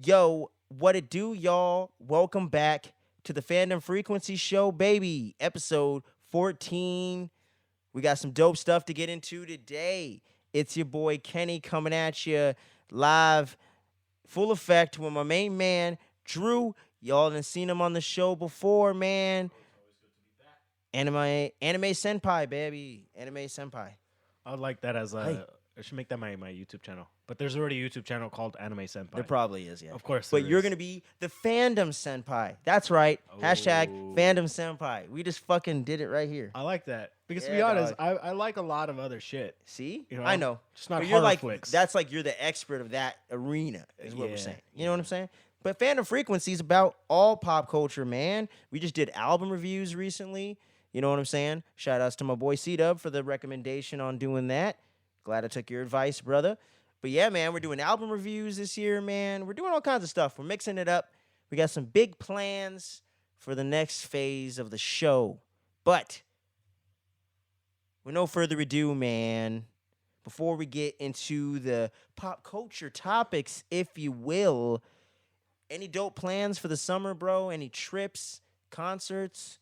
Yo, what it do, y'all? Welcome back to the Fandom Frequency Show, baby. Episode 14. We got some dope stuff to get into today. It's your boy Kenny coming at you live, full effect with my main man, Drew. Y'all done seen him on the show before, man. Anime Senpai, baby. Anime Senpai. I would like that as a. Hey. I should make that my YouTube channel. But there's already a YouTube channel called Anime Senpai. There probably is, yeah. Of course. But you're going to be the Fandom Senpai. That's right. Hashtag Oh. Fandom Senpai. We just fucking did it right here. I like that. Because to Yeah, be honest, dog. I like a lot of other shit. See? You know, I know. just not But horror you're like, flicks. that's like you're the expert of that arena, is what we're Yeah. saying. You know what I'm saying? But Fandom Frequency is about all pop culture, man. We just did album reviews recently. You know what I'm saying? Shout outs to my boy C-Dub for the recommendation on doing that. Glad I took your advice, brother. But yeah, man, we're doing album reviews this year, man. We're doing all kinds of stuff. We're mixing it up. We got some big plans for the next phase of the show. But with no further ado, man, before we get into the pop culture topics, if you will, any dope plans for the summer, bro? Any trips, concerts,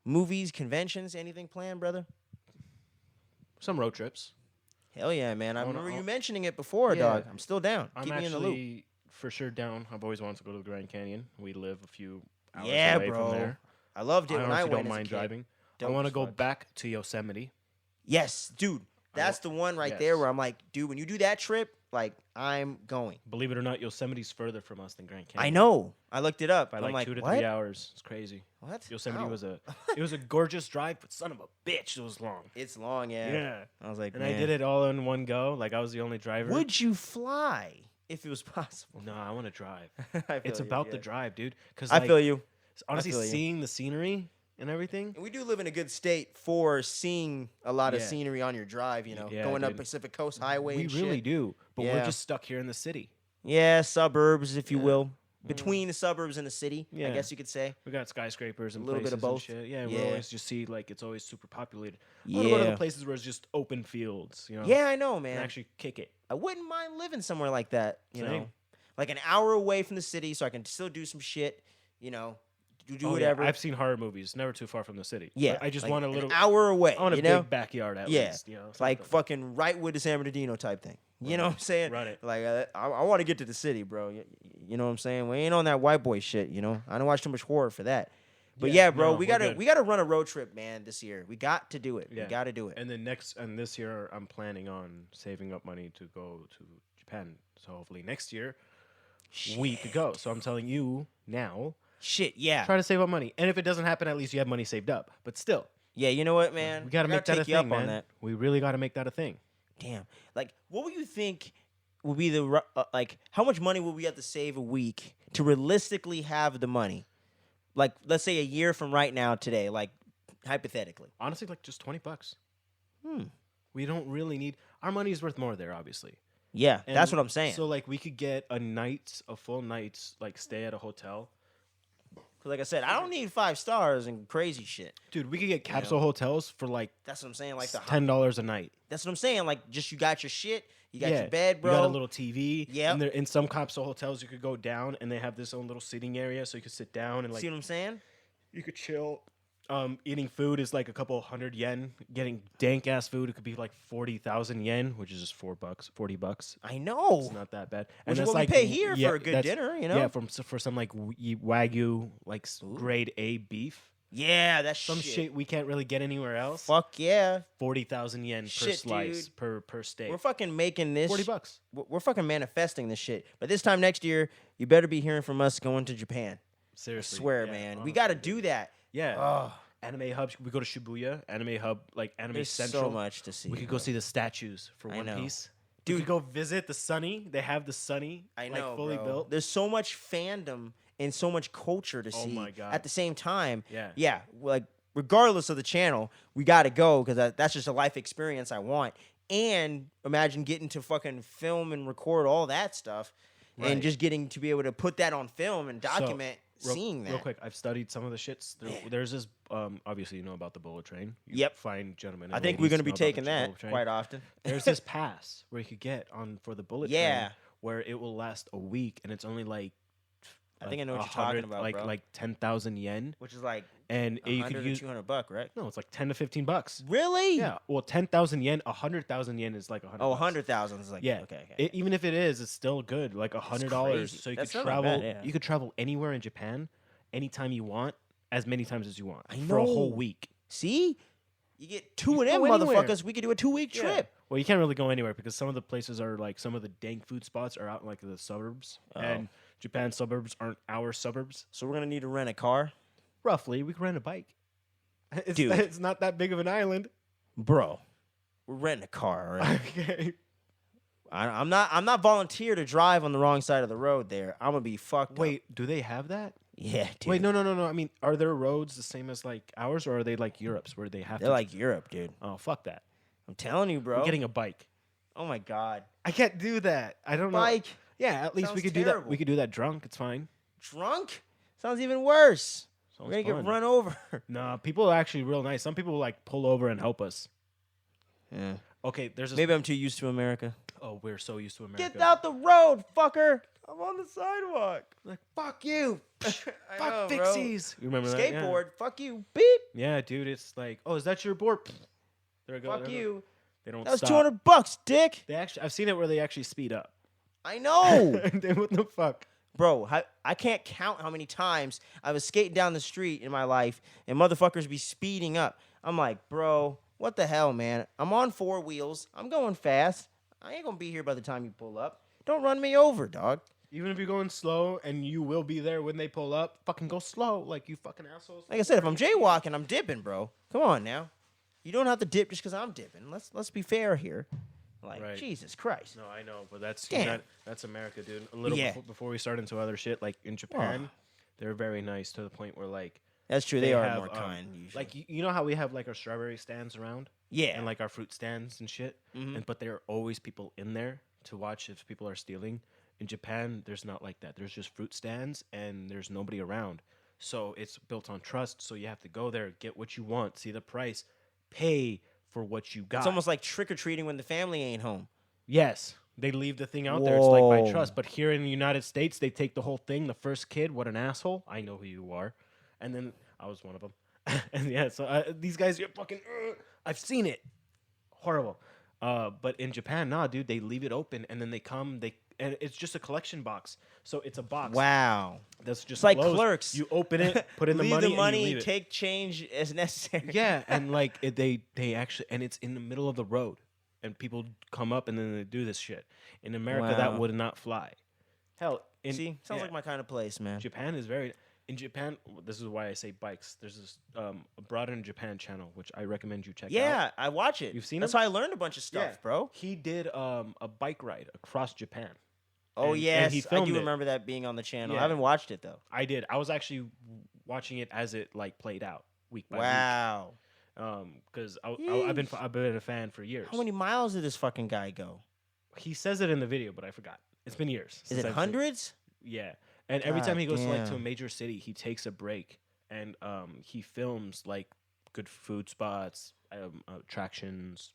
movies, conventions, anything planned, brother? Some road trips. Hell yeah, man. I wanna- remember you mentioning it before, Yeah. dog. I'm still down. I'm Keep me in the loop. actually for sure down. I've always wanted to go to the Grand Canyon. We live a few hours Yeah, away bro. from there. I loved it I when I honestly went don't as a mind kid. driving. Dope I want to as go fuck. back to Yosemite. Yes, dude. That's the one right there Yes. where I'm like, dude, when you do that trip, like, I'm going. Believe it or not, Yosemite's further from us than Grand Canyon. I know. I looked it up. By I'm like like 2 to what? 3 hours. It's crazy. What? Yosemite How? was it was a gorgeous drive, but son of a bitch, it was long. It's long, yeah. Yeah. I was like, And man. I did it all in one go. Like I was the only driver. Would you fly if it was possible? No, I want to drive. I feel It's you, about the yeah. drive, dude. Because I feel you. honestly, feel you. seeing the scenery and everything. And we do live in a good state for seeing a lot of Yeah. scenery on your drive, you know, Yeah, going up dude. Pacific Coast Highway We and really shit. do, but Yeah. we're just stuck here in the city. Yeah, suburbs, if you Yeah. will. Between the suburbs and the city, I Yeah. guess you could say. We got skyscrapers and A little bit of places and both. shit. Yeah, Yeah. we always just see like it's always super populated. I want to go to the places where it's just open fields, you know. Yeah, I know, and man. actually kick it. I wouldn't mind living somewhere like that, you know. Same. Like an hour away from the city so I can still do some shit, you know, do Oh, yeah, whatever. I've seen horror movies, never too far from the city. Yeah, But I just like want a an little. hour away, I want a you big know? backyard at Yeah. least. You know, Like something. fucking right with the San Bernardino type thing. You know what I'm saying? Run it. Like, I want to get to the city, bro. You know what I'm saying? We ain't on that white boy shit, you know? I don't watch too much horror for that. But yeah, bro, no, we we're gotta good. run a road trip, man, this year. We got to do it. Yeah. We got to do it. And then this year, I'm planning on saving up money to go to Japan. So hopefully next year, we could go. So I'm telling you now, Shit, yeah. try to save up money. And if it doesn't happen, at least you have money saved up. But still, Yeah, you know what, man? we got to I make that a take you thing, up man. on that. We really got to make that a thing. Damn. Like, what would you think would be the like? How much money would we have to save a week to realistically have the money? Like, let's say a year from right now, today. Like, hypothetically. Honestly, like just $20. Hmm. We don't really need our money is worth more there, obviously. Yeah, that's And what I'm saying. So like we could get a full night's like stay at a hotel. 'Cause like I said, I don't need 5 stars and crazy shit. Dude, we could get capsule hotels for like That's what I'm saying. Like the $10 a night. That's what I'm saying. Like, just you got your shit, you got your bed, You bro. got a little TV. Yep. And in some capsule hotels, you could go down and they have this own little sitting area, so you could sit down and like See what I'm saying? you could chill. Eating food is like a couple hundred yen. Getting dank ass food, it could be like 40,000 yen, which is just $4, $40. I know. It's not that bad. Which is that's what we like pay here for a good that's- dinner, you know? Yeah, for some like Wagyu, like grade A beef. Yeah, that's Some shit we can't really get anywhere else. Fuck yeah. 40,000 yen per Shit, slice, dude. per steak. We're fucking making this. $40. We're fucking manifesting this shit. But this time next year, you better be hearing from us going to Japan. Seriously. Swear, yeah, man. We honestly, got to dude. do that. Yeah. Oh, Anime hubs. We go to Shibuya. Anime hub, like Anime there's Central. so much to see. We could bro. go see the statues for I One know. Piece. Dude. We could go visit the Sunny. They have the Sunny. I know, like fully bro. built. There's so much fandom and so much culture to Oh see my God. at the same time. Yeah. Yeah, like regardless of the channel, we got to go because that's just a life experience I want. And imagine getting to fucking film and record all that stuff, Right. and just getting to be able to put that on film and document seeing that. Real quick, I've studied some of the shits. There's this, obviously you know about the bullet train. You Yep. Fine gentlemen. I and think we're ladies going to be know about taking the that bullet train. quite often. There's this pass where you could get on for the bullet Yeah. train where it will last a week, and it's only like I think I know what you're 100 talking about, like bro. like 10,000 yen, Which is like and you 100 could or use $200, right? no, it's like 10 to 15 bucks. Really? Yeah, well, 10,000 yen, 100,000 yen is like 100. Oh, bucks. 100,000 is like Yeah, okay. Even if it is, it's still good. Like $100, crazy. so you That's could not travel. bad, yeah. You could travel anywhere in Japan, anytime you want, as many times as you want, I for a whole know. week. See, you get two You of can them go anywhere. motherfuckers. We could do a 2-week Yeah. trip. Well, you can't really go anywhere because some of the places are like some of the dank food spots are out in like the suburbs, Oh. and Japan's suburbs aren't our suburbs. So we're gonna need to rent a car, Roughly, we could rent a bike. Dude. It's not that big of an island. bro. We're renting a car. All right? Okay. I'm not volunteer to drive on the wrong side of the road. There, I'm gonna be fucked. up. Wait, do they have that? Yeah, dude. Wait, no. I mean, are their roads the same as like ours, or are they like Europe's where they have They're to? like Europe, dude. Oh, fuck that. I'm telling you, bro. I'm getting a bike. Oh my god, I can't do that. I don't know. bike Yeah, at least we Sounds could do that. terrible. We could do that drunk. It's fine. drunk sounds even worse. Sounds We're gonna fun. get run over. Nah, people are actually real nice. Some people will like pull over and help us. Yeah. Okay, there's this. Maybe I'm too used to America. Oh, we're so used to America. Get out the road, fucker! I'm on the sidewalk. Like, fuck you. I Fuck know, bro. fixies. You remember that? Yeah. Skateboard. Fuck you. Beep. Yeah, dude. It's like, oh, is that your board? There we go. Fuck there we go. you. They don't That was stop. $200, dick. They actually, I've seen it where they actually speed up. I know. Then what the fuck? Bro, I can't count how many times I was skating down the street in my life and motherfuckers be speeding up. I'm like, bro, what the hell, man? I'm on 4 wheels. I'm going fast. I ain't gonna be here by the time you pull up. Don't run me over, dog. Even if you're going slow and you will be there when they pull up, fucking go slow, like you fucking assholes. Like I said, if I'm jaywalking, I'm dipping, bro. Come on now. You don't have to dip just because I'm dipping. Let's be fair here. Like, Right. Jesus Christ. No, I know, but that's Damn. that's America, dude. A little Yeah. before we start into other shit, like in Japan, they're very nice to the point where like That's true. They are have, more kind, usually. like you know how we have like our strawberry stands around yeah. and like our fruit stands and shit, Mhm. but there are always people in there to watch if people are stealing. In Japan, there's not like that. There's just fruit stands and there's nobody around. So it's built on trust. So you have to go there, get what you want, see the price, pay for what you got. It's almost like trick-or-treating when the family ain't home. Yes. They leave the thing out there. It's like by Whoa. trust. But here in the United States, they take the whole thing. The first kid, what an asshole. I know who you are. And then I was one of them. And yeah, so these guys, you're fucking, I've seen it. Horrible. But in Japan, nah, dude, they leave it open and then they come, and it's just a collection box. So it's a box Wow. that's just It's like closed. Clerks. You open it, put in the Leave money, the money, and you leave it. take change as necessary. Yeah, and like they actually, and it's in the middle of the road, and people come up and then they do this shit. In America, that Wow. would not fly. Hell, in See, sounds yeah, like my kind of place, man. Japan is very. In Japan, this is why I say bikes. There's this Abroad in Japan channel, which I recommend you check out. Yeah, I watch it. You've seen That's him? how I learned a bunch of stuff, Yeah. bro. He did a bike ride across Japan. Oh And yes, he I filmed do it. remember that being on the channel. I Yeah. haven't watched it though. I did. I was actually watching it as it like played out week by Wow. week. Because I've been a fan for years. How many miles did this fucking guy go? He says it in the video, but I forgot. It's been years. Is since it I've seen- hundreds? Yeah, and every God time he goes to, like to a damn. major city, he takes a break and he films like good food spots, attractions,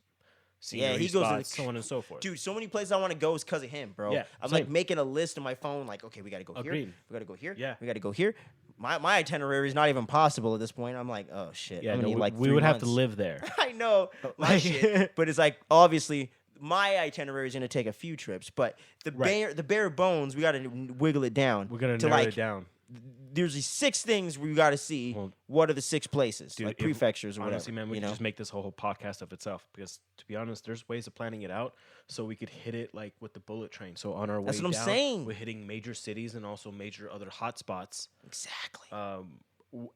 scenery he goes to the spots, so on and so forth. Dude, so many places I want to go is because of him, bro. Yeah, I'm like same. making a list on my phone, like, okay, we got to go here. Agreed. We got to go here. Yeah. We got to go here. My itinerary is not even possible at this point. I'm like, oh shit. yeah, I'm gonna no, need like we 3 would have to months. live there. I know my Like- shit, but it's like obviously my itinerary is gonna take a few trips, but the Right. bare bones we gotta wiggle it down. We're gonna to narrow like it down. there's these 6 things we gotta see. Well, what are the 6 places, dude, like if- prefectures or whatever? Honestly, man, we you could know? just make this whole podcast of itself because, to be honest, there's ways of planning it out so we could hit it like with the bullet train. So on our way That's what I'm down, saying. we're hitting major cities and also major other hotspots. Exactly.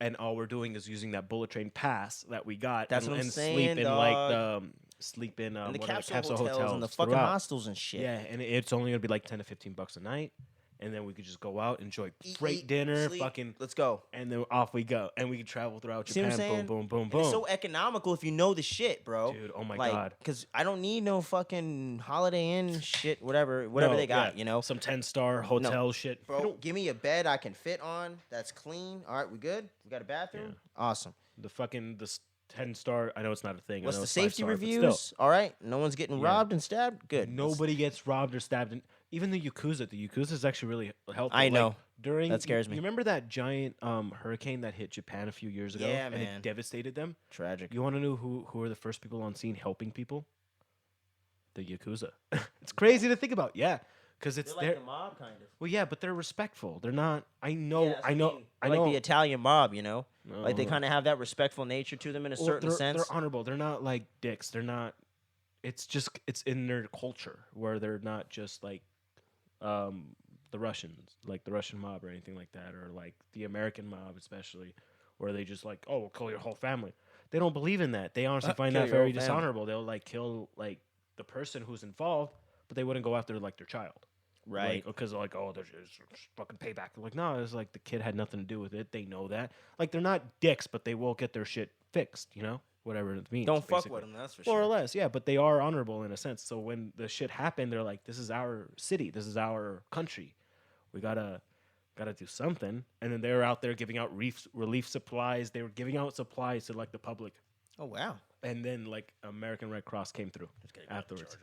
And all we're doing is using that bullet train pass that we got. That's and, what I'm and saying, sleep in like dog. sleep in and the what are capsule hotels and the fucking throughout. hostels and shit. Yeah, and it's only gonna be like $10 to $15 a night. and then we could just go out, enjoy Eat, great dinner, sleep. fucking, Let's go. and then off we go, and we can travel throughout See what I'm Japan. saying? Boom, boom, boom, And boom. it's so economical if you know the shit, bro. Dude, oh my like, God. Because I don't need no fucking Holiday Inn shit, whatever No, they got, yeah, you know? some 10-star hotel shit. You Bro, don't- give me a bed I can fit on that's clean. All right, we good? We got a bathroom? Awesome. the 10-star. I know it's not a thing. I What's know the it's safety 5-star, but still. reviews? All right, no one's getting robbed and stabbed? Good. Nobody gets robbed or stabbed. And even the Yakuza is actually really helpful. I know. During That scares me. You remember that giant hurricane that hit Japan a few years ago? Yeah, and man. it devastated them? Tragic. You want to know who were the first people on scene helping people? The Yakuza. It's crazy to think about. Yeah. Because it's They're like the mob, kind of. Well, yeah, but they're respectful. They're not. I know. Yeah, that's I what know. mean. I Like know. the Italian mob, you know? Like they No. kind of have that respectful nature to them in a Well, certain sense. They're honorable. They're not like dicks. They're not. It's just it's in their culture where they're not just like the Russians, like the Russian mob or anything like that, or like the American mob, especially, where they just like, oh, we'll kill your whole family. They don't believe in that. They honestly find Kill that your very whole family. dishonorable. They'll like kill like the person who's involved, but they wouldn't go after like their child. Right. Because like, oh, there's fucking payback. Like, no, it's like the kid had nothing to do with it. They know that. Like, they're not dicks, but they will get their shit fixed, you know? Whatever it means. Don't fuck basically. with them, that's for More or sure. less, yeah, but they are honorable in a sense. So when the shit happened, they're like, this is our city. This is our country. We gotta do something. And then they were out there giving out relief supplies. They were giving out supplies to, like, the public. Oh, wow. And then, like, American Red Cross came through afterwards.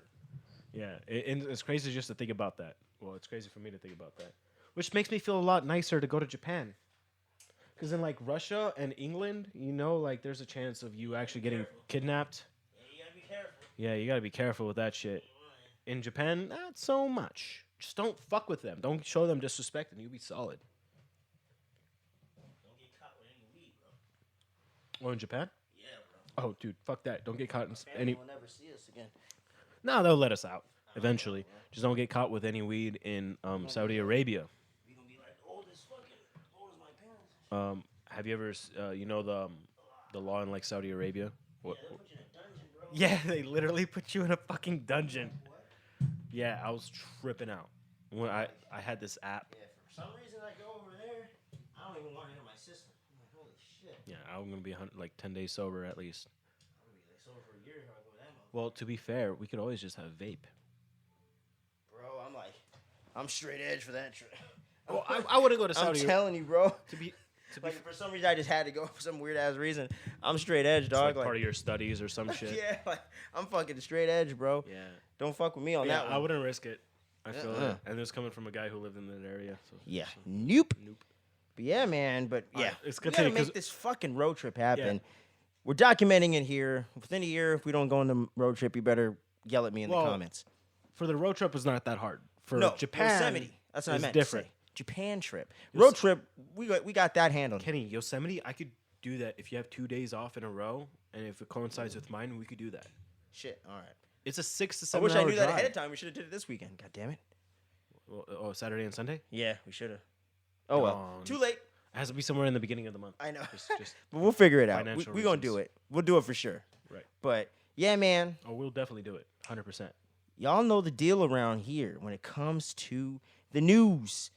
Yeah, and it's crazy just to think about that. Well, it's crazy for me to think about that. Which makes me feel a lot nicer to go to Japan. Because in, like, Russia and England, you know, like, there's a chance of you actually getting kidnapped. Yeah, you gotta be careful. Yeah, you gotta be careful with that shit. In Japan, not so much. Just don't fuck with them. Don't show them disrespect, and you'll be solid. Don't get caught with any weed, bro. Oh, in Japan? Yeah, bro. Oh, dude, fuck that. Don't get caught in Family any. will never see us again. No, they'll let us out eventually. Just don't get caught with any weed in Saudi Arabia. We gonna be like old as my parents. Have you ever, you know, the law in like Saudi Arabia? What? They put you in a dungeon, bro. Yeah, they literally put you in a fucking dungeon. Yeah, I was tripping out when I had this app. Yeah, for some reason I go over there, I don't even want it in my system. I'm like, holy shit. Yeah, I'm gonna be like 10 days sober at least. I'm gonna be like sober for a year if I go with that motherfucker. Well, to be fair, we could always just have vape. Bro, I'm straight edge for that trip. Well, I wouldn't go to I'm Saudi. telling you, bro. to be Like for some reason I just had to go for some weird ass reason. I'm straight edge, it's dog. like part of your studies or some shit. Yeah, like I'm fucking straight edge, bro. Yeah. Don't fuck with me on Yeah, that one. I wouldn't risk it. I feel Uh-uh. that. And this coming from a guy who lived in that area. So. Yeah. Nope. Nope. But yeah, man. But yeah, Alright, it's we good gotta thing, 'cause- make this fucking road trip happen. Yeah. We're documenting it here. Within a year, if we don't go on the road trip, you better yell at me in the Well, comments. For the road trip, it's not that hard. For No, Japan, Yosemite. That's what I is meant. different. To say. Japan trip. Road trip. We got that handled. Kenny, Yosemite, I could do that if you have 2 days off in a row, and if it coincides with mine, we could do that. Shit. All right. It's a 6 to I 7 wish I hour knew that drive. ahead of time. We should have did it this weekend. God damn it. Well, oh, Saturday and Sunday? Yeah, we should have. Oh well. No. Too late. It has to be somewhere in the beginning of the month. I know. Just But we'll figure it out. Financial We're going to do reasons. it. We'll do it for sure. right. But yeah, man, Oh, we'll definitely do it. 100%. y'all know the deal around here when it comes to the news.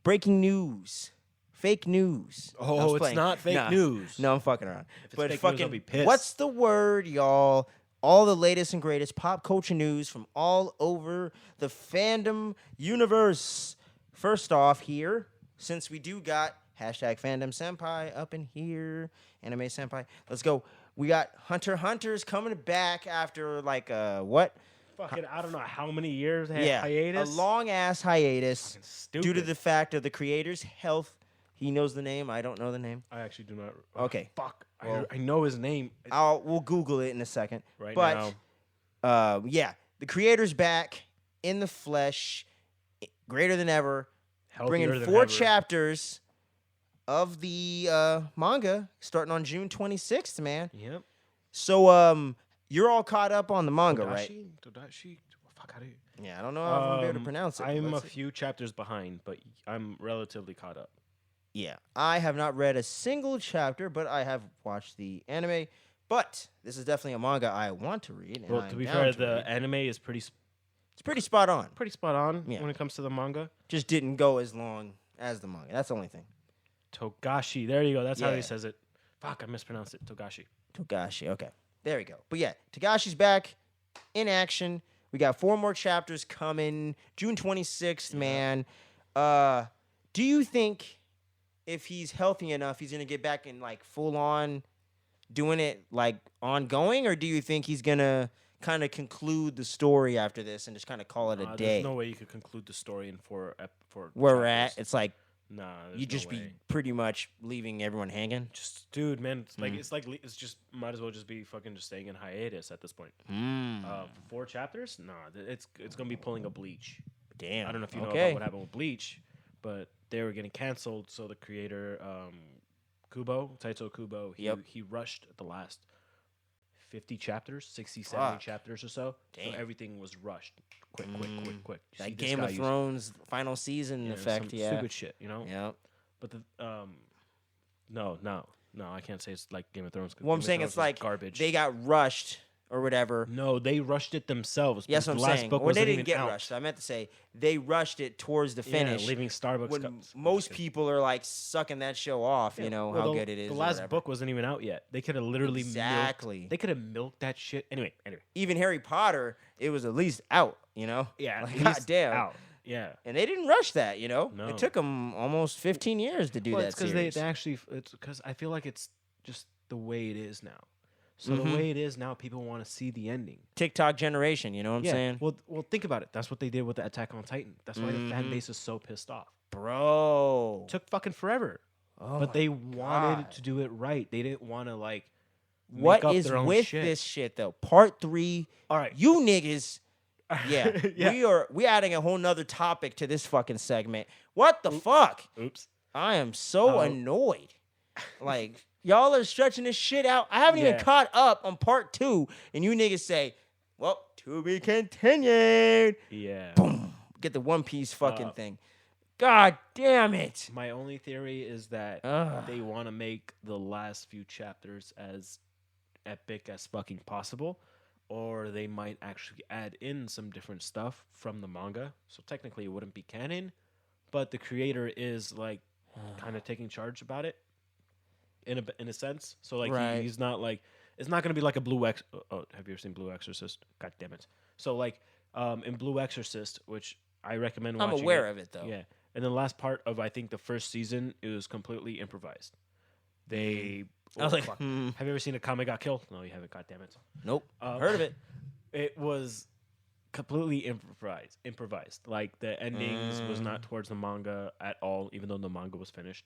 Breaking news. Fake news. Oh, I was it's playing. not fake Nah. news. No, I'm fucking around. If it's But fake news, fucking, I'll be pissed. what's the word, y'all? All the latest and greatest pop culture news from all over the fandom universe. First off, here, since we do got hashtag Fandom Senpai up in here, Anime Senpai, let's go. We got Hunter x Hunter's coming back after like what? Fucking, I don't know how many years Yeah, hiatus. a long ass hiatus Stupid. due to the fact of the creator's health. He knows the name. I don't know the name. I actually do not. Okay. Fuck. Well- I know his name. We'll Google it in a second. Right but, now. yeah, the creator's back in the flesh, greater than ever, Healthier bringing than 4 ever. chapters of the manga starting on June 26th, man. Yep. So you're all caught up on the manga, right? Todashi? Fuck, how do you? Yeah, I don't know if I'm gonna be able to pronounce it. I'm a Let's see. few chapters behind, but I'm relatively caught up. Yeah, I have not read a single chapter, but I have watched the anime. But this is definitely a manga I want to read. And Well, I'm to be down fair, to the read. anime is pretty It's pretty spot on. Pretty spot on Yeah. when it comes to the manga. Just didn't go as long as the manga. That's the only thing. Togashi. There you go. That's how Yeah. he says it. Fuck, I mispronounced it. Togashi. Togashi. Okay. There we go. But yeah, Togashi's back in action. We got 4 more chapters coming. June 26th, man. Do you think if he's healthy enough, he's going to get back in like full on doing it like ongoing? Or do you think he's going to kind of conclude the story after this and just kind of call it a day? There's no way you could conclude the story in four Where we're chapters. at, it's like Nah, you just no be way. pretty much leaving everyone hanging. Just, dude, man, it's just might as well just be fucking just staying in hiatus at this point. Mm. 4 chapters? Nah, it's gonna be pulling a Bleach. Damn. I don't know if you know Okay. about what happened with Bleach, but they were getting canceled. So the creator, Taito Kubo, he rushed the last 50 chapters, 60, 70 Fuck. chapters or so. Damn. So everything was rushed. Quick. You see Like this Game guy of use- Thrones final season yeah, effect. some Yeah. stupid shit, you know. Yeah. But the no, I can't say it's like Game of Thrones. 'cause Well, I'm Game of saying Thrones it's is like garbage. they got rushed or whatever. No, they rushed it themselves. Yes, because I'm the last saying. book Well, they wasn't didn't even get out. rushed. I meant to say they rushed it towards the finish. Yeah, leaving Starbucks. when most people are like sucking that show off, you know, how good it is. The or last whatever. book wasn't even out yet. They could have literally Exactly. They could have milked that shit. Anyway. Even Harry Potter, it was at least out, you know? Yeah, Like, at least goddamn. out. Yeah. And they didn't rush that, you know? No. It took them almost 15 years to do Well, that it's because series. they actually. It's because I feel like it's just the way it is now. So Mhm. the way it is now, people want to see the ending. TikTok generation, you know what I'm saying? Well, think about it. That's what they did with the Attack on Titan. That's why the fan Mhm. base is so pissed off. Bro. Took fucking forever. Oh But my they wanted God. to do it right. They didn't want to like make What up is their own with shit. this shit though? Part 3. All right. You niggas. Yeah. Yeah. We adding a whole nother topic to this fucking segment. What the fuck? Oops. I am so Oh. annoyed. Like, y'all are stretching this shit out. I haven't even Yeah. caught up on part 2, and you niggas say, well, to be continued. Yeah. Boom. Get the One Piece fucking Uh, thing. God damn it. My only theory is that Ugh. they want to make the last few chapters as epic as fucking possible, or they might actually add in some different stuff from the manga. So technically, it wouldn't be canon, but the creator is like kind of taking charge about it in a sense. So like Right. he's not like it's not gonna be like a Blue Ex. Oh, have you ever seen Blue Exorcist? God damn it! So like in Blue Exorcist, which I recommend I'm watching. aware of it, though. Yeah. And the last part of I think the first season, it was completely improvised. They I was like, fuck. Have you ever seen a Kame Got Killed? No, you haven't. God damn it. nope. Um, Heard of it. It was completely improvised. Like the endings was not towards the manga at all, even though the manga was finished,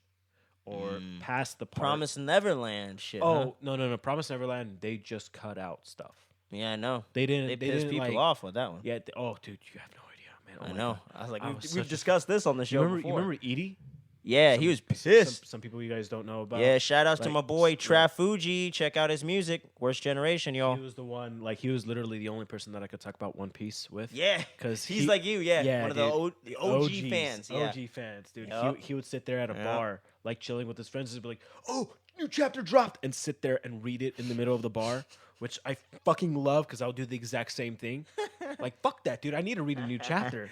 or past the part. Promise Neverland shit. Oh huh? no! Promise Neverland. They just cut out stuff. Yeah, I know. They didn't. They They pissed didn't people like, off with that one. Yeah. Oh, dude, you have no idea, man. Oh I my know. God. I was like, I we've, was we've such a- discussed this on the show You remember? before. You remember Edie? Yeah, he was pissed. Some people you guys don't know about. Yeah, shout outs to like, my boy yeah. Trap Fuji. Check out his music. Worst Generation, y'all. He was the one. Like he was literally the only person that I could talk about One Piece with. Yeah, 'Cause he's he- like you. Yeah, yeah, one of dude. the OG OGs, fans. Yeah. OG fans, dude. Yup. He would sit there at a Yup. bar, like chilling with his friends, and be like, "Oh, new chapter dropped," and sit there and read it in the middle of the bar, which I fucking love because I'll do the exact same thing. Like, fuck that, dude. I need to read a new chapter.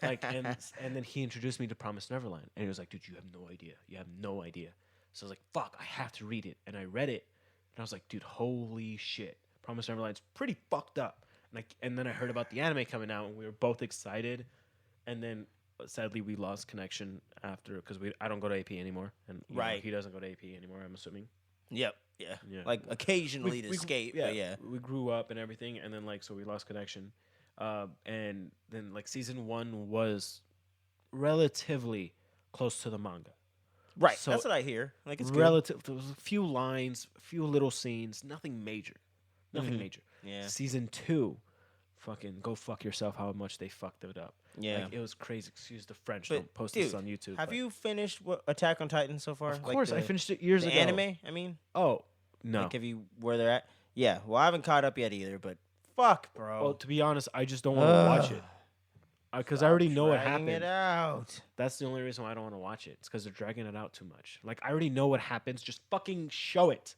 Like, and then he introduced me to Promise Neverland, and he was like, "Dude, you have no idea. You have no idea." So I was like, "Fuck, I have to read it," and I read it, and I was like, "Dude, holy shit, Promise Neverland's pretty fucked up." And then I heard about the anime coming out, and we were both excited, and then sadly we lost connection after because I don't go to AP anymore, and you know, Right. he doesn't go to AP anymore. I'm assuming. Yep. Yeah. Yeah. Like occasionally to We- escape. But yeah. we grew up and everything, and then like so we lost connection, and then like season 1 was relatively close to the manga. Right. So- That's what I hear. Like it's good. Relative, there was a few lines, a few little scenes, nothing major, nothing Mhm. major. Yeah. Season 2, fucking go fuck yourself. How much they fucked it up. Yeah. Like, it was crazy. Excuse the French. But, Don't post dude, this on YouTube. Have but- you finished Attack on Titan so far? Of Like course, I the- finished it years the ago. anime. I mean, Oh no. like have you where they're at? Yeah. Well, I haven't caught up yet either. But fuck, bro. Well, to be honest, I just don't want to watch it because I already know what Dragging happened. it out. That's the only reason why I don't want to watch it. It's because they're dragging it out too much. Like I already know what happens. Just fucking show it.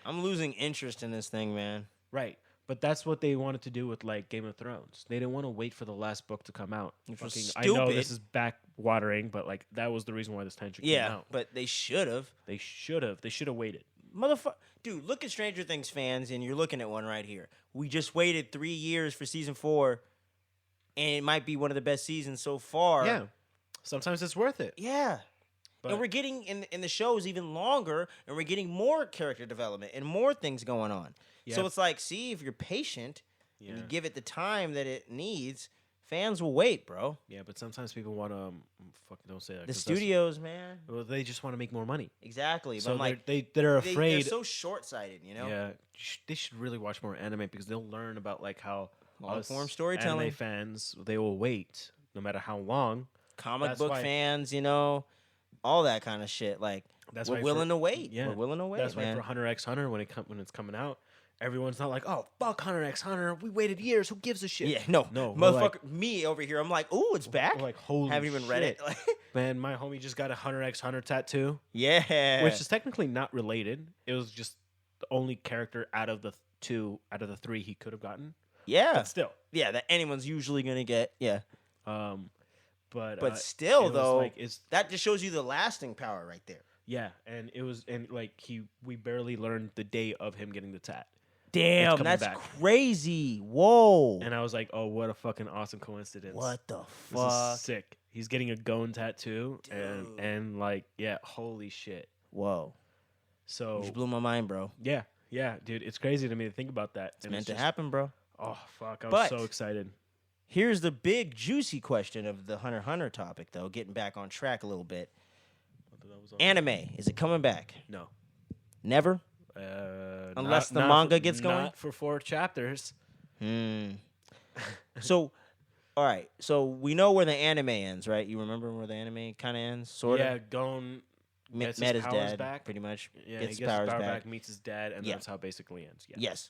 I'm losing interest in this thing, man. Right. But that's what they wanted to do with like Game of Thrones. They didn't want to wait for the last book to come out. Which was I know stupid. this is back-watering, but like that was the reason why this tension came Yeah, out. but they should have. They should have. They should have waited. Motherfucker. Dude, look at Stranger Things fans, and you're looking at one right here. We just waited 3 years for season 4, and it might be one of the best seasons so far. Yeah. Sometimes it's worth it. Yeah. But And we're getting in the shows even longer, and we're getting more character development and more things going on. Yeah. So it's like, see, if you're patient and you Yeah. give it the time that it needs, fans will wait, bro. Yeah, but sometimes people want to fucking don't say that. The 'cause that's- studios, man. Well, they just want to make more money. Exactly. But So I'm like, they're they're afraid. so short-sighted, you know? Yeah, they should really watch more anime because they'll learn about like how Long-form us storytelling. anime fans, they will wait no matter how long. Comic That's book why- fans, you know, all that kind of shit. Like, That's we're why willing for- to wait. Yeah, We're willing to wait, That's man. why for Hunter x Hunter when it's coming out, everyone's not like, oh fuck Hunter x Hunter, we waited years, who gives a shit? Yeah, no, No, we're motherfucker. like- me over here, I'm like, ooh, it's back. We're like, holy Haven't even read it. shit. Man, my homie just got a Hunter x Hunter tattoo, Yeah, which is technically not related. It was just the only character out of the 3 he could have gotten. yeah, But still, yeah. That anyone's usually gonna get. Yeah, but still it was though, like, it's that just shows you the lasting power right there. yeah, and it was like we barely learned the day of him getting the tat, Damn, coming that's back. crazy. Whoa. and I was like, oh, what a fucking awesome coincidence. What the This fuck? is sick. He's getting a Gon tattoo, Dude. and like, yeah, holy shit. Whoa. So You just blew my mind, bro. yeah, dude, it's crazy to me to think about that. It's meant to happen, bro. Oh fuck, I was But- so excited. Here's the big juicy question of the Hunter x Hunter topic, though. Getting back on track a little bit. Anime, is it coming back? No, Never. Unless the manga gets going? Not for 4 chapters. So, all right. So we know where the anime ends, right? You remember where the anime kind of ends, sort Yeah, of. Gon gets Met his his powers dad, back. pretty much. Yeah, gets he his gets powers his power back. back, meets his dad, and Yeah. that's how it basically ends. Yeah. Yes.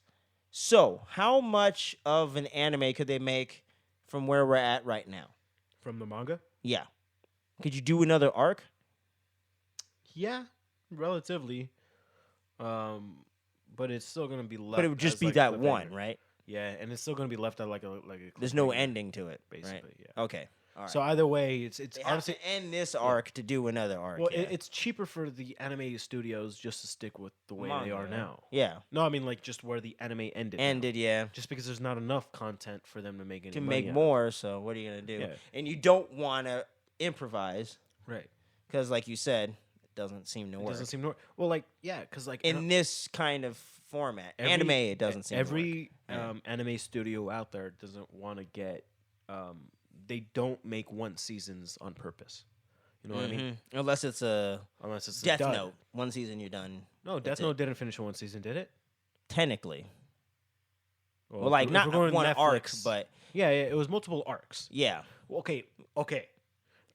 So, how much of an anime could they make from where we're at right now? From the manga? Yeah. Could you do another arc? Yeah, relatively. But it's still gonna be left. But it would just as, be like, that cliffhanger. one, right? Yeah, and it's still gonna be left at like a There's no cliffhanger, ending to it, basically. right? Yeah. Okay. All right. So either way, it's they honestly have to end this arc to do another arc. well, yeah. it's cheaper for the anime studios just to stick with the way they Manga, are right? now. Yeah. No, I mean like just where the anime ended. now. Ended, yeah. Just because there's not enough content for them to make any To money make out. more, so what are you going to do? Yeah. And you don't want to improvise Right. because, like you said, it doesn't seem to It work. doesn't seem to work. Well, like yeah, because like In this kind of format. every- Anime, it doesn't seem to work. every Yeah. anime studio out there doesn't want to get. They don't make one seasons on purpose. You know what I mean? Mhm. Unless it's a Unless it's a Death dud. Note. One season, you're done. No, That's Death it. Note didn't finish in one season, did it? Technically. Well, Well, like, if not we're going one arc, Netflix- but yeah, it was multiple arcs. yeah. Okay.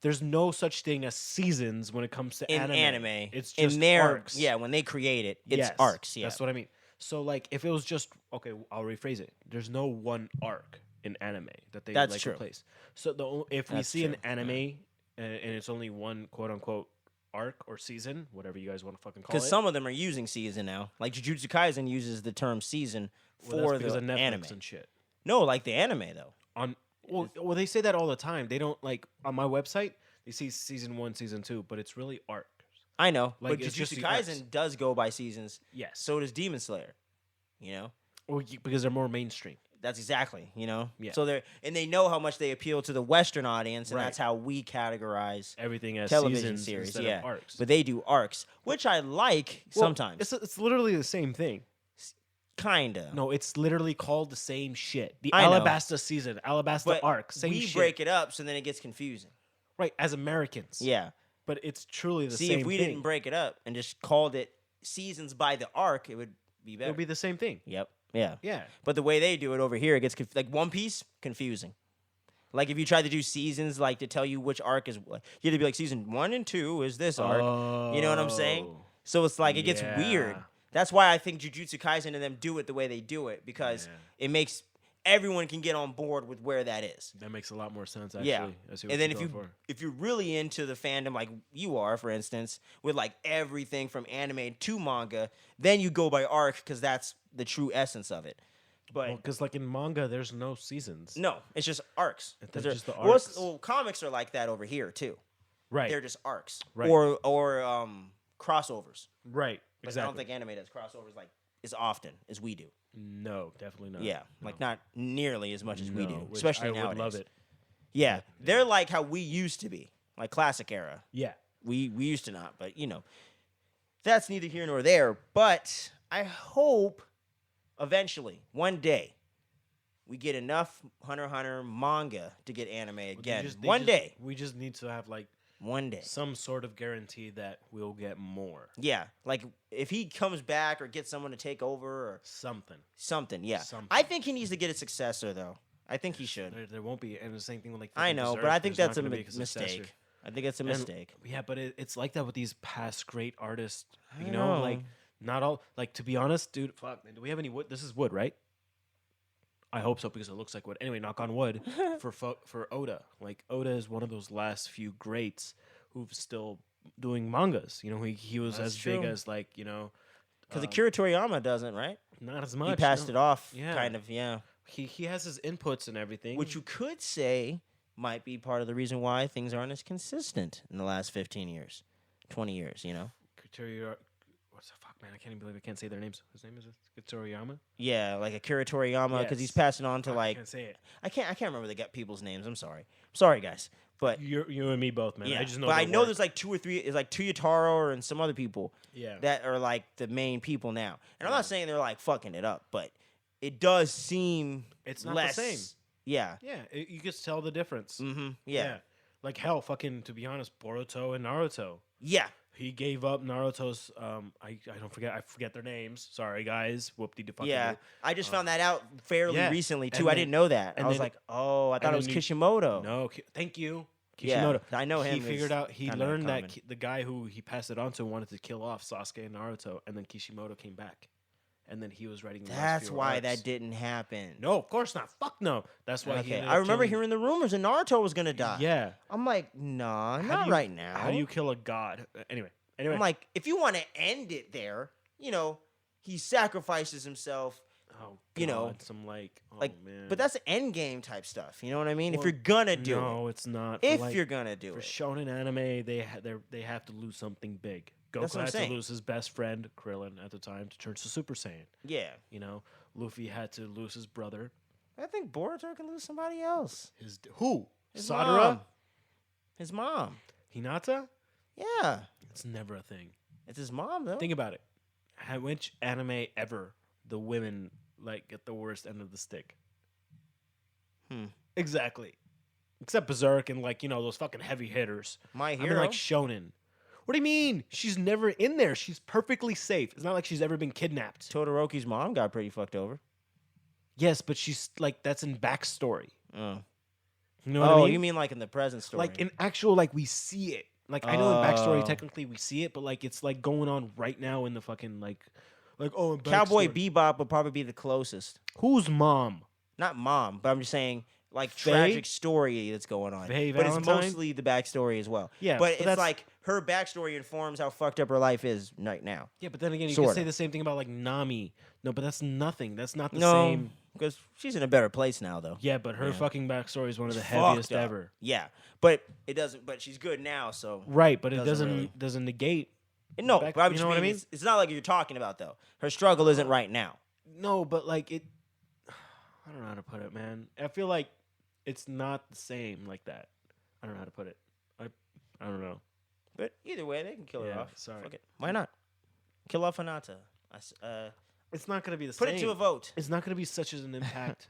There's no such thing as seasons when it comes to In anime. anime. It's just in their, arcs. Yeah, when they create it, it's Yes, arcs. Yeah. That's what I mean. So like, if it was just okay, I'll rephrase it. There's no one arc in anime that they That's like true. replace. So if we That's see an true, anime and it's only one quote unquote arc or season, whatever you guys want to fucking call it. Because some of them are using season now. Like Jujutsu Kaisen uses the term season Well, for that's because the of Netflix anime. and shit. No, like the anime though. Well, they say that all the time. They don't like on my website. They see season 1, season 2, but it's really arcs. I know, Like, but it's just Jujutsu the Kaisen arcs. does go by seasons. Yes. So does Demon Slayer. You know, Well, because they're more mainstream. that's exactly. You know, Yeah. So they know how much they appeal to the Western audience, and Right. that's how we categorize Everything as television seasons series. instead Yeah, of arcs. but they do arcs, which I like Well, sometimes. it's literally the same thing. Kinda. No, it's literally called the same shit. The I know. Alabasta season, Alabasta but arc, same we shit. break it up, so then it gets confusing. Right, as Americans. Yeah. But it's truly the See, same if we thing. didn't break it up and just called it seasons by the arc, it would be it better. would be the same thing. Yep. Yeah. Yeah. But the way they do it over here, it gets like One Piece, confusing. Like if you try to do seasons, like to tell you which arc is what, you had to be like season 1 and 2 is this arc. You know what I'm saying? Oh, So it's like it gets weird. yeah. That's why I think Jujutsu Kaisen and them do it the way they do it because Yeah. it makes everyone can get on board with where that is. That makes a lot more sense, actually. Yeah. I see what And then you're if going for. if you're really into the fandom like you are, for instance, with like everything from anime to manga, then you go by arc because that's the true essence of it. But because like in manga, there's no seasons. no, it's just arcs. They're just the Well, arcs. well, comics are like that over here too. Right. They're just arcs, Right. or crossovers. Right. But Exactly. I don't think anime does crossovers like as often as we do. No, definitely not. Yeah, No. like not nearly as much as we No, do, which especially I nowadays. would love it. Yeah, they're like how we used to be, like classic era. Yeah. We used to not, but that's neither here nor there. But I hope eventually, one day, we get enough Hunter x Hunter manga to get anime again. One day. We just need to have like One day. some sort of guarantee that we'll get more. Yeah, like if he comes back or gets someone to take over or Something. yeah. Something. I think he needs to get a successor though. I think he should. There won't be, and the same thing with like. I freaking know, Berserk, but I think there's that's a not gonna be successor. mistake. I think that's a And- mistake. Yeah, but it's like that with these past great artists. I You know, know. like not all. Like to be honest, dude. Fuck, man. Do we have any wood? This is wood, right? I hope so because it looks like wood. Anyway, knock on wood for Oda. Like Oda is one of those last few greats who's still doing mangas. You know, he was That's as big true. as like Because Akira Toriyama doesn't, right? not as much. He passed no. it off, Yeah. kind of, yeah. He has his inputs and everything. Which you could say might be part of the reason why things aren't as consistent in the last 15 years, 20 years, What's the fuck, man? I can't even believe I can't say their names. His name is Toriyama. Yeah, like Akira Toriyama, because he's Yes. passing on to Fuck, I like can't say it. I can't remember the people's names. I'm sorry, guys. But You and me both, man. yeah, I just know. but I their know work. there's like 2 or 3. It's like Tuyataro and some other people Yeah. that are like the main people now. And I'm not saying they're like fucking it up, but it does seem It's not less. the same. Yeah. Yeah, you can tell the difference. Mm-hmm. Yeah. Like hell, fucking to be honest, Boruto and Naruto. Yeah. He gave up Naruto's. I forget their names. Sorry, guys. Whoop-de fucking. Yeah. I just found that out fairly yeah. recently And too. I then- didn't know that. and I was then- like, oh, I thought it was then you- Kishimoto. No, thank you, Yeah, Kishimoto. I know him. He figured out. He kinda learned common. that the guy who he passed it on to wanted to kill off Sasuke and Naruto, and then Kishimoto came back, and then he was writing. The last That's few why arcs. that didn't happen. No, of course not. Fuck no. That's why. He Okay, ended I up remember killing- hearing the rumors that Naruto was gonna die. Yeah. I'm like, nah, How not do you- right now. How do you kill a god? Anyway. I'm like, if you want to end it there, he sacrifices himself. Oh, you know, God, some like, oh Like, man. but that's end game type stuff. You know what I mean? If Well, you're gonna do no, it's not. it, if Like, you're gonna do for it, shonen anime, they have to lose something big. That's Goku what I'm had to saying. lose his best friend Krillin at the time to turn to Super Saiyan. yeah. You know, Luffy had to lose his brother. I think Boruto can lose somebody else. Who? His Sadara? mom. His mom. Hinata? Yeah, It's never a thing. it's his mom though. Think about it. Which anime ever the women like get the worst end of the stick? Exactly. Except Berserk and like those fucking heavy hitters. My I mean, hero. like Shonen. What do you mean? She's never in there. She's perfectly safe. It's not like she's ever been kidnapped. Todoroki's mom got pretty fucked over. Yes, but she's like that's in backstory. Oh, You know what I mean? you mean like in the present story? like in actual like we see it. Like I know in backstory Oh. technically we see it, but like it's like going on right now in the fucking like oh in Cowboy backstory. Bebop would probably be the closest. Whose mom? Not mom, but I'm just saying like Faye? tragic story that's going on. Faye but it's Valentine? mostly the backstory as well. Yeah, but but it's that's- like her backstory informs how fucked up her life is right now. Yeah, but then again, you Sorta. can say the same thing about like Nami. No, but that's nothing. That's not the No, same. because she's in a better place now, though. Yeah, but her Yeah. fucking backstory is one of the It's heaviest fucked up. ever. Yeah, but it doesn't. But she's good now, so Right, but it Doesn't doesn't really. negate. no. Back- but I'm you just know what I mean, mean? It's not like you're talking about though. Her struggle isn't right now. No, but like it. I don't know how to put it, man. I feel like it's not the same like that. I don't know how to put it. I don't know. But either way, they can kill her Yeah, off. sorry. Fuck it. Why not? Kill off Hinata. It's not gonna be the Put same. it to a vote. It's not gonna be such as an impact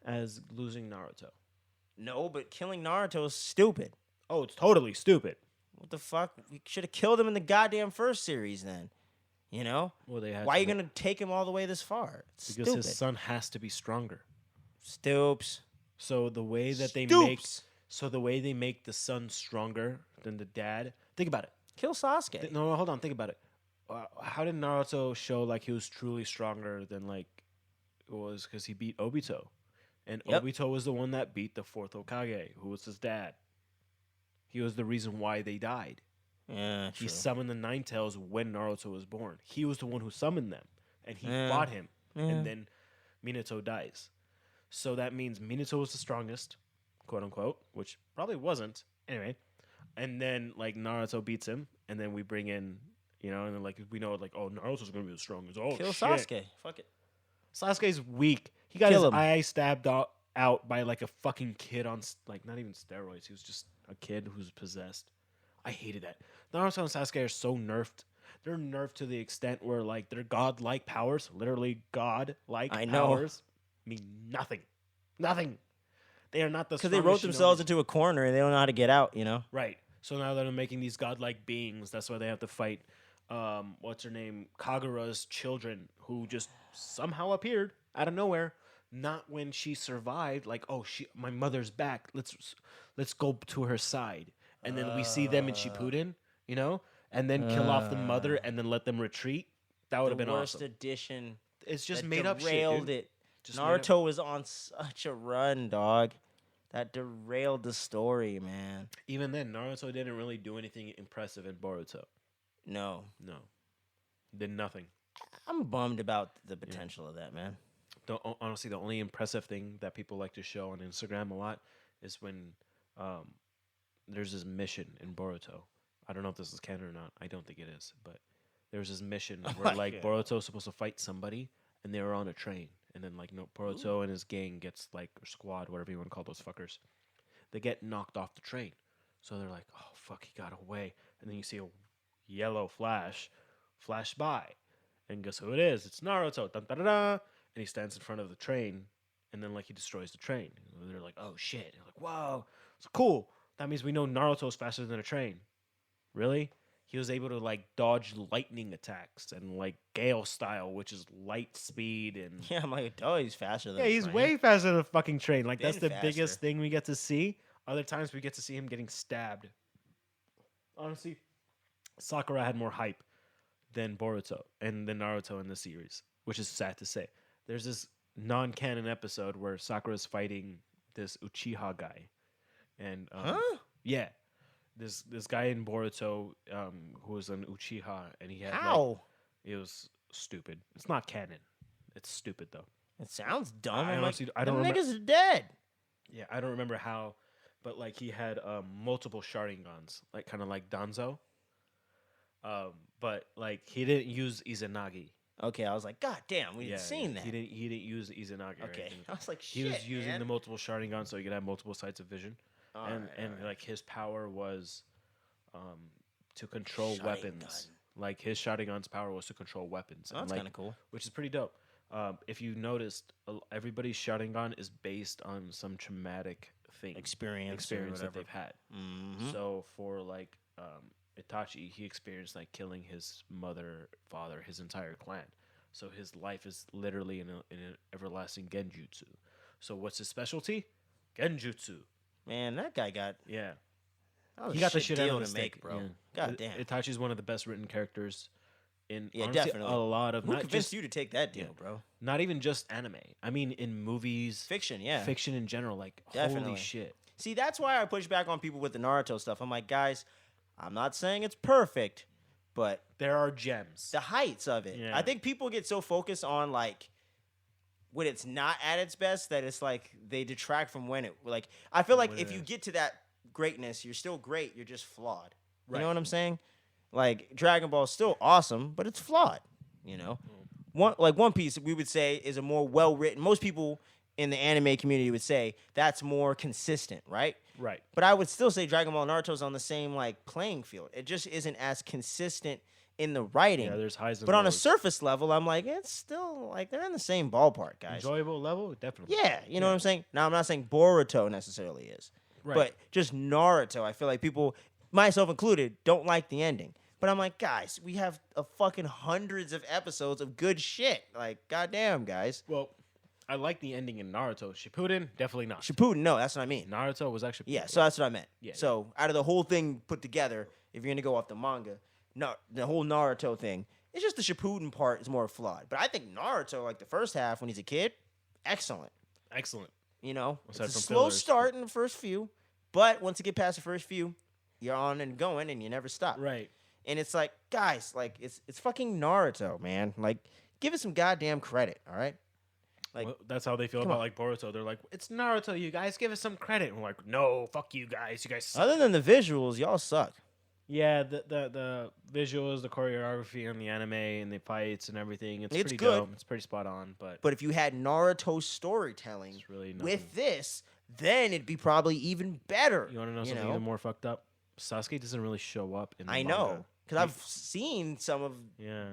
as losing Naruto. No, but killing Naruto is stupid. Oh, it's totally stupid. What the fuck? We should have killed him in the goddamn first series then. You know? Well, they had Why are to you make- gonna take him all the way this far? It's because stupid. his son has to be stronger. Stoops. So the way that they Stoops. make the son stronger than the dad. Think about it. Kill Sasuke. No, hold on. Think about it. How did Naruto show like he was truly stronger than like it was because he beat Obito, and Yep. Obito was the one that beat the fourth Hokage, who was his dad. He was the reason why they died. Yeah, true. He summoned the Nine Tails when Naruto was born. He was the one who summoned them, and he Yeah. fought him. Yeah. And then Minato dies. So that means Minato was the strongest, quote unquote, which probably wasn't. Anyway, and then like Naruto beats him, and then we bring in, and then like we know like, oh, Naruto's gonna be the strongest. Oh Kill shit, Sasuke. Fuck it. Sasuke's weak. He got Kill his him. eye stabbed out by like a fucking kid on like not even steroids. He was just a kid who's possessed. I hated that. Naruto and Sasuke are so nerfed. They're nerfed to the extent where like their godlike powers, literally god-like I know. powers, mean nothing. Nothing. They are not the Because they wrote strongest themselves shinobi. into a corner and they don't know how to get out, you know? Right. So now that they're making these godlike beings, that's why they have to fight. What's her name? Kagura's children, who just somehow appeared out of nowhere. Not when she survived. Like, oh, my mother's back. Let's go to her side, and then we see them in Shippuden, and then kill off the mother, and then let them retreat. That would have been worst awesome. addition. It's just that made up shit. derailed Dude. it. Just made up- Naruto was on such a run, dog. That derailed the story, man. Even then, Naruto didn't really do anything impressive in Boruto. No. Did nothing. I'm bummed about the potential of that, man. Honestly, the only impressive thing that people like to show on Instagram a lot is when there's this mission in Boruto. I don't know if this is canon or not. I don't think it is, but there's this mission where like Boruto's supposed to fight somebody, and they were on a train, and then like Boruto and his gang gets like or squad, whatever you want to call those fuckers, they get knocked off the train. So they're like, oh fuck, he got away, and then you see a yellow flash by, and guess who it is? It's Naruto. Dun, dun, dun, dun. And he stands in front of the train, and then like he destroys the train. And they're like, oh shit. They're like, whoa, it's cool. That means we know Naruto's faster than a train. Really? He was able to like dodge lightning attacks and like Gale style, which is light speed and Yeah, I'm like, oh, he's faster than yeah, a he's train. way faster than a fucking train. Like that's Been the faster. biggest thing we get to see. Other times we get to see him getting stabbed. Honestly, Sakura had more hype than Boruto and than Naruto in the series, which is sad to say. There's this non-canon episode where Sakura's fighting this Uchiha guy, and yeah, this guy in Boruto who was an Uchiha, and he had How? it was stupid. It's not canon. It's stupid though. It sounds dumb. I I'm honestly- like, I don't them remember- niggas are dead. Yeah, I don't remember how, but like he had multiple Sharingans, like kind of like Danzo. But like he didn't use Izanagi. Okay, I was like, God damn, we didn't seen that. He didn't use Izanagi. Or Okay, anything. I was like, He shit, was using man. the multiple Sharingan so he could have multiple sights of vision, and Alright. like his power was to control weapons. Sharingan. Like his Sharingan's power was to control weapons. Oh, and, that's like, kind of cool. which is pretty dope. If you noticed, everybody's Sharingan is based on some traumatic thing, Experience or that whatever. they've had. Mhm. So for like Itachi, he experienced like killing his mother, father, his entire clan. So his life is literally in an everlasting genjutsu. So what's his specialty? Genjutsu. Man, that guy got Yeah, that was he got the a shit deal out of the to steak, make, bro. yeah. God damn. Itachi's one of the best written characters in Yeah, honestly, definitely. a lot of Who not convinced just you to take that deal, yeah. bro? not even just anime. I mean, in movies, Fiction, yeah. fiction in general. Like Definitely. holy shit. See, that's why I push back on people with the Naruto stuff. I'm like, guys, I'm not saying it's perfect, but There are gems. the heights of it. Yeah. I think people get so focused on like when it's not at its best that it's like they detract from when it like I feel like When if it you is. get to that greatness, you're still great, you're just flawed. You Right. know what I'm saying? Like Dragon Ball is still awesome, but it's flawed, you know? One Piece we would say is a more well-written. Most people in the anime community would say that's more consistent, right? Right. But I would still say Dragon Ball and Naruto's on the same like playing field. It just isn't as consistent in the writing. Yeah, there's highs and But on a lows. surface level, I'm like, it's still like they're in the same ballpark, guys. Enjoyable level, definitely. Yeah, you know what I'm saying? Now I'm not saying Boruto necessarily is. Right. But just Naruto, I feel like people, myself included, don't like the ending. But I'm like, guys, we have a fucking hundreds of episodes of good shit. Like, goddamn, guys. Well, I like the ending in Naruto. Shippuden, definitely not. Shippuden, no, that's what I mean. Naruto was actually Yeah, so that's what I meant. Yeah, So out of the whole thing put together, if you're gonna go off the manga, no, the whole Naruto thing, it's just the Shippuden part is more flawed. But I think Naruto, like the first half when he's a kid, excellent. excellent. You know, Aside it's a from slow fillers. start in the first few, but once you get past the first few, you're on and going, and you never stop. Right. And it's like, guys, like it's fucking Naruto, man. Like, give it some goddamn credit, all right? Like, Well, that's how they feel come about on. like Boruto. They're like, it's Naruto, you guys give us some credit. And we're like, no, fuck you guys. You guys suck. other than the visuals, y'all suck. Yeah, the visuals, the choreography, and the anime and the fights and everything. It's pretty good. dope. It's pretty spot on. But But if you had Naruto storytelling it's really nothing. with this, then it'd be probably even better. You want to know something even more fucked up? Sasuke doesn't really show up in the I manga. know, because I've seen some of Yeah.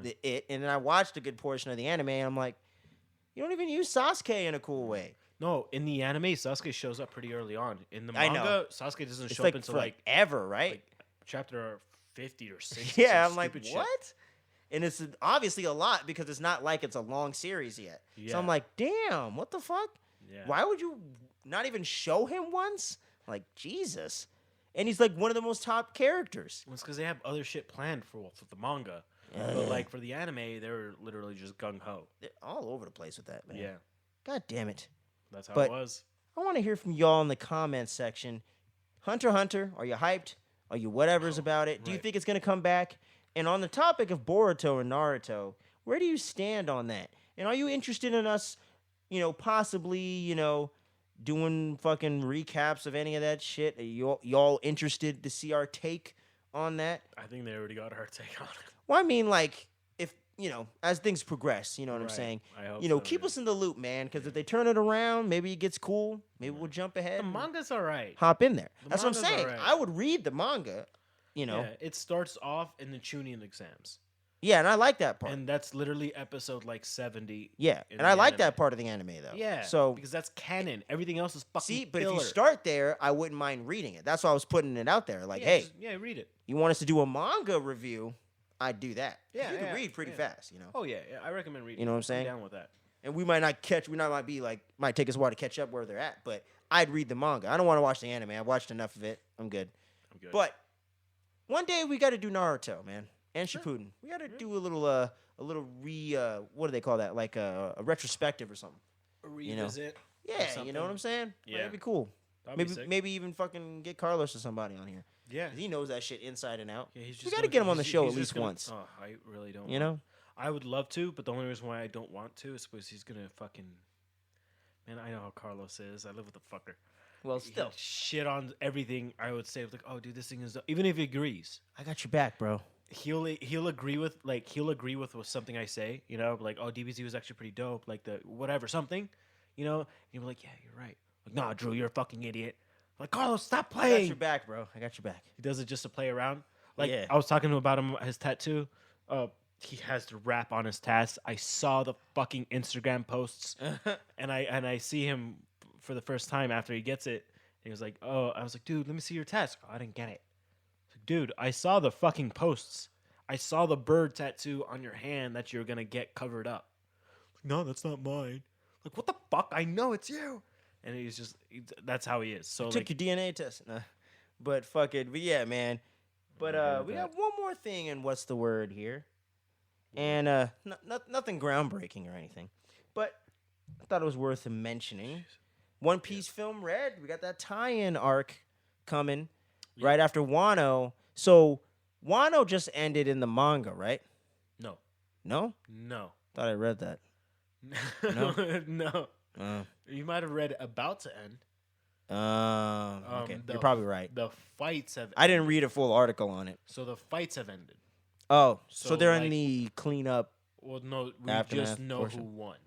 and then I watched a good portion of the anime, and I'm like, you don't even use Sasuke in a cool way. No, in the anime, Sasuke shows up pretty early on. In the I know. manga, Sasuke doesn't It's show like up until forever, right? like chapter 50 or 60. Yeah, some I'm like, stupid shit. what? And it's obviously a lot because it's not like it's a long series yet. So Yeah. I'm like, damn, what the fuck? Yeah. Why would you not even show him once? Like, Jesus. And he's like one of the most top characters. Well, it's because they have other shit planned for the manga. Yeah. But like for the anime, they're literally just gung ho. They're all over the place with that, man. Yeah, God damn it. that's how But- it was. I want to hear from y'all in the comments section. Hunter x Hunter, are you hyped? Are you whatever's about it? Do you right. think it's going to come back? And on the topic of Boruto and Naruto, where do you stand on that? And are you interested in us, possibly, doing fucking recaps of any of that shit? Are y'all interested to see our take on that? I think they already got our take on it. Well, I mean, like, if, as things progress, you know what I'm Right. saying? I hope so, Keep yeah. us in the loop, man, because if they turn it around, maybe it gets cool. Maybe we'll jump ahead. The and manga's alright. hop in there. The That's what I'm manga's saying. alright. I would read the manga, Yeah, it starts off in the Chunin exams, Yeah, and I like that part. and that's literally episode like 70. Yeah, in and I the like anime. that part of the anime though. Yeah, So because that's canon. Everything else is fucking. see, but if you filler. start there, I wouldn't mind reading it. That's why I was putting it out there. Like, yeah, hey, just- yeah, read it. you want us to do a manga review? I'd do that. 'Cause Yeah, you can yeah, read pretty yeah. fast, Oh yeah, I recommend reading. You know what I'm I'm saying? down with that. And we might not catch. We might be like, might take us a while to catch up where they're at. But I'd read the manga. I don't want to watch the anime. I've watched enough of it. I'm good. I'm good. But one day we got to do Naruto, man, and Shippuden. We got to do a little what do they call that? Like a retrospective or something. A revisit. or Yeah, you something. know what I'm saying? Yeah. That'd be cool. That'd be Maybe sick. maybe even fucking get Carlos or somebody on here. Yeah. 'Cause he knows that shit inside and out. Yeah, he's We just gotta gonna- get him on the he's- show he's at just least gonna- once. Oh, I really don't. You want- know? I would love to, but the only reason why I don't want to is because he's gonna fucking. Man, I know how Carlos is. I live with the fucker. Well, He'll still, shit on everything. I would say like, oh, dude, this thing is even if he agrees, I got your back, bro. he'll agree with with something I say. Like, oh, DBZ was actually pretty dope. Like the whatever something, And you're like, yeah, you're right. Like, nah, Drew, you're a fucking idiot. Like, Carlos, stop I got playing. your back, bro. I got your back. He does it just to play around. Like Yeah. I was talking about him his tattoo. He has the rap on his tats. I saw the fucking Instagram posts, and I see him for the first time after he gets it. He was like, "Oh," I was like, "Dude, let me see your tats." Oh, I didn't get it. I was like, dude, I saw the fucking posts. I saw the bird tattoo on your hand that you're gonna get covered up. No, that's not mine. Like, what the fuck? I know it's you. And that's how he is. So Took like, your DNA test. Nah. But fuck it. But yeah, man. But I we heard got one more thing and what's the word here? And nothing groundbreaking or anything. But I thought it was worth mentioning. One Piece film Red. We got that tie-in arc coming right after Wano. So Wano just ended in the manga, right? no, No? no, Thought I read that. no, no. Uh, You might have read about to end. okay. the- You're probably right. The fights have. I didn't read a full article on it. So the fights have ended. Oh, so So, they're in like- the cleanup. Well, no, we Aftermath just know portion. who won.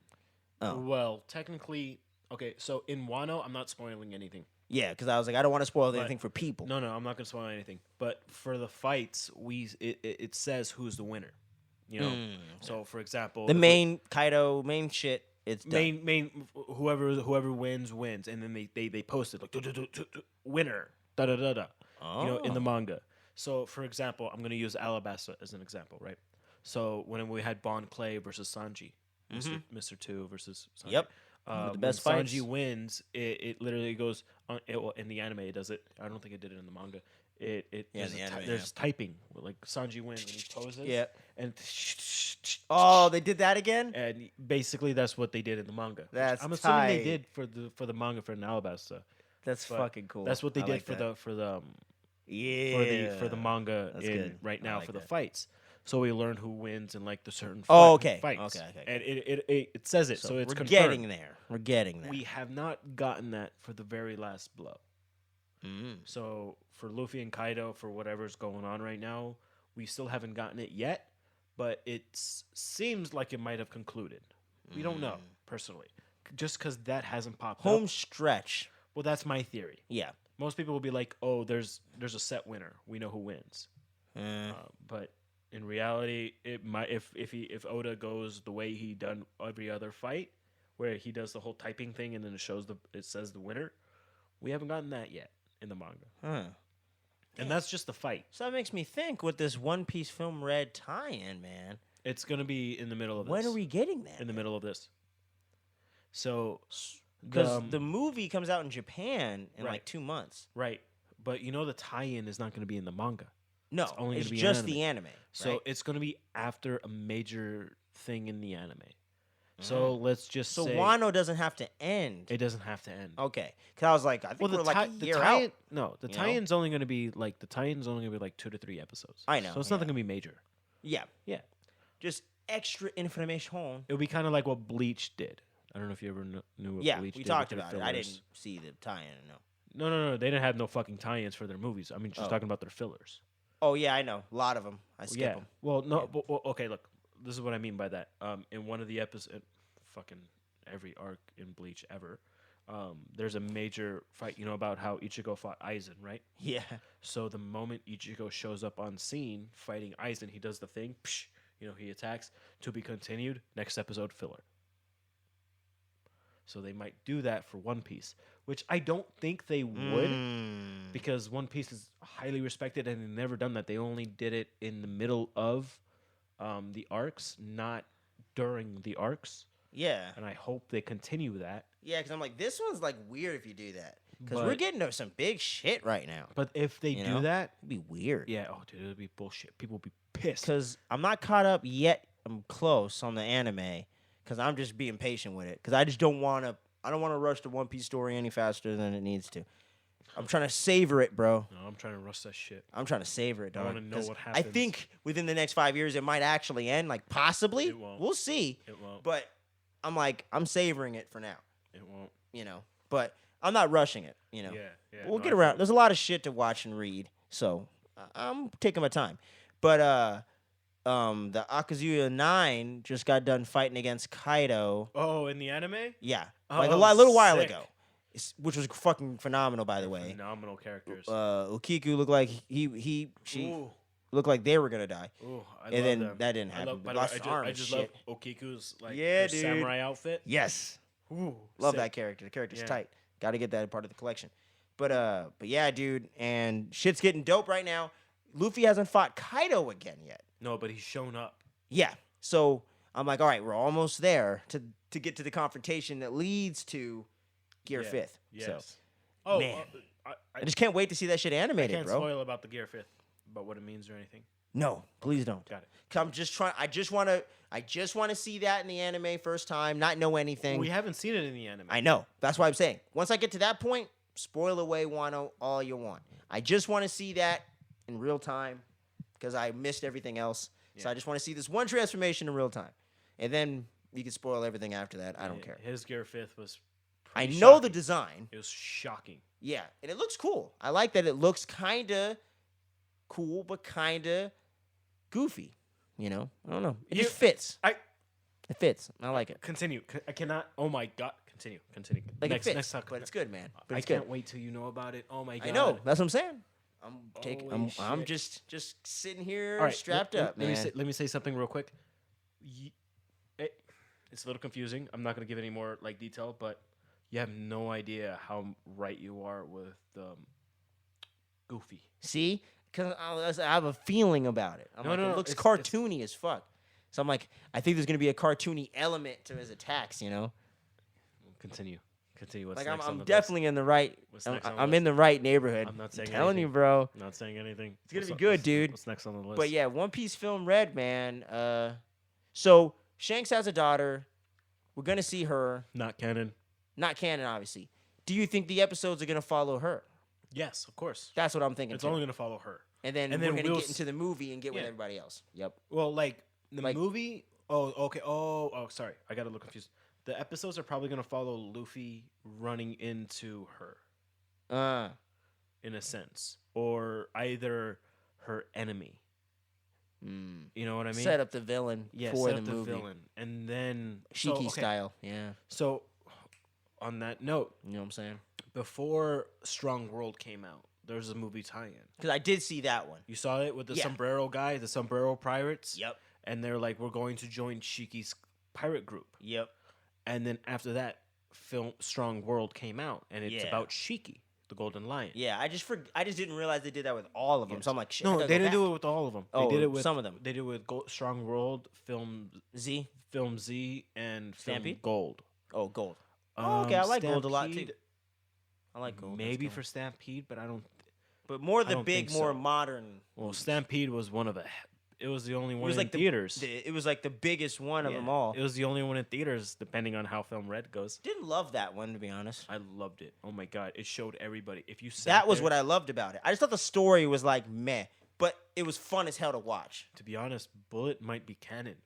Oh. Well, technically, okay. So in Wano, I'm not spoiling anything. Yeah, because I was like, I don't want to spoil But- anything for people. No, I'm not gonna spoil anything. But for the fights, it says who's the winner. So for example, The main Kaido, main shit, it's done. main whoever wins, and then they posted like winner da da da da. In the Oh. manga. So, for example, I'm going to use Alabasta as an example, right? So, when we had Bon Clay versus Sanji, Mr. 2 versus Sanji. Yep. One of the When best Sanji fights. wins, it literally goes in the anime. It does it. I don't think it did it in the manga. Yeah, There's, in the a ty- anime, there's typing. Like Sanji wins and he poses. Yeah. And Oh, they did that again? and basically that's what they did in the manga. which That's I'm assuming they tight. did for the manga for Alabasta. That's But fucking cool. That's what they I did like for that. the Yeah. for the manga That's good. right I now like for the that. fights. So we learn who wins in like the certain Oh, okay. fights. Okay. And it says it, so it's we're confirmed. getting there. We're getting there. We have not gotten that for the very last blow. So for Luffy and Kaido, for whatever's going on right now, we still haven't gotten it yet, but it seems like it might have concluded. We don't know, personally. Just because that hasn't popped Home up. stretch. Well, that's my theory. Yeah. Most people will be like, oh, there's a set winner. We know who wins. But in reality, it might if Oda goes the way he done every other fight, where he does the whole typing thing and then it says the winner, we haven't gotten that yet in the manga. And that's just the fight. So that makes me think with this One Piece Film Red tie-in, man. It's gonna be in the middle of this. When are we getting that? In the middle of this. So, because the movie comes out in Japan in Right. like 2 months. Right, but the tie-in is not gonna be in the manga. No, It's only it's gonna be just anime. the anime. So right? it's gonna be after a major thing in the anime. So let's just so say Wano doesn't have to end. it doesn't have to end. Okay, because I was like, I think we're like a year out. No, the you tie-in's only gonna be like 2 to 3 episodes. I know, So it's yeah. nothing gonna be major. Yeah, Yeah, just extra information. it'll be kind of like what Bleach did. I don't know if you ever knew what Yeah, Bleach we did. talked with their about it. I fillers. didn't see the tie-in. No. No. They didn't have no fucking tie-ins for their movies. I mean, just talking about their fillers. Oh yeah, I know. A lot of them. I skip Yeah. them. Well, no. Well, okay, look. This is what I mean by that. In one of the episodes, fucking every arc in Bleach ever, there's a major fight. You know about how Ichigo fought Aizen, right? Yeah. So the moment Ichigo shows up on scene fighting Aizen, he does the thing. Psh, he attacks. To be continued. Next episode filler. So they might do that for One Piece, which I don't think they would, because One Piece is highly respected and they've never done that. They only did it in the middle of the arcs, not during the arcs. Yeah. And I hope they continue that. Yeah, because I'm like, this one's like weird if you do that. Because But- we're getting to some big shit right now. But if they You do know? that, It'd be weird. yeah, oh, dude, it'll be bullshit. People will be pissed. Because I'm not caught up yet. I'm close on the anime. Because I'm just being patient with it. Because I just don't want to. I don't want to rush the One Piece story any faster than it needs to. I'm trying to savor it, bro. No, I'm trying to rush that shit. I'm trying to savor it, I dog. wanna know 'Cause what I happens. think within the next 5 years it might actually end. Like possibly. It won't. We'll see. It won't. But I'm like, I'm savoring it for now. It won't. But I'm not rushing it. Yeah. We'll no, get I around. feel- There's a lot of shit to watch and read, so I'm taking my time. But the Akazuya 9 just got done fighting against Kaido. Oh, in the anime? Yeah, Oh, like a little while sick. ago, which was fucking phenomenal, by the way. Phenomenal characters. Ukiku looked like she Ooh. looked like they were gonna die, Ooh, I and love then them. that didn't I happen. love, by But the way, lost his arm I and just shit. love Okiku's Yeah, her dude. samurai outfit. Yes, Ooh, love sick. that character. The character's Yeah. tight. Got to get that part of the collection. But yeah, dude, and shit's getting dope right now. Luffy hasn't fought Kaido again yet. No, but he's shown up. Yeah. So I'm like, all right, we're almost there to get to the confrontation that leads to Gear Yeah. 5th. Yes. So Oh, man. I I just can't wait to see that shit animated, can't bro. spoil about the Gear 5th, about what it means or anything. No, please don't. Got it. 'Cause I'm just trying. I just want to see that in the anime first time, not know anything. We haven't seen it in the anime. I know. That's why I'm saying. Once I get to that point, spoil away Wano all you want. I just want to see that in real time because I missed everything else. So Yeah. I just want to see this one transformation in real time. And then you can spoil everything after that. I don't Yeah, care. His Gear 5th was I pretty know the shocking. design. It was shocking. Yeah. And it looks cool. I like that it looks kind of cool, but kind of goofy. I don't know. It just fits. It fits. I like it. Continue. I cannot. Oh my god. Continue. Like next, it fits. next talk. But it's good, man. But I it's good. can't wait till you know about it. Oh my god. I know. That's what I'm saying. I'm Holy I'm shit. just sitting here All right, strapped up, man. Let me say something real quick. It's a little confusing. I'm not gonna give any more detail, but you have no idea how right you are with Goofy. See, because I have a feeling about it. I'm No, like, no, it no, looks it's- cartoony as fuck. So I'm like, I think there's gonna be a cartoony element to his attacks. Continue. What's Like next on I'm the definitely in the right. What's next on the I'm in the right neighborhood. I'm not saying telling you, anything. bro. list? Not saying anything. It's gonna What's be on- good, what's- dude. What's next on the list? But yeah, One Piece Film Red, man. So Shanks has a daughter. We're gonna see her. Not canon. Not canon, obviously. Do you think the episodes are gonna follow her? Yes, of course. That's what I'm thinking. It's too. only gonna follow her. And then And we're then gonna we'll get into the movie and get with everybody else. Yep. Well, like the Like- movie. Oh, okay. Oh, sorry. I got a little confused. The episodes are probably gonna follow Luffy running into her, in a sense, or either her enemy. You know what I mean? Set up the villain Yeah, for set the up the movie. villain, and then Shiki style. Yeah. So, on that note, You know what I'm saying? before Strong World came out, there was a movie tie-in. Because I did see that one. You saw it with the Yeah. sombrero guy, the sombrero pirates. Yep. And they're like, we're going to join Shiki's pirate group. Yep. And then after that, film Strong World came out, and it's Yeah. about Shiki, the Golden Lion. Yeah, I just didn't realize they did that with all of them. Yes. So I'm like, shit. No, they didn't do it with all of them. Oh, they did it with some of them. They did it with Strong World, Film Z. Z, and Film Stampede? Gold. Oh, Gold. Oh, okay, I like Gold a lot too. Stampede, I like Gold. Maybe That's for cool. Stampede, but I don't. But more I the don't big, think more so. modern. Well, Stampede was one of the. It was the only It one was in like theaters. it was like the biggest one of Yeah, them all. It was the only one in theaters, depending on how Film Red goes. Didn't love that one, to be honest. I loved it. Oh my god, it showed everybody. If you sat That was there- what I loved about it. I just thought the story was like meh, but it was fun as hell to watch. To be honest, Bullet might be canon.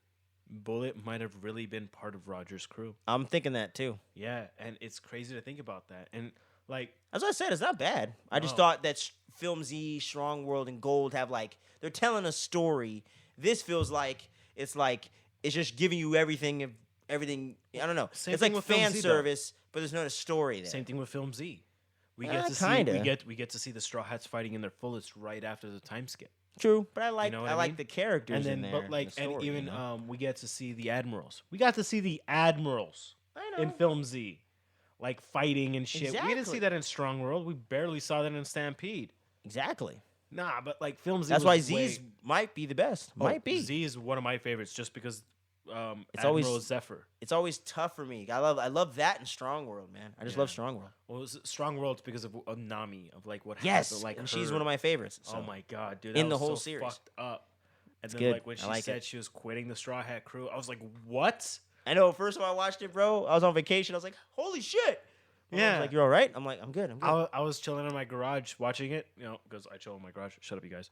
Bullet might have really been part of Roger's crew. I'm thinking that too. Yeah, and it's crazy to think about that. And like, As I said, it's not bad. I just No. thought that Film Z, Strong World, and Gold have like they're telling a story. This feels like it's just giving you everything. Everything I don't know. Same It's thing like with Film fan Z, though. service, but there's no story there. same thing with Film Z. We get to kinda. see we get to see the Straw Hats fighting in their fullest right after the time skip. True, but I like know what I I like mean? the characters And then, in there. but like, the story, and you even know? we get to see the admirals. We got to see the admirals I know. in Film Z, like fighting and shit. We didn't Exactly. see that in Strong World. We barely saw that in Stampede. Exactly. Nah, but like Film Z. That's was why way- Z's might be the best. Oh, Might be. Z is one of my favorites, just because It's Admiral always- Zephyr. It's always tough for me. I love that in Strong World, man. I just love Strong World. Well, Strong World's because of Nami, of like what Yes, happened, like and she's her- one of my favorites. Oh so. my god, dude! In that the was whole so series. fucked up. And then good. like when I she like said it. she was quitting the Straw Hat crew, I was like, what? I know. First time I watched it, bro, I was on vacation. I was like, "Holy shit!" My mom Yeah. was like, "You're all right." I'm like, "I'm good. I'm good." I was chilling in my garage watching it, because I chill in my garage. Shut up, you guys.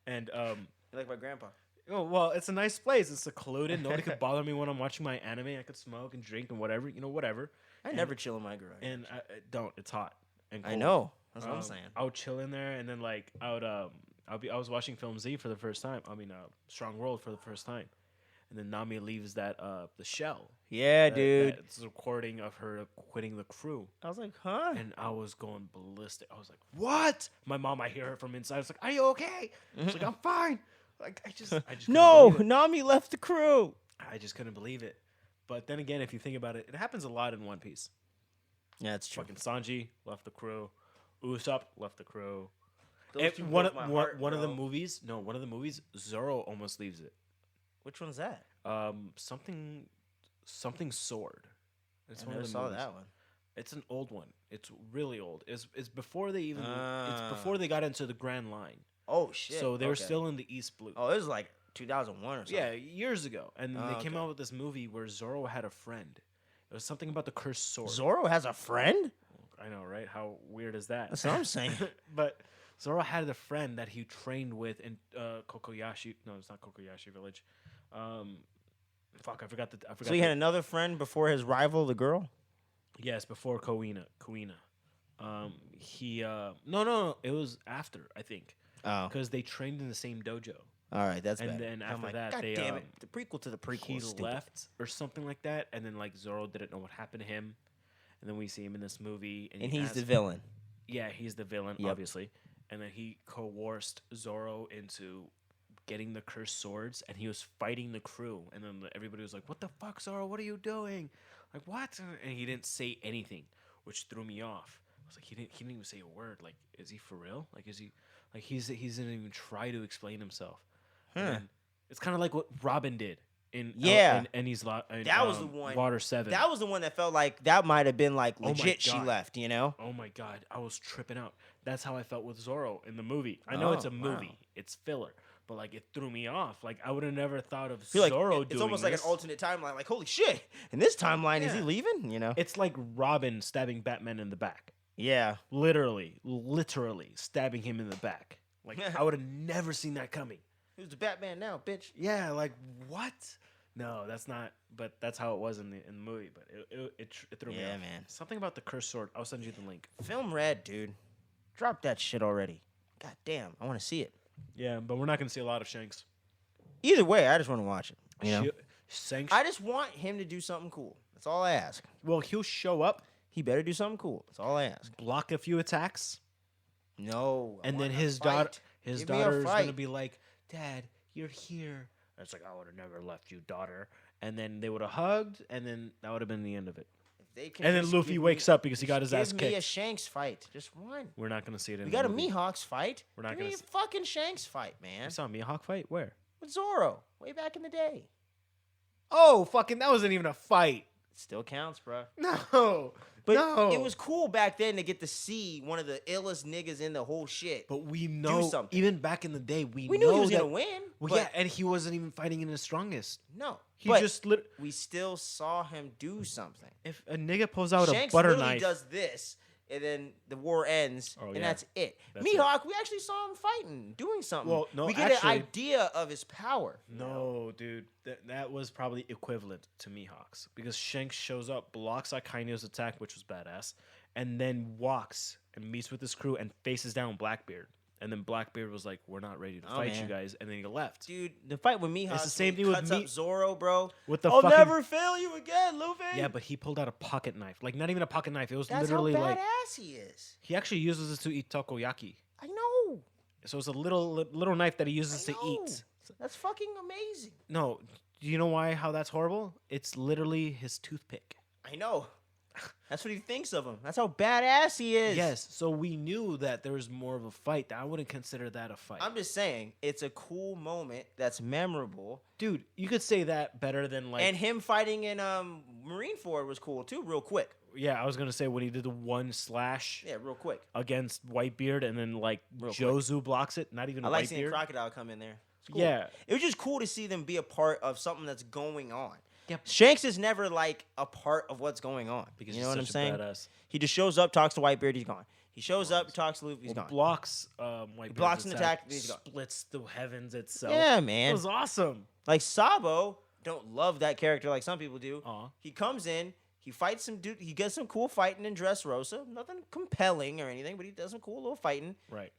And You're like my grandpa. oh well, it's a nice place. It's secluded. Nobody could bother me when I'm watching my anime. I could smoke and drink and whatever, whatever. I never chill in my garage. And I don't. It's hot. And I cold. know. That's what I'm saying. I would chill in there, and then like I was watching Film Z for the first time. I mean, Strong World for the first time, and then Nami leaves that the shell. Yeah, dude. It's a recording of her quitting the crew, I was like, "Huh?" and I was going ballistic. I was like, "What?" My mom, I hear her from inside. I was like, "Are you okay?" I was like, "I'm fine." Like I just couldn't No, believe it. Nami left the crew. I just couldn't believe it. But then again, if you think about it, it happens a lot in One Piece. Yeah, that's true. Fucking Sanji left the crew. Usopp left the crew. Those two One broke my of heart, one of the bro. movies. No, one of the movies. Zoro almost leaves it. Which one's that? Something sword. It's I one never of the saw movies. that one. It's an old one. It's really old. It's before they even. It's Ah. before they got into the Grand Line. Oh shit. So they were okay. still in the East Blue. Oh, it was like 2001 or something. Yeah, years ago, and then Oh, they came okay. out with this movie where Zoro had a friend. It was something about the cursed sword. Zoro has a friend. I know, right? How weird is that? That's what I'm saying. But Zoro had a friend that he trained with in Kokoyashi. No, it's not Kokoyashi Village. Fuck, I forgot. So he had another friend before his rival, the girl. Yes, before Kuina. He no, it was after, I think, Oh, because they trained in the same dojo. all right, that's And better. then I'm after like, that, God they, damn it, the prequel to the prequel. He is stupid. left or something like that, and then like Zoro didn't know what happened to him, and then we see him in this movie, and he's the villain. Yeah, he's the villain, Yep. obviously. And then he coerced Zoro into getting the cursed swords, and he was fighting the crew. And then everybody was like, "What the fuck, Zoro? What are you doing? Like, what?" And he didn't say anything, which threw me off. I was like, he didn't even say a word. Like, is he for real? Like, is he like he didn't even try to explain himself. And Huh. then it's kind of like what Robin did in Yeah. in he's That was the one. Water 7. That was the one that felt like that might have been like Oh my legit. She God. left, you know. Oh my god, I was tripping out. That's how I felt with Zoro in the movie. I know it's Oh, a movie, wow. it's filler, but like it threw me off. Like I would have never thought of I feel like Zoro it's doing almost like this. an alternate timeline. Like, holy shit! In this timeline, is he Yeah. leaving? You know? It's like Robin stabbing Batman in the back. Yeah. Literally stabbing him in the back. Like I would have never seen that coming. Who's the Batman now, bitch? Yeah, like what? No, that's not. But that's how it was in the movie. But it threw me off. Yeah, man. Something about the cursed sword. I'll send you the link. Film Red, dude. Drop that shit already. God damn, I want to see it. Yeah, but we're not gonna see a lot of Shanks. Either way, I just want to watch it. You know? Shanks. I just want him to do something cool. That's all I ask. Well, he'll show up, He better do something cool. That's all I ask. block a few attacks, No. I and then want a his fight. daughter, Give me a is gonna fight. be like, "Dad, you're here." And it's like, "I would have never left you, daughter." And then they would have hugged, and then that would have been the end of it. If they can And then just Luffy give wakes me- up because he got his ass Give me a kicked. Shanks fight. Just one. We're not gonna see it in We the got a movie. Mihawks fight. We're not Give gonna me a see- fucking Shanks fight, man. You saw a Mihawk fight? Where? With Zoro. Way back in the day. Oh, fucking! That wasn't even a fight. It still counts, bro. No, But no. it was cool back then to get to see one of the illest niggas in the whole shit. But we know, something. even back in the day, we We know knew he was that, gonna win. Well, but yeah, and he wasn't even fighting in his strongest. no. He but just we still saw him do something. if a nigga pulls out Shanks a butter literally knife, does this, and then the war ends, Oh, and yeah. that's it. That's Mihawk, we actually saw him fighting, doing something. Well, no, we get actually- an idea of his power. you know? no, dude, that was probably equivalent to Mihawk's because Shanks shows up, blocks Akaino's attack, which was badass, and then walks and meets with his crew and faces down Blackbeard. And then Blackbeard was like, "We're not ready to fight you man. guys," and then he left. Dude, the fight with Mihawk, It's the same when he thing with cuts me- up Zoro, bro. With the I'll fucking never fail you again, Luffy. yeah, but he pulled out a pocket knife, like not even a pocket knife. It was That's literally how like badass he is. he actually uses it to eat takoyaki. I know. So it's a little knife that he uses I to know. eat. That's fucking amazing. No, do you know why? How that's horrible? It's literally his toothpick. I know. That's what he thinks of him. That's how badass he is. Yes, so we knew that there was more of a fight. I wouldn't consider that a fight. I'm just saying, it's a cool moment that's memorable. Dude, you could say that better than like. And him fighting in Marineford was cool too, real quick. Yeah, I was gonna say when he did the one slash Yeah, real quick. against Whitebeard, and then like Real quick. Jozu blocks it. Not even I like seeing Whitebeard. Crocodile come in there. It's cool. Yeah. It was just cool to see them be a part of something that's going on. Yep. Shanks is never like a part of what's going on. Because you he's know what I'm such a saying? badass. He just shows up, talks to Whitebeard, he's gone. He shows up, talks to Luffy, he's gone. Blocks Whitebeard's blocks an attack, he's gone. splits the heavens itself. Yeah, It man. was awesome. Like Sabo, don't love that character like some people do. Aw. He comes in, he fights some dude, he gets some cool fighting in Dressrosa. Nothing compelling or anything, but he does some cool little fighting. Right.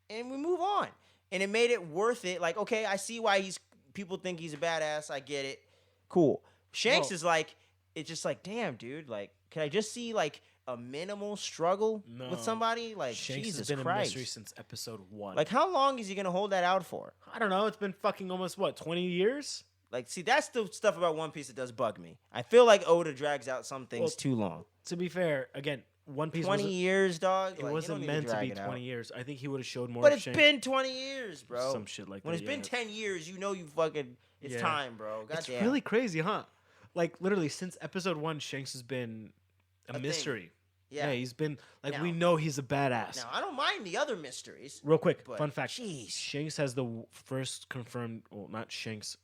And we move on. And it made it worth it. Like, okay, I see why people think he's a badass. I get it. Cool. Shanks Well- is like, it's just like, damn, dude. Like, can I just see like a minimal struggle No. with somebody? Like, Shanks Jesus has been a Christ. mystery since episode 1. Like, how long is he gonna hold that out for? I don't know. It's been fucking almost what 20 years. Like, see, that's the stuff about One Piece that does bug me. I feel like Oda drags out some things Well, too long. To be fair, again, One Piece 20 years, dog. It Like, you wasn't don't need meant to drag be it out. 20 years. I think he would have showed more. But of it's Shanks. been 20 years, bro. Some shit like when that. it's been 10 years, you know you fucking, it's Yeah. time, bro. It's Goddamn. really crazy, huh? Like literally since episode 1, Shanks has been a thing. mystery. Yeah. He's been like we Now- know he's a badass. Now, I don't mind the other mysteries. Real quick, But, fun fact: jeez. Shanks has the first confirmed. Well, not Shanks.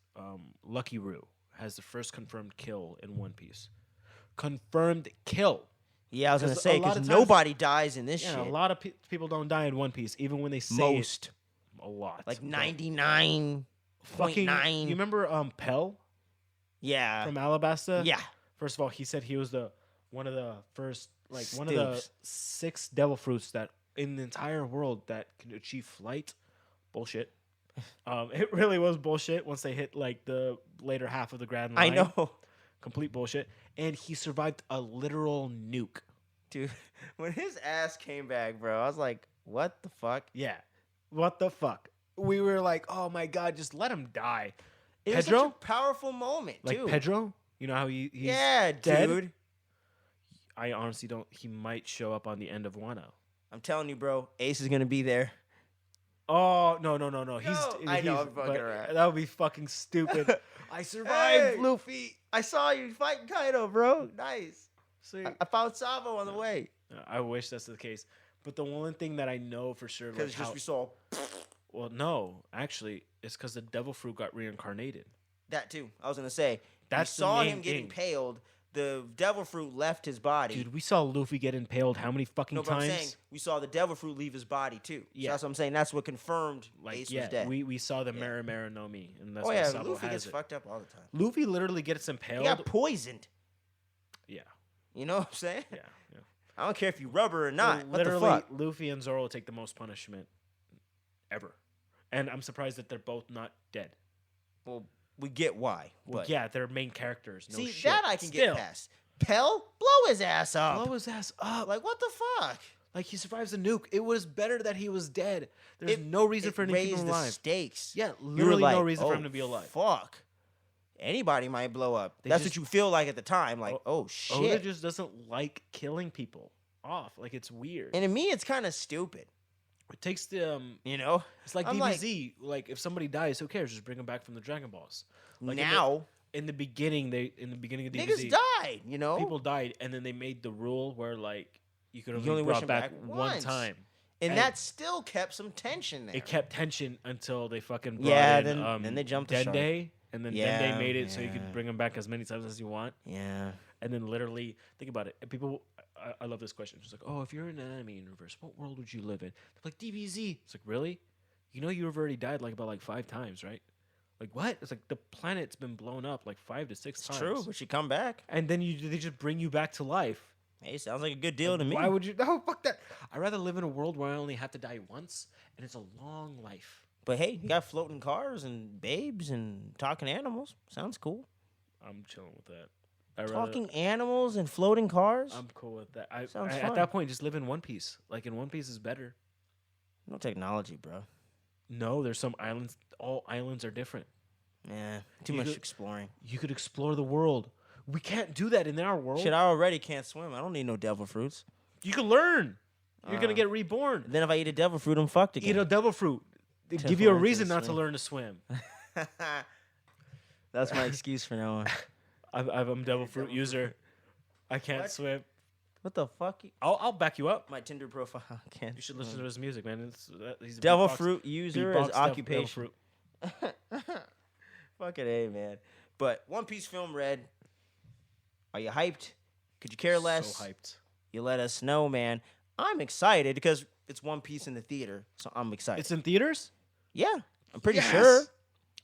Lucky Roo has the first confirmed kill in One Piece. Confirmed kill. Yeah, I was going to 'Cause say, a lot because of times- nobody dies in this Yeah, shit. a lot of people don't die in One Piece, even when they say Most. it. A lot, Like But 99.9. fucking. You remember Pell Yeah. from Alabasta? Yeah. First of all, he said he was one of the first, like one of the Stoops. 6 devil fruits that in the entire world that can achieve flight. Bullshit. It really was bullshit once they hit like the later half of the Grand I Line. know. Complete bullshit. And he survived a literal nuke. Dude, when his ass came back, bro, I was like, what the fuck? Yeah. What the fuck? We were like, oh my god, just let him die. It was Pedro? such a powerful moment, Like too. Pedro? You know how he's yeah, dead? dude. I honestly don't. He might show up on the end of Wano. I'm telling you, bro, Ace is going to be there. Oh no! He's. I know, he's- I'm fucking but around. That would be fucking stupid. I survived, Hey! Luffy. I saw you fighting Kaido, bro. Nice. See, I found Sabo on the way. I wish that's the case. But the one thing that I know for sure, like Because how, just we saw well, no, actually, it's because the devil fruit got reincarnated. that, too. I was going to say, That's the we saw main him getting thing. paled, the devil fruit left his body. Dude, we saw Luffy get impaled how many fucking no, but times? I'm saying we saw the devil fruit leave his body too. Yeah. So that's what I'm saying. That's what confirmed Ace was dead. we saw the Yeah. Mara no Mi, and that's Oh why yeah, Sabo Luffy has gets it. fucked up all the time. Luffy literally gets He impaled. got poisoned. Yeah. You know what I'm saying? Yeah. I don't care if you rubber or not. What Literally, the fuck? Luffy and Zoro take the most punishment ever, and I'm surprised that they're both not dead. Well, we get why. Well, But yeah, they're main characters. No see, shit. that I can Still, get past. Pell, blow his ass up. blow his ass up. Like, what the fuck? Like he survives a nuke. It was better that he was dead. There's no reason for him to keep raised him the alive. stakes. Yeah, You were literally like, no reason for oh, him to be alive. Fuck. Anybody might blow up. They That's just- what you feel like at the time. Like, oh Oda shit. just doesn't like killing people off. Like it's weird. And to me, it's kind of stupid. It takes the You know? It's like I'm DBZ. Like, if somebody dies, who cares? Just bring them back from the Dragon Balls. Like Now, in the beginning of DBZ, niggas died, you know? people died, and then they made the rule where like you could You only only be wish brought them back back one once. time. and and- that still kept some tension there. It kept tension until they fucking brought Yeah, in, then they jumped the shark. Dende, and then Yeah, Dende made it so you yeah. could bring them back as many times as you want. Yeah. And then literally, think about it. And people, I love this question. It's like, oh, if you're in an anime universe, what world would you live in? They're like, DBZ. It's like, really? You know you've already died like about 5 times, right? Like, what? It's like the planet's been blown up like 5 to 6 It's times. true, but you come back. And then they just bring you back to life. Hey, sounds like a good deal to me. Why would you? No, fuck that. I'd rather live in a world where I only have to die once, and it's a long life. But hey, you got floating cars and babes and talking animals. Sounds cool. I'm chilling with that. I'd rather- Talking animals and floating cars? I'm cool with that. Sounds at fun. that point, just live in One Piece. Like in One Piece is better. No technology, bro. No, there's some islands. All islands are different. Yeah, too You much could- exploring. You could explore the world. We can't do that in our world. Shit, I already can't swim. I don't need no devil fruits. You can learn. You're Uh, gonna get reborn. Then if I eat a devil fruit, I'm fucked again. Eat a devil fruit. They To give you a learn to reason not to swim. learn to swim. That's my excuse for now on. I'm a devil fruit devil user. I can't What? swim. What the fuck? I'll back you up. My Tinder profile can't. You should listen to his music, man. He's a Devil beatbox- fruit user beatbox as devil occupation. fruit. Fucking A, man. But One Piece film read. Are you hyped? Could you care less? So hyped. You let us know, man. I'm excited because it's One Piece in the theater, so I'm excited. It's in theaters? Yeah, I'm pretty Yes! sure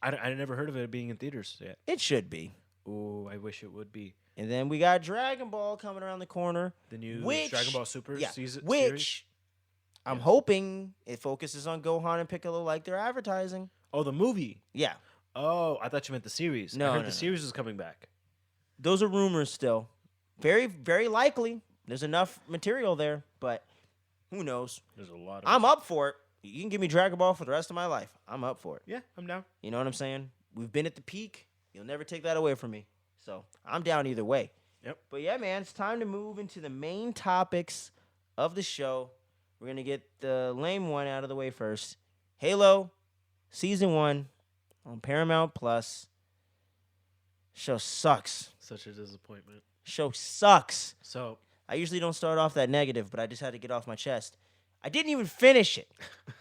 I never heard of it being in theaters yet. it should be. Ooh, I wish it would be. And then we got Dragon Ball coming around the corner. The new Which- Dragon Ball Super Yeah, series. which I'm hoping it focuses on Gohan and Piccolo like they're advertising. Oh, the movie. Yeah, Oh, I thought you meant the series. No, I heard no, the no. series was coming back. those are rumors still. Very, very likely. There's enough material there, but who knows? There's a lot of. I'm up for it. You can give me Dragon Ball for the rest of my life. I'm up for it. Yeah, I'm down. You know what I'm saying? We've been at the peak. You'll never take that away from me. So I'm down either way. Yep. But yeah, man, it's time to move into the main topics of the show. We're going to get the lame one out of the way first. Halo, Season 1 on Paramount Plus. Show sucks. Such a disappointment. Show sucks. So I usually don't start off that negative, but I just had to get off my chest. I didn't even finish it.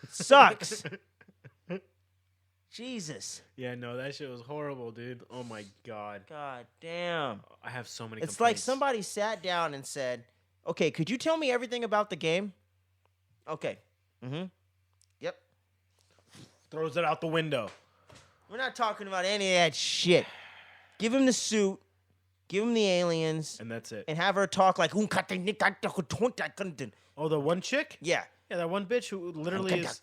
It sucks. Jesus. yeah, no, that shit was horrible, dude. Oh my god, God damn. I have so many. It's like complaints. somebody sat down and said, okay, could you tell me everything about the game? Okay. Mm-hmm. Yep. throws it out the window. We're not talking about any of that shit. Give him the suit. Give him the aliens. And that's it. And have her talk like... Oh, the one chick? Yeah. Yeah, that one bitch who literally is.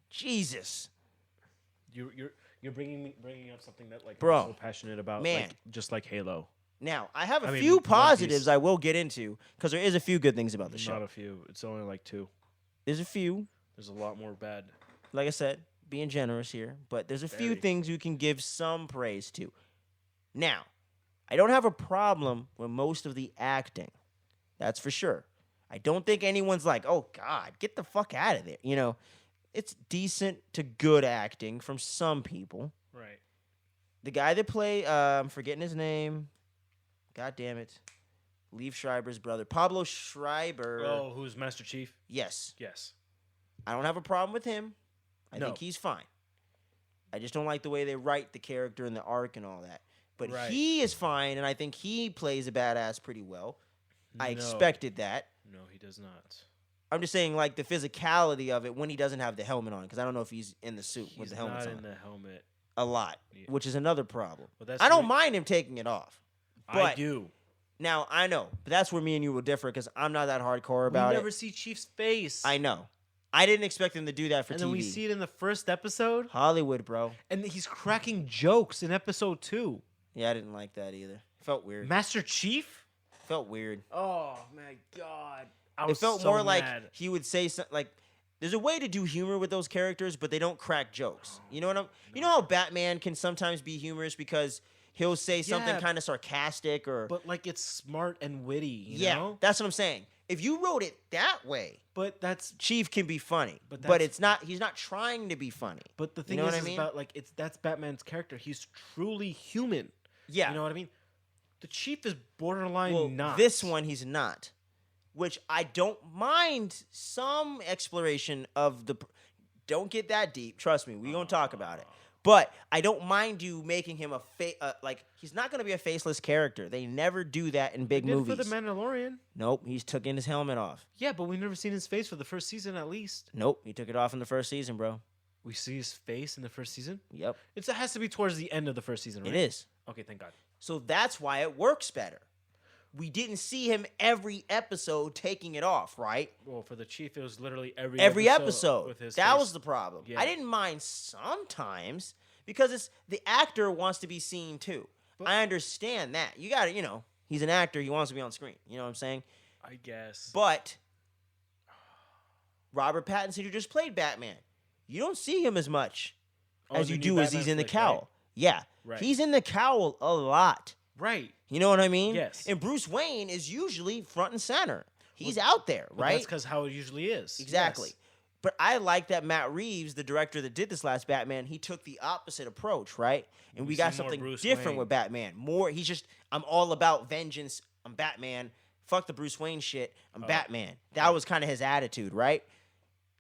Jesus. You're bringing up something that like Bro, I'm so passionate about, man. like, just like Halo. Now, I have a I mean, few One Piece. positives I will get into because there is a few good things about the Not show. a few. It's only like 2. There's a few. There's a lot more bad. Like I said, being generous here, but there's a few Very. things you can give some praise to. Now, I don't have a problem with most of the acting. That's for sure. I don't think anyone's like, oh, God, get the fuck out of there. You know, it's decent to good acting from some people. Right. The guy that played, I'm forgetting his name. God damn it. Liev Schreiber's brother. Pablo Schreiber. Oh, who's Master Chief? Yes. Yes. I don't have a problem with him. I No. think he's fine. I just don't like the way they write the character and the arc and all that. But Right. he is fine, and I think he plays a badass pretty well. I No. expected that. No, he does not. I'm just saying, like, the physicality of it when he doesn't have the helmet on, because I don't know if he's in the suit with He's the helmet not on. in the helmet. A lot, Yeah. which is another problem. Well, that's I don't re- mind him taking it off. I But do. now, I know, but that's where me and you will differ, because I'm not that hardcore about We never it. see Chief's face. I know. I didn't expect him to do that for and TV. then we see it in the first episode, Hollywood, bro. and he's cracking jokes in episode 2. Yeah, I didn't like that either. Felt weird. Master Chief? Felt weird. Oh my god. I It was felt so more mad. like he would say something like, there's a way to do humor with those characters, but they don't crack jokes. You know what I'm? You know how Batman can sometimes be humorous because he'll say something Yeah. kind of sarcastic or But like it's smart and witty, you yeah, know? that's what I'm saying. If you wrote it that way, But that's Chief can be funny, But but that's- it's not. He's not trying to be funny. but the thing know is, what I mean? about like that's Batman's character. He's truly human. Yeah. You know what I mean? The Chief is borderline Well, not. this one he's not, which I don't mind some exploration of the. Don't get that deep. Trust me, we gonna talk about it. But I don't mind you making him like he's not gonna be a faceless character. They never do that in big did movies. for the Mandalorian. Nope, he's taking his helmet off. Yeah, but we've never seen his face for the first season at least. Nope, he took it off in the first season, bro. We see his face in the first season. Yep, It has to be towards the end of the first season, right? it is. Okay, thank God. So that's why it works better. We didn't see him every episode taking it off, right? Well, for the Chief, it was literally every Episode. with his That face. was the problem. Yeah. I didn't mind sometimes because it's the actor wants to be seen too. But- I understand that. You got to, he's an actor. He wants to be on screen. You know what I'm saying? I guess. But Robert Pattinson, who just played Batman, you don't see him as much Oh, as the you new do as Batman he's in the flick, cowl. right? Yeah. Right. He's in the cowl a lot. Right. You know what I mean? Yes. And Bruce Wayne is usually front and center. He's out there, But right? That's because how it usually is. Exactly. Yes. But I like that Matt Reeves, the director that did this last Batman, he took the opposite approach, right? And we We got see more something Bruce different Wayne. with Batman. He's just, I'm all about vengeance. I'm Batman. Fuck the Bruce Wayne shit. I'm Batman. That was kind of his attitude, right?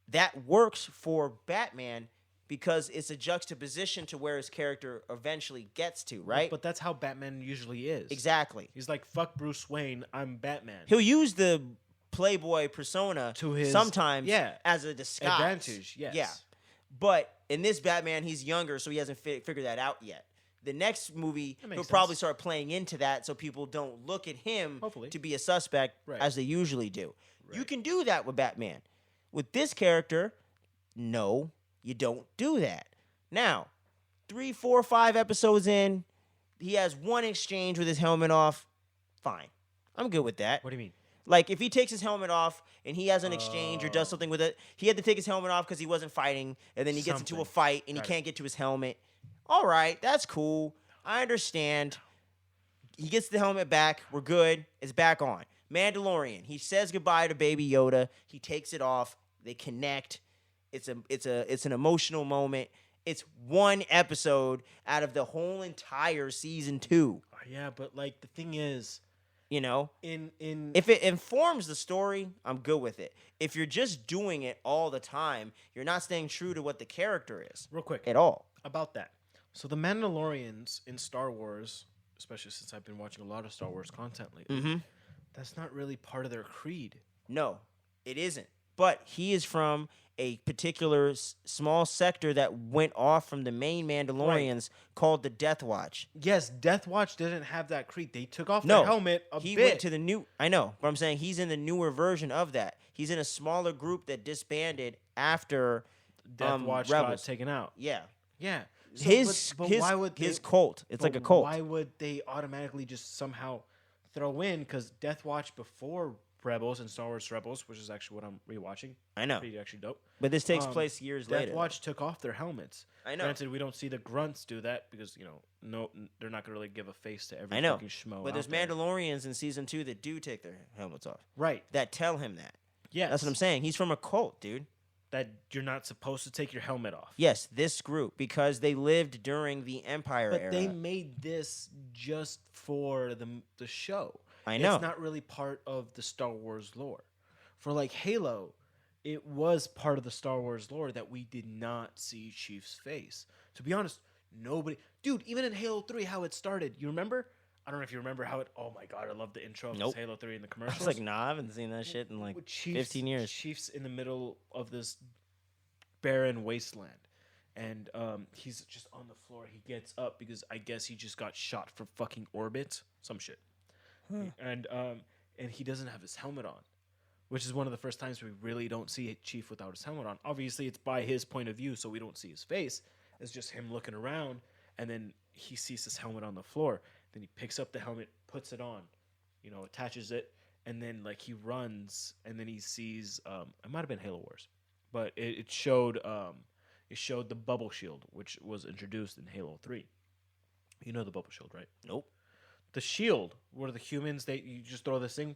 That works for Batman because it's a juxtaposition to where his character eventually gets to, right? But that's how Batman usually is. Exactly. He's like, fuck Bruce Wayne, I'm Batman. He'll use the Playboy persona To his- sometimes yeah. as a disguise. Advantage, yes. Yeah. But in this Batman, he's younger, so he hasn't figured that out yet. The next movie, That makes he'll sense. probably start playing into that so people don't look at him Hopefully. to be a suspect Right. as they usually do. You Right. can do that with Batman. With this character, no, you don't do that. Now, 3, 4, 5 episodes in, he has one exchange with his helmet off. Fine. I'm good with that. What do you mean? Like, if he takes his helmet off and he has an exchange or does something with it, he had to take his helmet off because he wasn't fighting, and then he gets into a Something. fight and Got he it. can't get to his helmet. All right, that's cool. I understand. He gets the helmet back. We're good. It's back on. Mandalorian. He says goodbye to Baby Yoda. He takes it off. They connect. It's an emotional moment. It's one episode out of the whole entire season 2. Yeah, but like the thing is, You know? in If it informs the story, I'm good with it. If you're just doing it all the time, you're not staying true to what the character is real quick at all. about that. So the Mandalorians in Star Wars, especially since I've been watching a lot of Star Wars content lately, Mm-hmm. that's not really part of their creed. No, it isn't. But he is from a particular small sector that went off from the main Mandalorians called the Death Watch. Yes, Death Watch didn't have that creed. They took off No, their helmet a he bit. went to the new. I know, but I'm saying he's in the newer version of that. He's in a smaller group that disbanded after Death Watch Rebels. got taken out. Yeah, Yeah. So, his but his why would his they, cult. It's like a cult. Why would they automatically just somehow throw in? Because Death Watch before Rebels and Star Wars Rebels, which is actually what I'm rewatching. I know, Pretty actually dope. but this takes Um, place years Death later. Watch took off their helmets. I know. Granted, we don't see the grunts do that because no, they're not gonna really give a face to every I know, fucking schmo. but there's out there. Mandalorians in season 2 that do take their helmets off. right? That tell him that. Yes, That's what I'm saying. He's from a cult, dude. That you're not supposed to take your helmet off. Yes, this group because they lived during the Empire But era. they made this just for the show. I know. It's not really part of the Star Wars lore. For like Halo, it was part of the Star Wars lore that we did not see Chief's face. To be honest, nobody, dude. Even in Halo 3, how it started, you remember? I don't know if you remember how it. Oh my god, I love the intro of Nope. Halo 3 in the I commercials. was like, nah, I haven't seen that shit in like With Chiefs, 15 years. Chief's in the middle of this barren wasteland, and he's just on the floor. He gets up because I guess he just got shot from fucking orbit, some shit, and he doesn't have his helmet on, which is one of the first times we really don't see Chief without his helmet on. Obviously, it's by his point of view, so we don't see his face. It's just him looking around, and then he sees his helmet on the floor. Then he picks up the helmet, puts it on, attaches it, and then like he runs, and then he sees. It might have been Halo Wars, but it showed the bubble shield, which was introduced in Halo 3. You know the bubble shield, right? Nope. The shield, where the humans, you just throw this thing.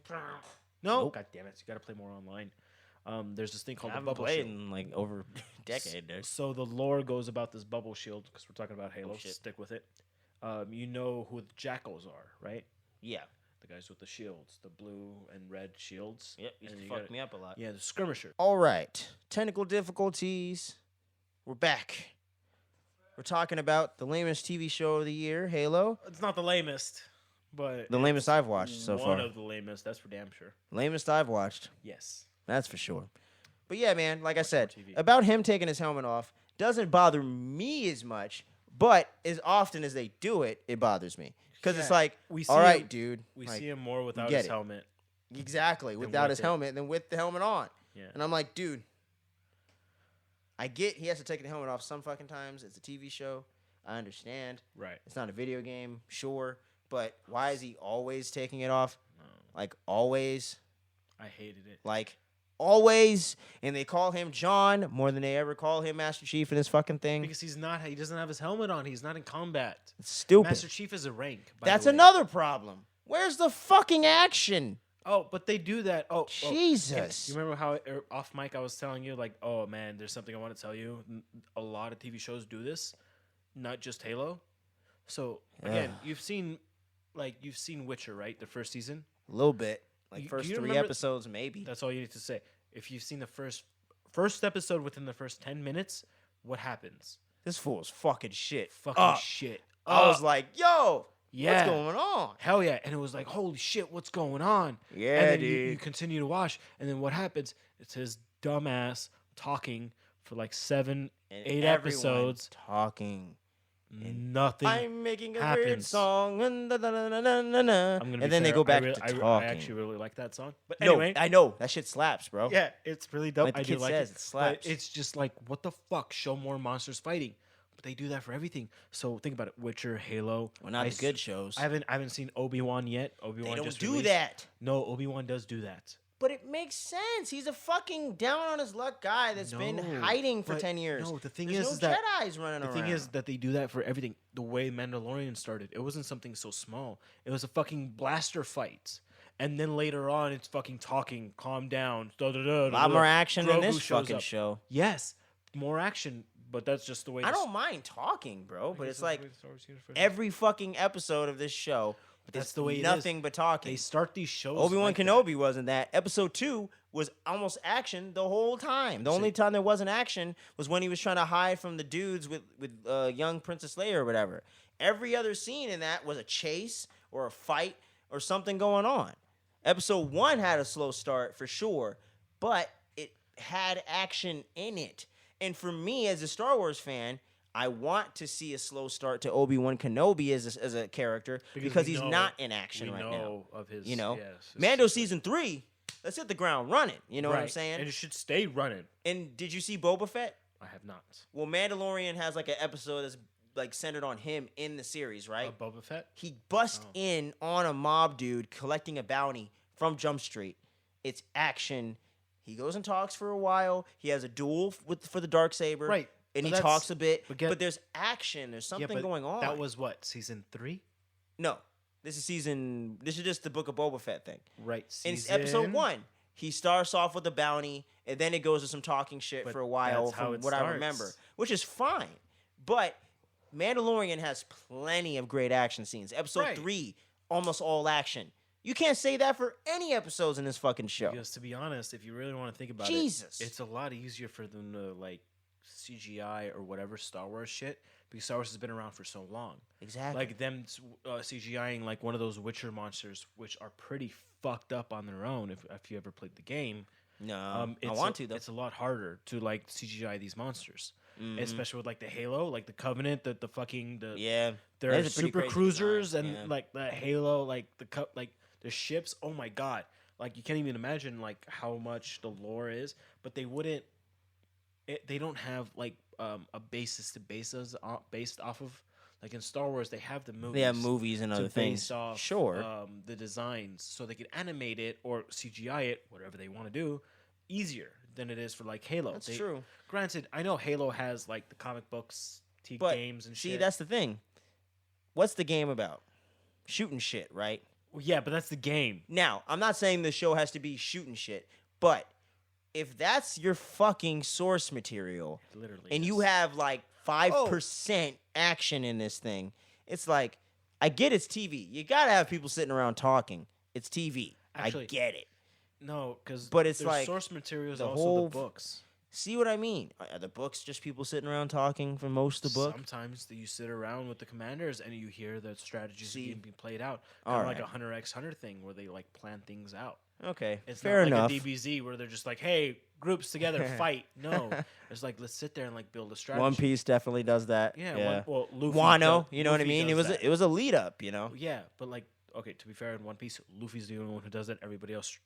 No, Nope. God damn it! You got to play more online. There's this thing called I the haven't bubble played shield. in like over a decade there. So the lore goes about this bubble shield because we're talking about Halo. shit. Stick with it. You know who the jackals are, right? Yeah. The guys with the shields, the blue and red shields. Yep. Used And to you fuck gotta- me up a lot. Yeah, the skirmisher. All right. Technical difficulties. We're back. We're talking about the lamest TV show of the year, Halo. It's not the lamest, but The lamest I've watched so one far. of the lamest. That's for damn sure. Lamest I've watched. Yes. That's for sure. But yeah, man, like I said, TV. about him taking his helmet off doesn't bother me as much, but as often as they do it, it bothers me. Because it's Yeah, like, we see all right, him- dude. We like, see him more without get his it. helmet. Exactly. than Without with his it. helmet than with the helmet on. Yeah. And I'm like, dude, I get he has to take the helmet off some fucking times. It's a TV show. I understand. Right. It's not a video game, sure. But why is he always taking it off? No, Like, always. I hated it. Like, always. And they call him John more than they ever call him Master Chief in this fucking thing. Because he doesn't have his helmet on. He's not in combat. It's stupid. Master Chief is a rank. By That's the way. another problem. Where's the fucking action? Oh, but they do that. Oh, Jesus. You remember how off mic I was telling you, like, oh man, there's something I want to tell you. A lot of TV shows do this, not just Halo. So again, Ugh. you've seen Witcher, right? The first season. A little bit. Like, Do first you 3 remember- episodes, maybe. That's all you need to say. If you've seen the first episode within the first 10 minutes, what happens? This fool's fucking shit. Fucking up. shit. I was like, yo, Yeah. what's going on? Hell yeah. And it was like, holy shit, what's going on? Yeah, and then dude. You continue to watch. And then what happens? It's his dumbass talking for like 7, And 8 everyone episodes. talking. Nothing. I'm making a weird happens. song. And then I'm gonna be they fair, go back I to I talking. actually really like that song. But No, anyway. I know. That shit slaps, bro. Yeah, it's really dope. Like the I do kid like says, it. it slaps. But it's just like, what the fuck? Show more monsters fighting. But they do that for everything. So think about it. Witcher, Halo. Well, not the good shows. I haven't seen Obi-Wan yet. They Obi-Wan don't just do released. that. No, Obi-Wan does do that. But it makes sense. He's a fucking down on his luck guy that's been No, hiding for but 10 years. no, the thing There's is no that Jedis running The around. thing is that they do that for everything. The way Mandalorian started, it wasn't something so small. It was a fucking blaster fight. And then later on, it's fucking talking, calm down. A lot more action in Grogu this shows fucking up. show. Yes, more action, but that's just the way. I don't mind talking, bro, but it's like every. every fucking episode of this show, that's is the way it is. nothing but talking. They start these shows. Obi-Wan like that. Kenobi wasn't that. Episode 2 was almost action the whole time. The only time there wasn't action was when he was trying to hide from the dudes with young Princess Leia or whatever. Every other scene in that was a chase or a fight or something going on. Episode 1 had a slow start for sure, but it had action in it. And for me, as a Star Wars fan, I want to see a slow start to Obi-Wan Kenobi as a character because we he's know- not in action we right now. know of his. You know, yes, his Mando secret. season 3, let's hit the ground running. You know what I'm Right, saying? And it should stay running. And did you see Boba Fett? I have not. Well, Mandalorian has like an episode that's like centered on him in the series, right? Boba Fett. He bust in on a mob dude collecting a bounty from Jump Street. It's action. He goes and talks for a while. He has a duel for the Darksaber. Right. And But he that's- talks a bit. but But, get- there's action. There's something but going on. That was what, season 3? No. This is just the Book of Boba Fett thing. Right. And it's episode 1. He starts off with a bounty, and then it goes to some talking shit But for a while, that's how from it what I starts. remember, which is fine. But Mandalorian has plenty of great action scenes. Episode Right. 3, almost all action. You can't say that for any episodes in this fucking show. Because to be honest, if you really want to think about Jesus. it, it's a lot easier for them to like CGI or whatever Star Wars shit because Star Wars has been around for so long. Exactly. Like them CGIing like one of those Witcher monsters, which are pretty fucked up on their own. If you ever played the game, no, I want to though. It's a lot harder to like CGI these monsters, especially with like the Halo, like the Covenant, the fucking yeah, their super cruisers and like the Halo, like the ships. Oh my god, like you can't even imagine like how much the lore is. But they wouldn't. They don't have like a basis to based off of. Like in Star Wars, they have the movies. They have movies and other things. Based off, sure. The designs, so they can animate it or CGI it, whatever they want to do, easier than it is for like Halo. That's true. Granted, I know Halo has like the comic books, games, and shit. See, that's the thing. What's the game about? Shooting shit, right? Well, yeah, but that's the game. Now, I'm not saying the show has to be shooting shit, but if that's your fucking source material, Literally, and you have like 5% action in this thing, it's like, I get it's TV. You gotta have people sitting around talking. It's TV. Actually, I get it. No, because but it's like source material is the also whole the books. See what I mean? Are the books just people sitting around talking for most of the book? Sometimes you sit around with the commanders and you hear the strategies being played out. All Kind of like a Hunter x Hunter thing where they like plan things out. Okay, it's fair not like enough. a DBZ where they're just like, hey, groups together, fight. No, it's like let's sit there and like build a strategy. One Piece definitely does that. Yeah. Luffy Wano, you know what I Luffy mean? It was a lead up, you know. Yeah, but like, okay, to be fair, in One Piece, Luffy's the only one who does it. Everybody else,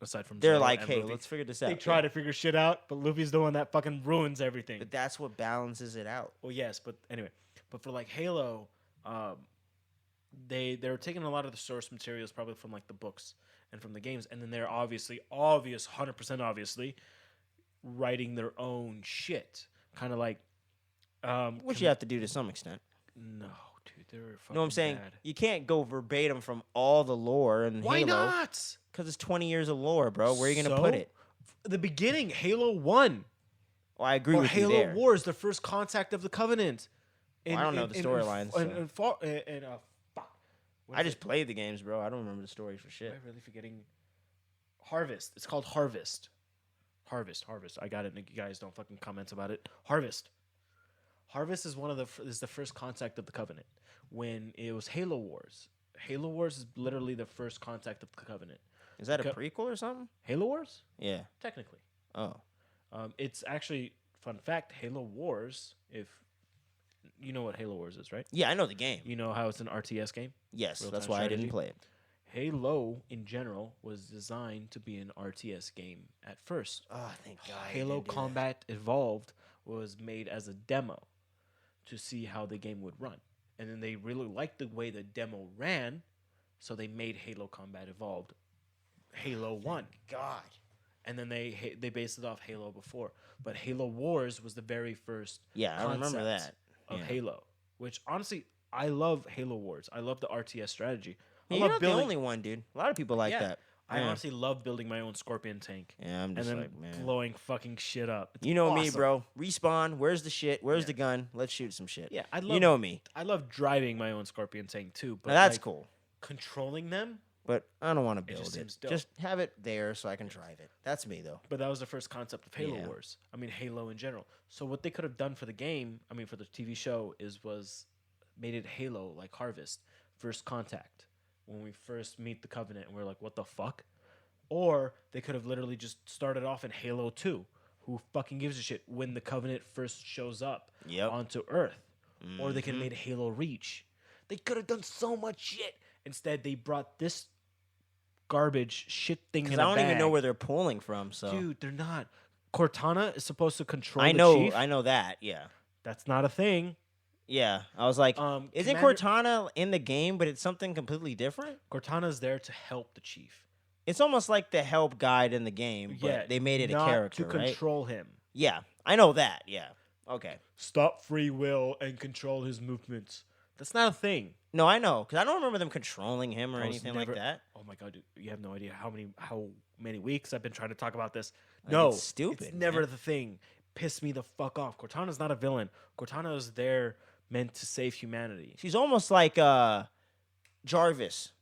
aside from they're Zoro like, and hey, Luffy, let's figure this out. They try to figure shit out, but Luffy's the one that fucking ruins everything. But that's what balances it out. Well, yes, but anyway, but for like Halo, they're taking a lot of the source materials probably from like the books and from the games, and then they're obvious, 100% obviously, writing their own shit, kind of like, which you have to do to some extent. No, dude, they're fucking. You know what I'm saying? bad. You can't go verbatim from all the lore and Why Halo. not? Because it's 20 years of lore, bro. Where are you gonna put it? The beginning, Halo 1. Well, I agree or with Halo you there. Wars, the first contact of the Covenant. I don't know the storylines. Fuck. I just played the games, bro. I don't remember the story for shit. Am I really forgetting? Harvest. It's called Harvest. Harvest. I got it. You guys don't fucking comment about it. Harvest. Harvest is is the first contact of the Covenant. When it was Halo Wars. Halo Wars is literally the first contact of the Covenant. Is that a prequel or something? Halo Wars? Yeah. Technically. Oh. It's actually, fun fact, Halo Wars, if you know what Halo Wars is, right? Yeah, I know the game. You know how it's an RTS game? Yes, Real-time that's why strategy? I didn't play it. Halo, in general, was designed to be an RTS game at first. Oh, thank God. Halo Combat Evolved was made as a demo to see how the game would run. And then they really liked the way the demo ran, so they made Halo Combat Evolved Halo 1. God. And then they based it off Halo before. But Halo Wars was the very first I remember that. Of Halo. Which, honestly, I love Halo Wars. I love the RTS strategy. You're not the only one, dude. A lot of people like that. I honestly love building my own Scorpion tank. Yeah, I'm just and then like, man. blowing fucking shit up. It's you know awesome. me, bro. Respawn. Where's the shit? Where's the gun? Let's shoot some shit. Yeah, you know me. I love driving my own Scorpion tank too. But now that's cool. Controlling them. But I don't want to build it. Just have it there so I can drive it. That's me, though. But that was the first concept of Halo Wars. I mean, Halo in general. So what they could have done for the game, I mean, for the TV show, was made it Halo, like Harvest, First Contact. When we first meet the Covenant and we're like, what the fuck? Or they could have literally just started off in Halo 2. Who fucking gives a shit when the Covenant first shows up onto Earth? Mm-hmm. Or they could have made Halo Reach. They could have done so much shit. Instead, they brought this garbage shit thing in a bag. I don't even know where they're pulling from. So, dude, they're not. Cortana is supposed to control the chief. I know that. Yeah, that's not a thing. Yeah, I was like, isn't Cortana in the game, but it's something completely different? Cortana's there to help the chief. It's almost like the help guide in the game, but they made it a character, to control him. Yeah, I know that. Yeah, okay. Stop free will and control his movements. That's not a thing. No, I know, because I don't remember them controlling him or anything like that. Oh my god, dude, you have no idea how many weeks I've been trying to talk about this. No, it's stupid. It's never the thing. Piss me the fuck off. Cortana's not a villain. Cortana is there meant to save humanity. She's almost like Jarvis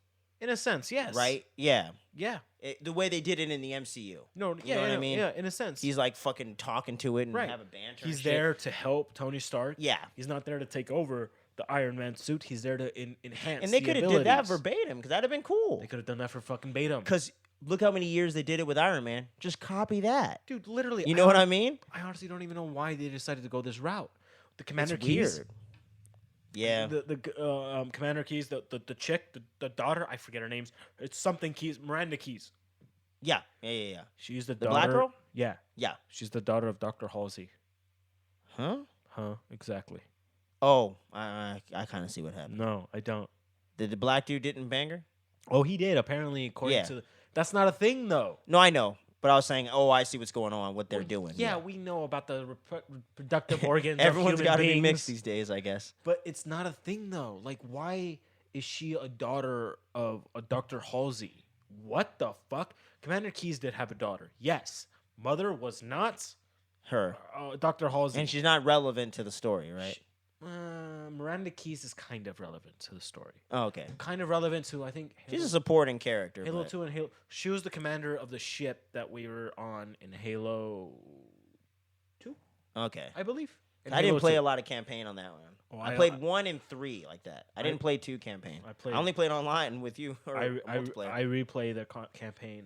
In a sense, yes. right? Yeah. Yeah. The way they did it in the MCU. No. You Yeah. know what I Yeah, mean? yeah. In a sense, He's like fucking talking to it and right. have a banter. He's and shit. there to help Tony Stark. Yeah. He's not there to take over the Iron Man suit. He's there to enhance. And they could could have did that verbatim because that'd have been cool. They could have done that for fucking Beta. Because look how many years they did it with Iron Man. Just copy that. Dude, literally. You know what I mean? I honestly don't even know why they decided to go this route. The It's Commander Keys. weird. Yeah. The Commander Keys, the chick, the daughter, I forget her names. It's something Keys, Miranda Keys. Yeah. She's the The daughter. black girl? Yeah. Yeah. She's the daughter of Dr. Halsey. Huh? Exactly. Oh, I kind of see what happened. No, I don't. Did the black dude didn't bang her? Oh, he did, apparently, according to... That's not a thing, though. No, I know. But I was saying, I see what's going on, what they're doing. Yeah, we know about the reproductive organs Everyone's got to be mixed these days, I guess. But it's not a thing, though. Like, why is she a daughter of a Dr. Halsey? What the fuck? Commander Keys did have a daughter. Yes. Mother was not Her. Dr. Halsey. And she's not relevant to the story, right? Miranda Keys is kind of relevant to the story. Oh, okay. Kind of relevant to, I think... She's a supporting character. Halo but 2 and Halo... She was the commander of the ship that we were on in Halo 2, Okay. I believe. I didn't play a lot of campaign on that one. Oh, I played 1 and 3 like that. I didn't play 2 campaign. I only played online with you or multiplayer. I replay the campaign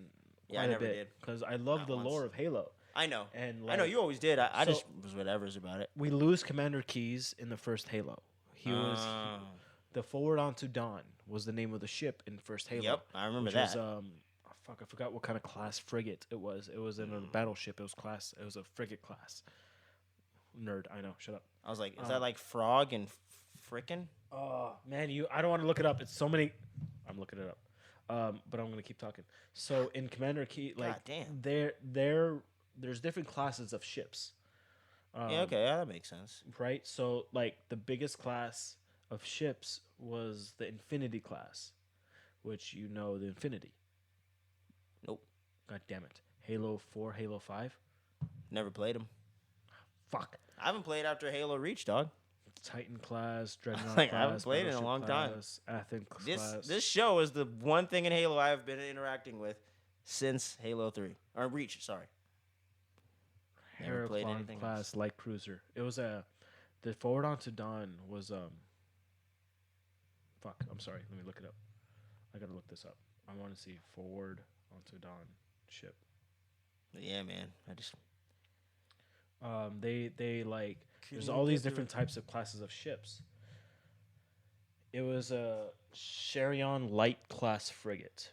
Yeah, I quite a never bit did. because I love the lore of Halo. I know. And I know like, you always did. I so- just was whatever's about it. We lose Commander Keys in the first Halo. He was the Forward Onto Dawn was the name of the ship in the first Halo. Yep, I remember which that. Was, I forgot what kind of class frigate it was. It was in a battleship. It was a frigate class. Nerd, I know. Shut up. I was like, is that like Frog and Frickin'? Oh man, I don't want to look it up. It's so many. I'm looking it up. But I'm gonna keep talking. So in Commander Key, like there's different classes of ships. Yeah, okay, that makes sense. Right? So, like, the biggest class of ships was the Infinity class, which you know the Infinity. Nope. God damn it. Halo 4, Halo 5? Never played them. Fuck. I haven't played after Halo Reach, dog. Titan class, Dreadnought Like, class, I haven't played in a long time. Athens class. This show is the one thing in Halo I've been interacting with since Halo 3. Or Reach, sorry. Never played Heraclon anything class else. light cruiser. It was the Forward Onto Dawn was fuck, I'm sorry, let me look it up. I gotta look this up. I want to see Forward Onto Dawn ship. But yeah, man. I just they like there's all these different types of classes of ships. It was a Sherion light class frigate.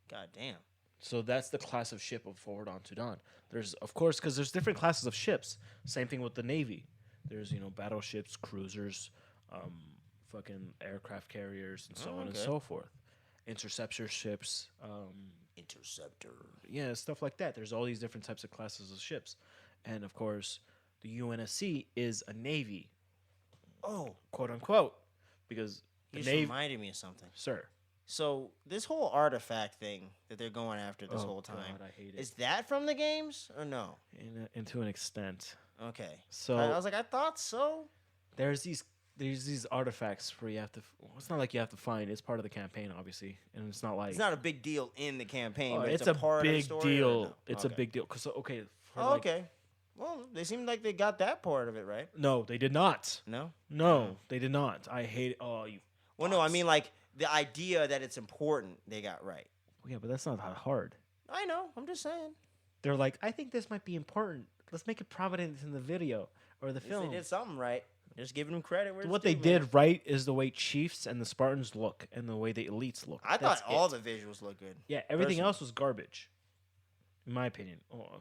God damn. So that's the class of ship of Forward Onto Dawn. There's, of course, because there's different classes of ships. Same thing with the Navy. There's, battleships, cruisers, fucking aircraft carriers, and so on and so forth. Interceptor ships. Interceptor. Yeah, stuff like that. There's all these different types of classes of ships. And, of course, the UNSC is a Navy. Oh. Quote, unquote. Because You the just Navy... reminded me of something. Sir. So this whole artifact thing that they're going after this whole time, God, I hate it. is that from the games or no? To an extent. Okay. So I was like, I thought so. there's these artifacts where you have to. It's not like you have to find. It's part of the campaign, obviously, and it's not like It's not a big deal in the campaign, but it's a part big of the story. or deal. no? It's Okay. a big deal. Cause okay. Okay. Well, they seem like they got that part of it right. No, they did not. No. No, they did not. I hate it. Oh, you. Well, no, I mean like the idea that it's important, they got right. Yeah, but that's not that hard. I know. I'm just saying. They're like, I think this might be important. Let's make it prominent in the video or the At least film. they did something right. Just giving them credit. Where What it's they due, man. did right is the way Chiefs and the Spartans look and the way the elites look. I That's thought all it. the visuals looked good. Yeah, everything personally. else was garbage, in my opinion.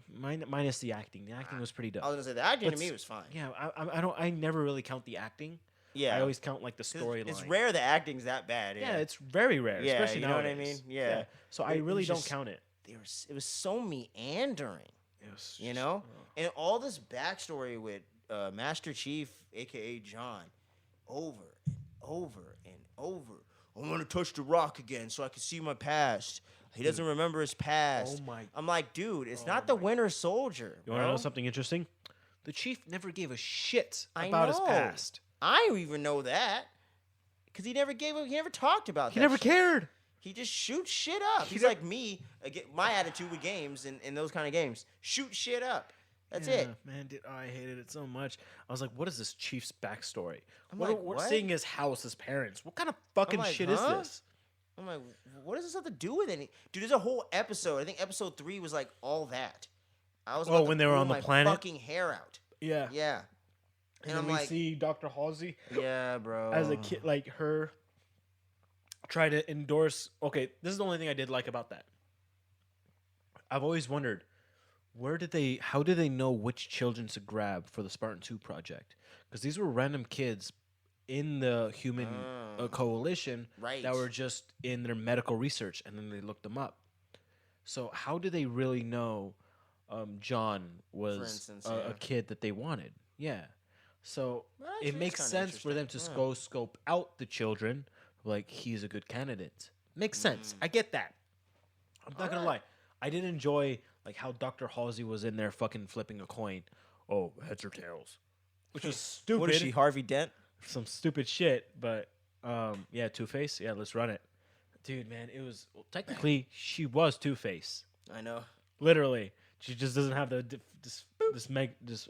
Minus the acting. The acting was pretty I dope. was gonna say the acting to But me was fine. Yeah, I never really count the acting. Yeah. I always count like the 'Cause storyline. It's rare the acting's that bad. Yeah, it's very rare. Yeah, especially you know what I nowadays. mean? Yeah. So I It really was don't just- count it. It was so meandering. It was You just- know? oh. And all this backstory with Master Chief, aka John, over and over and over. I want to touch the rock again so I can see my past. He doesn't remember his past. Oh my- I'm like, dude, it's not the Winter Soldier. You want to bro. know something interesting? The Chief never gave a shit I about his know. past. I even know that because he never talked about He that never shit. cared. He just shoots shit up. He's like me. My attitude with games and those kind of games. Shoot shit up. That's it. Man, dude, I hated it so much. I was like, what is this Chief's backstory? What? Seeing his house, his parents. What kind of fucking shit is this? I'm like, what does this have to do with any? Dude, there's a whole episode. I think episode 3 was like all that. I was when they were on the planet? Fucking hair out. Yeah. Yeah. And then we see Dr. Halsey. Yeah, bro. As a kid, like her try to endorse. Okay, this is the only thing I did like about that. I've always wondered, how did they know which children to grab for the Spartan 2 project? Because these were random kids in the human coalition that were just in their medical research, and then they looked them up. So how do they really know John was instance, a kid that they wanted? Yeah. So it makes sense for them to scope out the children. Like, he's a good candidate. Makes sense. I get that. I'm not gonna lie. I did enjoy like how Dr. Halsey was in there fucking flipping a coin. Oh, heads or tails. Which was stupid. What is she, Harvey Dent? Some stupid shit, but yeah, Two-Face. Yeah, let's run it. Dude, man, it was technically she was Two-Face. I know. Literally. She just doesn't have this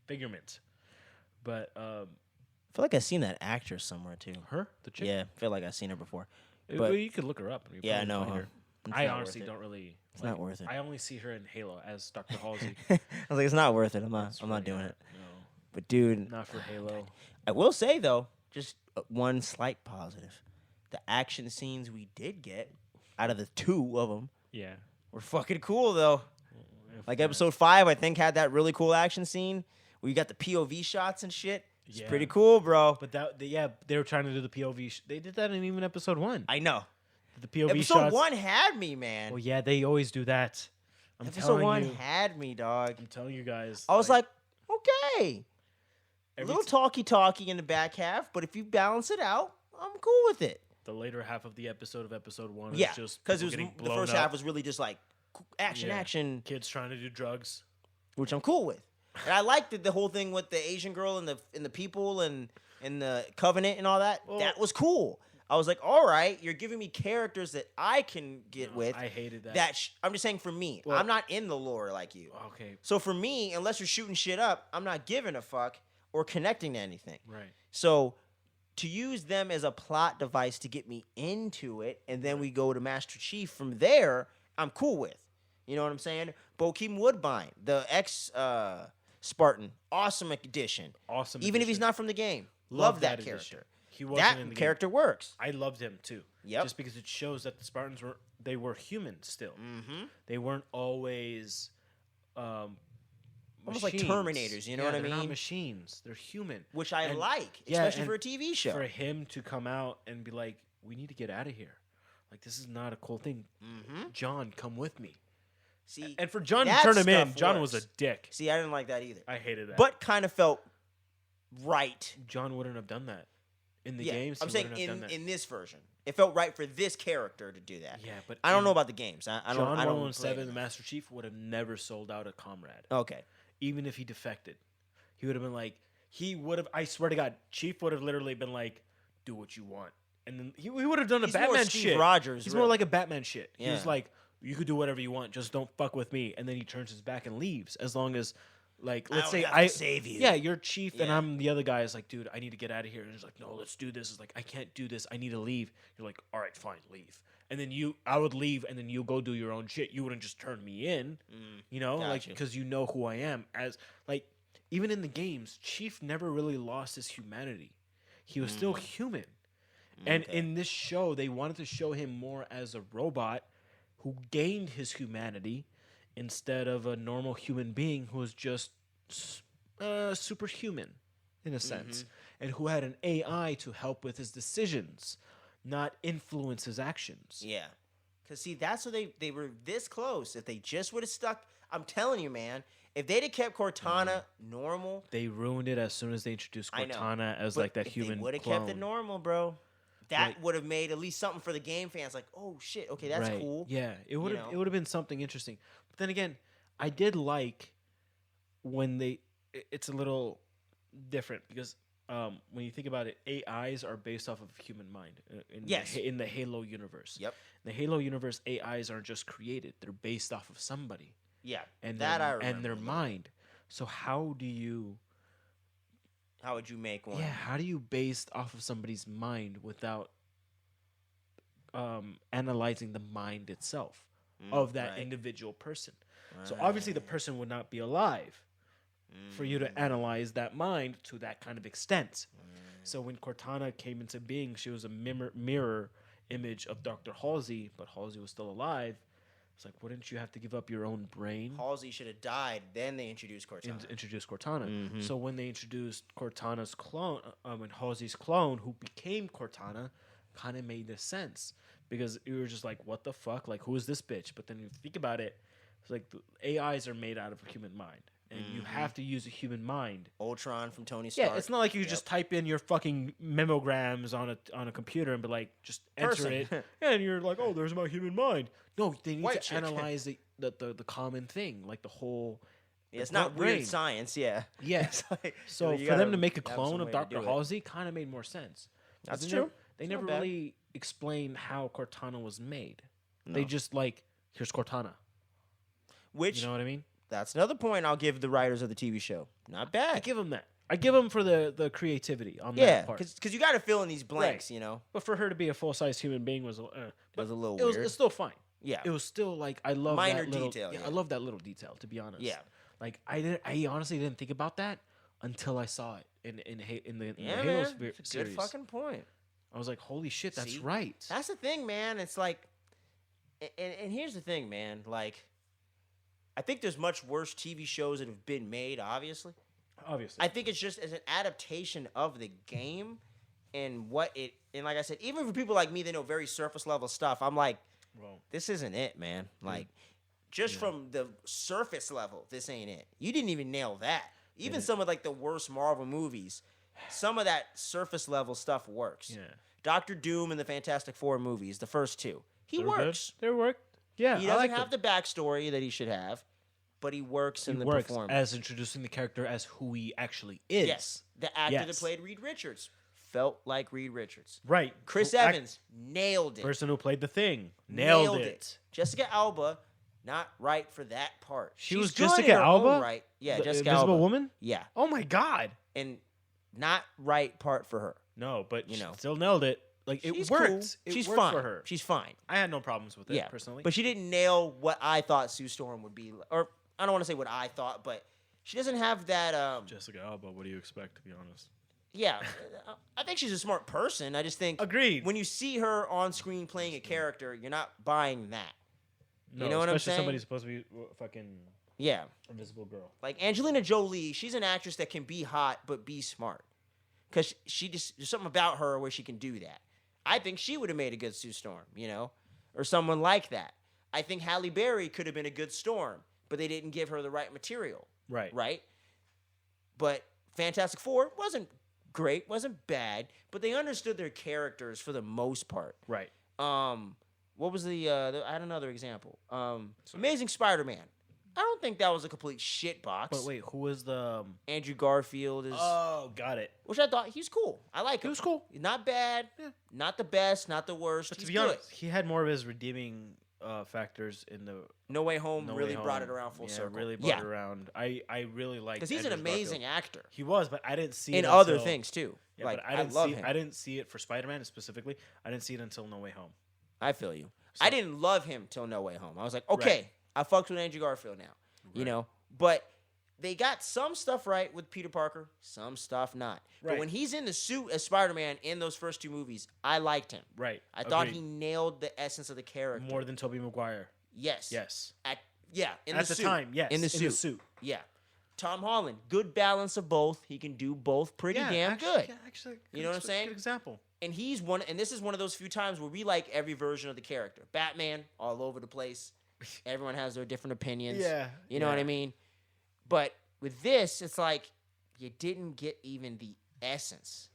figurement. But I feel like I've seen that actress somewhere too. Her? The chick? Yeah, I feel like I've seen her before. But you could look her up. Yeah, I know her. I honestly don't really. It's not worth it. I only see her in Halo as Dr. Halsey. I was like, it's not worth it. I'm not doing it. No. But dude, Not for Halo. I will say though, just one slight positive: the action scenes we did get out of the 2 of them, Yeah. were fucking cool though. Like episode 5, I think had that really cool action scene where you got the POV shots and shit. It's pretty cool, bro. But they were trying to do the POV. They did that in even episode 1. I know. The POV Episode shots. 1 had me, man. Well, yeah, they always do that. Episode 1 had me, dog. I'm telling you guys. I was like okay. A little talky in the back half, but if you balance it out, I'm cool with it. The later half of the episode of episode 1 Yeah, is just because the first half up. was really just like action, Kids trying to do drugs, which I'm cool with. And I liked the whole thing with the Asian girl and the people and the Covenant and all that. Well, that was cool. I was like, all right, you're giving me characters that I can get with. I hated that. I'm just saying for me, Well, I'm not in the lore like you. Okay. So for me, unless you're shooting shit up, I'm not giving a fuck or connecting to anything. Right. So to use them as a plot device to get me into it, and then we go to Master Chief from there, I'm cool with. You know what I'm saying? Bokeem Woodbine, the ex-Spartan, awesome addition. Awesome. Even if he's not from the game. Love that character. He wasn't in That the character game. works. I loved him too. Yep. Just because it shows that the Spartans were human still. Mm-hmm. They weren't always Almost like machines. Terminators, you know what I They're not mean? machines. They're human. Which I And- like, yeah, especially and for a TV show. For him to come out and be like, we need to get out of here. Like, this is not a cool thing. Mm-hmm. John, come with me. See, And for John to that turn him in, stuff John works. was a dick. See, I didn't like that either. I hated that. But kind of felt right. John wouldn't have done that. In the Yeah, games, I'm he saying wouldn't have done that. in this version, it felt right for this character to do that. Yeah, but I don't in know about the games. I don't. John I don't 117, play the Master Chief, would have never sold out a comrade. Okay. Even if he defected. He would have been like, I swear to God, Chief would have literally been like, do what you want. And then he would have done a He's Batman more Steve shit. Rogers. He's really. more like a Batman shit. Yeah. He's like, you could do whatever you want, just don't fuck with me. And then he turns his back and leaves. As long as, like, let's say I save you. Yeah, you're Chief and Yeah. I'm the other guy. Is like, dude, I need to get out of here. And he's like, no, let's do this. It's like, I can't do this. I need to leave. You're like, all right, fine, leave. And then I would leave, and then you go do your own shit. You wouldn't just turn me in, you know, like, Gotcha. because you know who I am. As like, even in the games, Chief never really lost his humanity. He was still human. And in this show, they wanted to show him more as a robot who gained his humanity instead of a normal human being who was just superhuman in a sense, and who had an AI to help with his decisions, not influence his actions. Yeah. Because, see, that's what they were this close. If they just would have stuck, I'm telling you, man, if they'd have kept Cortana normal. They ruined it as soon as they introduced I know, Cortana as but like that if human they would have clone. kept it normal, bro. That Like- would have made at least something for the game fans. Like, oh, shit, okay, that's Right. cool. Yeah, it would have know? it would have been something interesting. But then again, I did like when it's a little different because when you think about it, AIs are based off of human mind Yes. in the Halo universe. Yep. In the Halo universe, AIs aren't just created; they're based off of somebody Yeah. and That I their, remember. and their a little mind. So how do you? bit. How would you make one? Yeah, how do you based off of somebody's mind without analyzing the mind itself of that right. individual person? So obviously, the person would not be alive for you to analyze that mind to that kind of extent. So when Cortana came into being, she was a mirror image of Dr. Halsey, but Halsey was still alive. It's like, wouldn't you have to give up your own brain? Halsey should have died. Then they introduced Cortana. Introduce Cortana. Mm-hmm. So when they introduced Cortana's clone, and Halsey's clone, who became Cortana, kind of made this sense because you were just like, what the fuck? Like, who is this bitch? But then you think about it, it's like the AIs are made out of a human mind, and you have to use a human mind. Ultron from Tony Stark. Yeah, it's not like you just type in your fucking memograms on a computer and be like, just enter Person. it, and you're like, oh, there's my human mind. No, they need White to chick. analyze the common thing, like the whole. Yeah, it's the not brain. weird science. Yeah. Yeah. It's like, So you for them gotta to make a have clone some of way to Dr. do it. Halsey kind of made more sense. That's They true. never, they It's never not bad. really explained how Cortana was made. They just like, here's Cortana. Which You know what I mean? that's another point I'll give the writers of the TV show. Not I bad. give them that. I give them for the creativity on Yeah, that part. because you got to fill in these blanks. You know, But for her to be a full-size human being was, was a little it was weird. it's still fine. Yeah. It was still like I love Minor that little, detail, Yeah, yeah. I love that little detail. To be honest. Yeah. Like I honestly didn't think about that until I saw it in the Yeah, Halo man. series. It's a good fucking point. I was like, holy shit, that's See? right. That's the thing, man. It's like, and here's the thing, man. Like, I think there's much worse TV shows that have been made. Obviously, Obviously. I think it's just as an adaptation of the game and what it. And like I said, even for people like me that know very surface level stuff, I'm like, well, this isn't it, man. Like, just from the surface level, this ain't it. You didn't even nail that. Even some of like the worst Marvel movies, some of that surface level stuff works. yeah. Doctor Doom and the Fantastic Four movies, the first two, he They were good. works. They work. Yeah, He I doesn't like have them. the backstory that he should have, but he works in He the works performance. as introducing the character as who he actually is. Yes, the actor that Yes. played Reed Richards felt like Reed Richards. Right. Chris Who Evans nailed it. person who played the Thing, nailed it. Jessica Alba, not right for that part. She She's was good in Jessica her own Alba? right? Yeah, The Jessica Invisible Alba. Woman. Yeah, Oh my god. and not right part for her. No, but You she know. still nailed it. Like it She's worked. cool. It She's worked fine. for her. She's fine. I had no problems with it Yeah, personally. but she didn't nail what I thought Sue Storm would be, or I don't want to say what I thought, but she doesn't have that. Jessica Alba, what do you expect? To be honest. Yeah, I think she's a smart person. I just think Agreed. when you see her on screen playing a character, you're not buying that. No, you know what I'm especially saying? somebody's supposed to be fucking Yeah, invisible girl. like Angelina Jolie, she's an actress that can be hot but be smart, because she just there's something about her where she can do that. I think she would have made a good Sue Storm, you know, or someone like that. I think Halle Berry could have been a good Storm, but they didn't give her the right material. Right. Right? But Fantastic Four wasn't great, wasn't bad, but they understood their characters for the most part. Right. What was I had another example. Amazing Spider-Man. I don't think that was a complete shit box. But wait, who was the? Andrew Garfield is, Oh, got it. which I thought he's cool. I like him. He was cool. He's not bad, not the best, not the worst. But to He's be good. honest, he had more of his redeeming factors in the No Way Home No really Way brought Home. it around full Yeah, circle. really brought it around. I really like because he's an amazing actor He was, but I didn't see in it other until- things too. Yeah, like but I didn't love see. him. I didn't see it for Spider-Man specifically. I didn't see it until No Way Home. I feel you. So- I didn't love him till No Way Home. I was like, okay, I fucked with Andrew Garfield now, you know. But they got some stuff right with Peter Parker, some stuff not. But Right. when he's in the suit as Spider-Man in those first two movies, I liked him. Right. I thought Agreed. he nailed the essence of the character. more than Tobey Maguire. Yes. Yes. In At the the suit. time, yes. In the suit. Yeah. Tom Holland, good balance of both. He can do both pretty damn good. Yeah, actually, You know what I'm saying? Good example. And he's one, and this is one of those few times where we like every version of the character. Batman, all over the place. Everyone has their different opinions. Yeah. You know what I mean? But with this, it's like you didn't get even the essence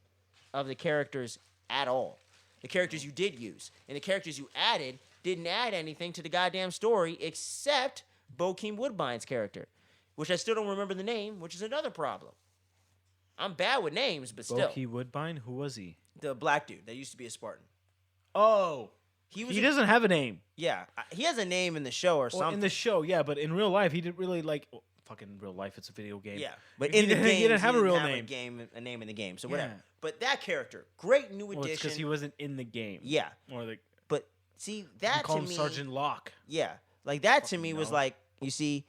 of the characters at all. The characters you did use. And the characters you added didn't add anything to the goddamn story except Bokeem Woodbine's character, which I still don't remember the name, which is another problem. I'm bad with names, but still. Boki Woodbine? Who was he? The black dude that used to be a Spartan. Oh. He doesn't have a name. Yeah. He has a name in the show or Well, something. in the show, yeah, but in real life, he didn't really like. Oh, fucking real life, it's a video game. Yeah. But He in the didn't- game, he didn't have a real name. A name in the game. So whatever. Yeah. But that character, great new Well, it's addition. because he wasn't in the game. Yeah. Or like, But see, you that call to him me. Sergeant Locke. Yeah. Like that to Fucking me was no. like, you see,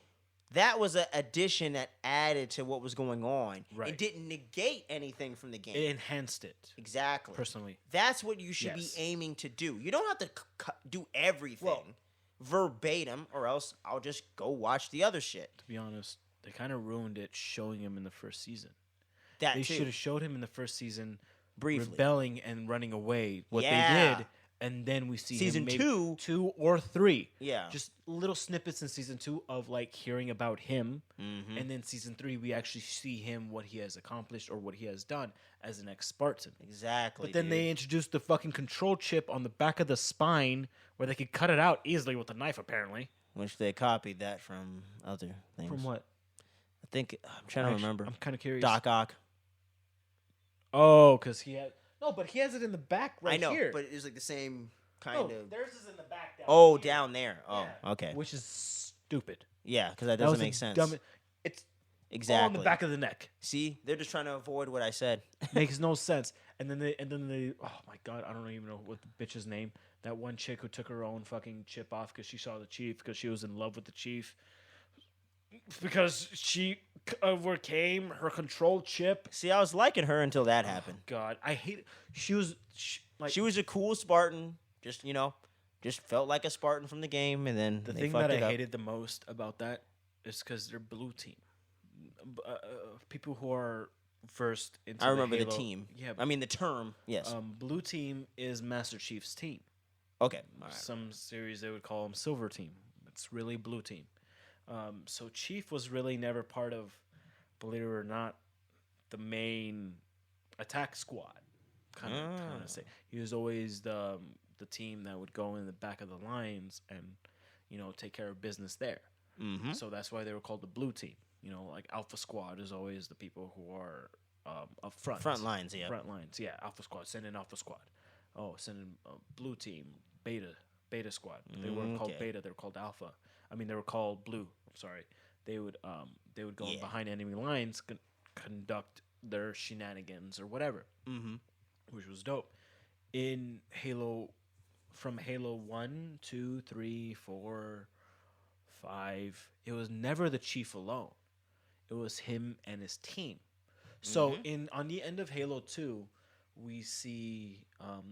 that was an addition that added to what was going on. Right. It didn't negate anything from the game. It enhanced it. Exactly. Personally. That's what you should Yes. be aiming to do. You don't have to do everything Well- verbatim, or else I'll just go watch the other shit. To be honest, they kind of ruined it showing him in the first season. That They too, should have showed him in the first season briefly. rebelling and running away. What Yeah. they did, and then we see Season him maybe 2. or 3. Yeah. Just little snippets in season 2 of like hearing about him, Mhm. and then season 3 we actually see him, what he has accomplished or what he has done as an ex-Spartan. Exactly. But then dude. they introduced the fucking control chip on the back of the spine where they could cut it out easily with a knife, apparently. Which they copied that from other things. From what? I think I'm trying to remember. I'm kind of curious. Doc Ock. Oh, because he had no, but he has it in the back right I know, here. but it's like the same No, kind of. theirs is in the back. Oh, here. down there. Oh, Yeah. okay. Which is stupid. Yeah, because that That was doesn't the make sense. It's Exactly. all on the back of the neck. See, they're just trying to avoid what I said. Makes no sense. And then they. Oh my god, I don't even know what the bitch's name. That one chick who took her own fucking chip off because she saw the chief because she was in love with the chief. Because she overcame her control chip. See, I was liking her until that happened. God, I hate it. She was like She was a cool Spartan. Just just felt like a Spartan from the game, and then the they thing fucked that it I up. hated the most about that is because they're blue team. People who are versed into. I remember the Halo- team. Yeah, I mean the term. Yes. blue team is Master Chief's team. Okay. All right. Some series they would call him Silver Team. It's really Blue Team. So Chief was really never part of, believe it or not, the main attack squad. Kind of say he was always the team that would go in the back of the lines and take care of business there. Mm-hmm. So that's why they were called the Blue Team. Like Alpha Squad is always the people who are up front. Front lines. Yeah. Front lines, yeah. Alpha Squad, send in Alpha Squad. Oh, send in Blue Team, Beta Squad. They weren't called Okay. Beta; they were called Alpha. I mean, they were called Blue. I'm sorry. They would go in Yeah. behind enemy lines, conduct their shenanigans or whatever, Mm-hmm. which was dope. In Halo, from Halo 1, 2, 3, 4, 5, it was never the Chief alone. It was him and his team. So on the end of Halo 2, we see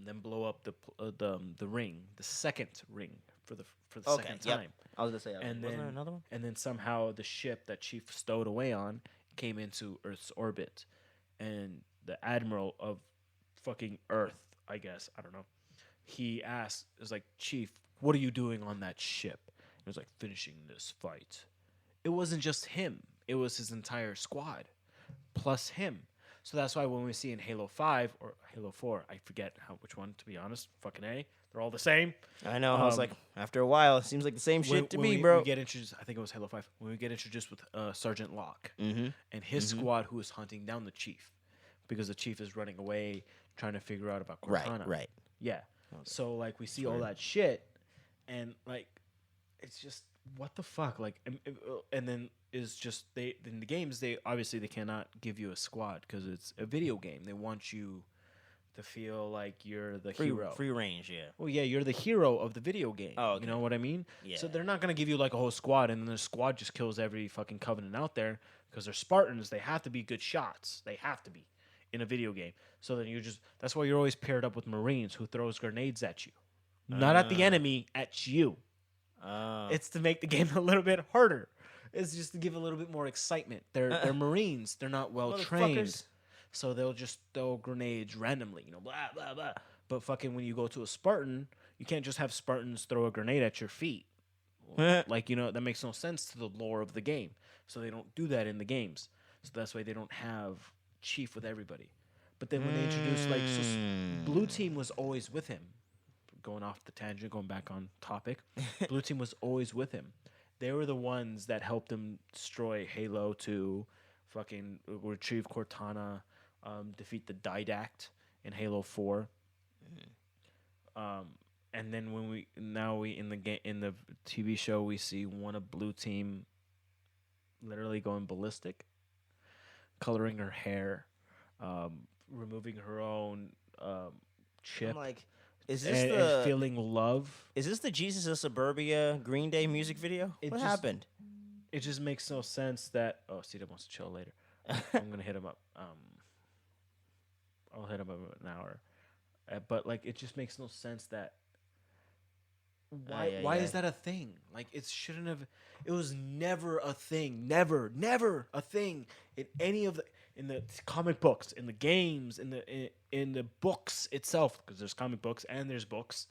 them blow up the ring, the second ring for the second yep. time. I was gonna say. And wasn't there then another one? And then somehow the ship that Chief stowed away on came into Earth's orbit, and the admiral of fucking Earth, I guess, I don't know. He asked, "It was like, Chief, what are you doing on that ship?" It was like, "Finishing this fight." It wasn't just him; it was his entire squad, plus him. So that's why when we see in Halo 5 or Halo 4, I forget which one, to be honest. Fucking A. They're all the same. I know. I was like, after a while, it seems like the same shit to me, bro. We get introduced, I think it was Halo 5, when we get introduced with Sergeant Locke Mm-hmm. and his squad who is hunting down the chief because the chief is running away trying to figure out about Cortana. Right. Yeah. So, like, we see all that shit and, like, it's just, what the fuck? Like, and then is just, in the games, they cannot give you a squad because it's a video game. They want you to feel like you're the hero. Free range, yeah. Well, yeah, you're the hero of the video game. Oh, okay. You know what I mean? Yeah. So they're not going to give you like a whole squad, and then the squad just kills every fucking Covenant out there because they're Spartans. They have to be good shots. They have to be in a video game. So then that's why you're always paired up with Marines who throws grenades at you. Not at the enemy, at you. It's to make the game a little bit harder. It's just to give a little bit more excitement. They're Marines. They're not well trained. Motherfuckers. So they'll just throw grenades randomly, blah, blah, blah. But fucking when you go to a Spartan, you can't just have Spartans throw a grenade at your feet. Like, that makes no sense to the lore of the game. So they don't do that in the games. So that's why they don't have Chief with everybody. But then when they introduce, Blue Team was always with him. Going off the tangent, going back on topic. Blue Team was always with him. They were the ones that helped him destroy Halo 2 fucking retrieve Cortana, defeat the Didact in Halo 4. And then when we in the TV show we see one of Blue Team literally going ballistic, coloring her hair, removing her own chip, I'm like, is this and feeling love. Is this the Jesus of Suburbia Green Day music video? What happened? It just makes no sense that Cedar wants to chill later. I'm gonna hit him up. I'll hit him up in an hour. But like, it just makes no sense that. Why is that a thing? Like, it shouldn't have. It was never a thing. Never a thing in any of the comic books, in the games, in the books itself. Because there's comic books and there's books.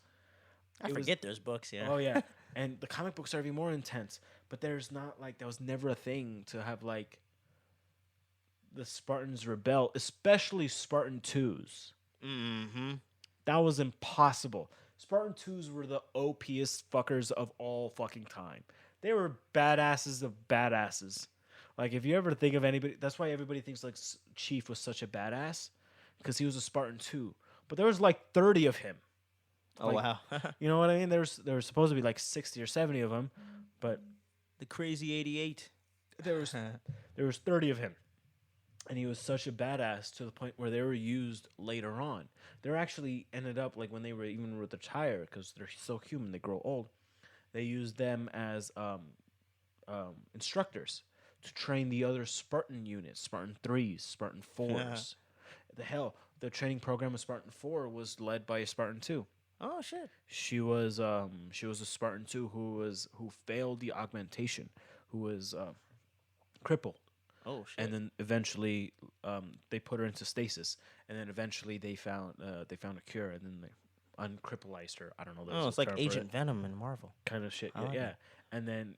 I forget there's books. Yeah. Oh yeah, and the comic books are even more intense. But there's not like that was never a thing to have like the Spartans rebel, especially Spartan 2s. Mm-hmm. That was impossible. Spartan 2s were the OPest fuckers of all fucking time. They were badasses of badasses. Like, if you ever think of anybody, that's why everybody thinks like Chief was such a badass, because he was a Spartan 2. But there was like 30 of him. Oh, like, wow. You know what I mean? There was supposed to be like 60 or 70 of them, but the crazy 88. There was 30 of him. And he was such a badass to the point where they were used later on. They actually ended up, like, when they were even retired, because they're so human, they grow old. They used them as instructors to train the other Spartan units, Spartan 3s, Spartan 4s. The training program of Spartan 4 was led by a Spartan 2. Oh shit! She was a Spartan 2 who failed the augmentation, who was crippled. Oh shit! And then eventually, they put her into stasis, and then eventually they found a cure, and then they uncrippleized her. I don't know. Oh, it's like Agent Venom in Marvel kind of shit. Yeah. And then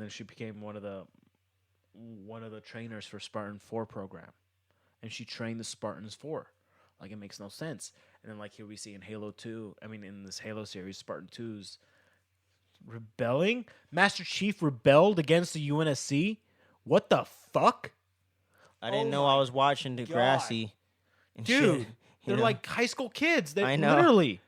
she became one of the trainers for Spartan 4 program, and she trained the Spartans 4. Like, it makes no sense. And then, like, here we see in Halo 2, in this Halo series, Spartan 2's rebelling. Master Chief rebelled against the UNSC. What the fuck? I didn't know I was watching Degrassi. Dude, shit, they're like high school kids. I know. Literally.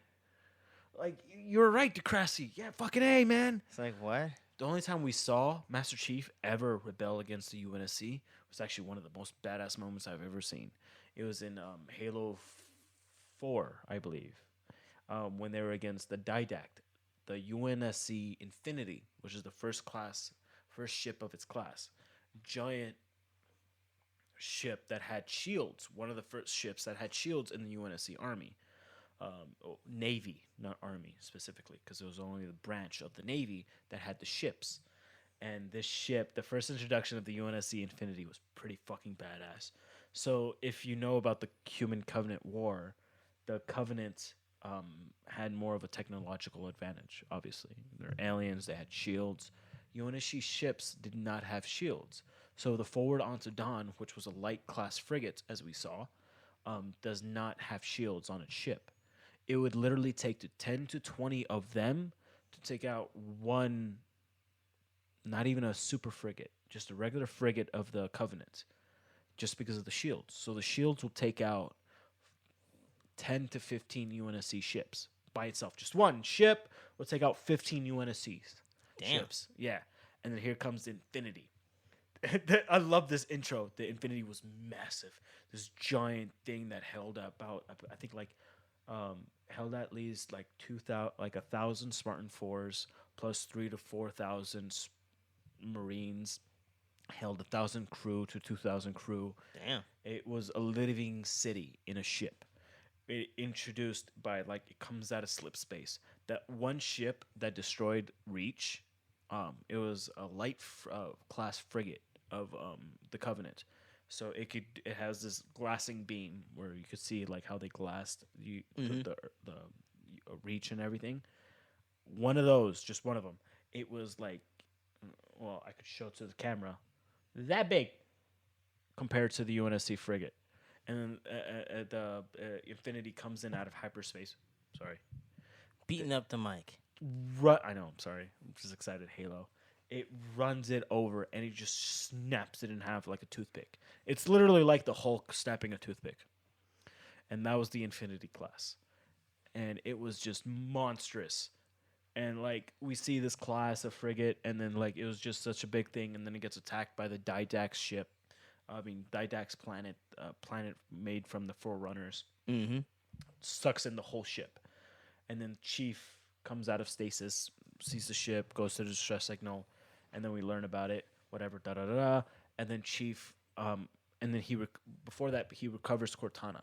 Like, you're right, Degrassi. Yeah, fucking A, man. It's like, what? The only time we saw Master Chief ever rebel against the UNSC was actually one of the most badass moments I've ever seen. It was in Halo 4, I believe, when they were against the Didact, the UNSC Infinity, which is the first ship of its class. Giant ship that had shields. One of the first ships that had shields in the UNSC Army. Navy, not Army specifically, because it was only the branch of the Navy that had the ships. And this ship, the first introduction of the UNSC Infinity, was pretty fucking badass. So if you know about the Human Covenant War, the Covenant had more of a technological advantage, obviously. They're aliens, they had shields. UNSC ships did not have shields. So the Forward Onto Dawn, which was a light class frigate, as we saw, does not have shields on its ship. It would literally take 10 to 20 of them to take out one, not even a super frigate, just a regular frigate of the Covenant, just because of the shields. So the shields will take out 10 to 15 UNSC ships by itself. Just one ship will take out 15 UNSCs. Damn. Ships. Yeah. And then here comes the Infinity. I love this intro. The Infinity was massive. This giant thing that held about, I think, held at least like 1,000 Spartan 4s plus 3,000 to 4,000 Marines. Held 1,000 crew to 2,000 crew. Damn. It was a living city in a ship. It introduced by, like, it comes out of slip space. That one ship that destroyed Reach, it was a light class frigate of the Covenant. So it has this glassing beam where you could see like how they glassed the Reach and everything. One of those, just one of them. It was like, well, I could show it to the camera, that big compared to the UNSC frigate. And then the Infinity comes in out of hyperspace. Sorry. Beating up the mic. Right, I know, I'm sorry. I'm just excited, Halo. it runs it over, and it just snaps it in half like a toothpick. It's literally like the Hulk snapping a toothpick. And that was the Infinity class. And it was just monstrous. And like we see this class, a frigate, and then like it was just such a big thing, and then it gets attacked by the Didax ship. Didax planet, planet made from the Forerunners. Mm-hmm. Sucks in the whole ship. And then Chief comes out of stasis, sees the ship, goes to the distress signal, and then we learn about it, whatever, da-da-da-da. And then Chief, and then before that, he recovers Cortana.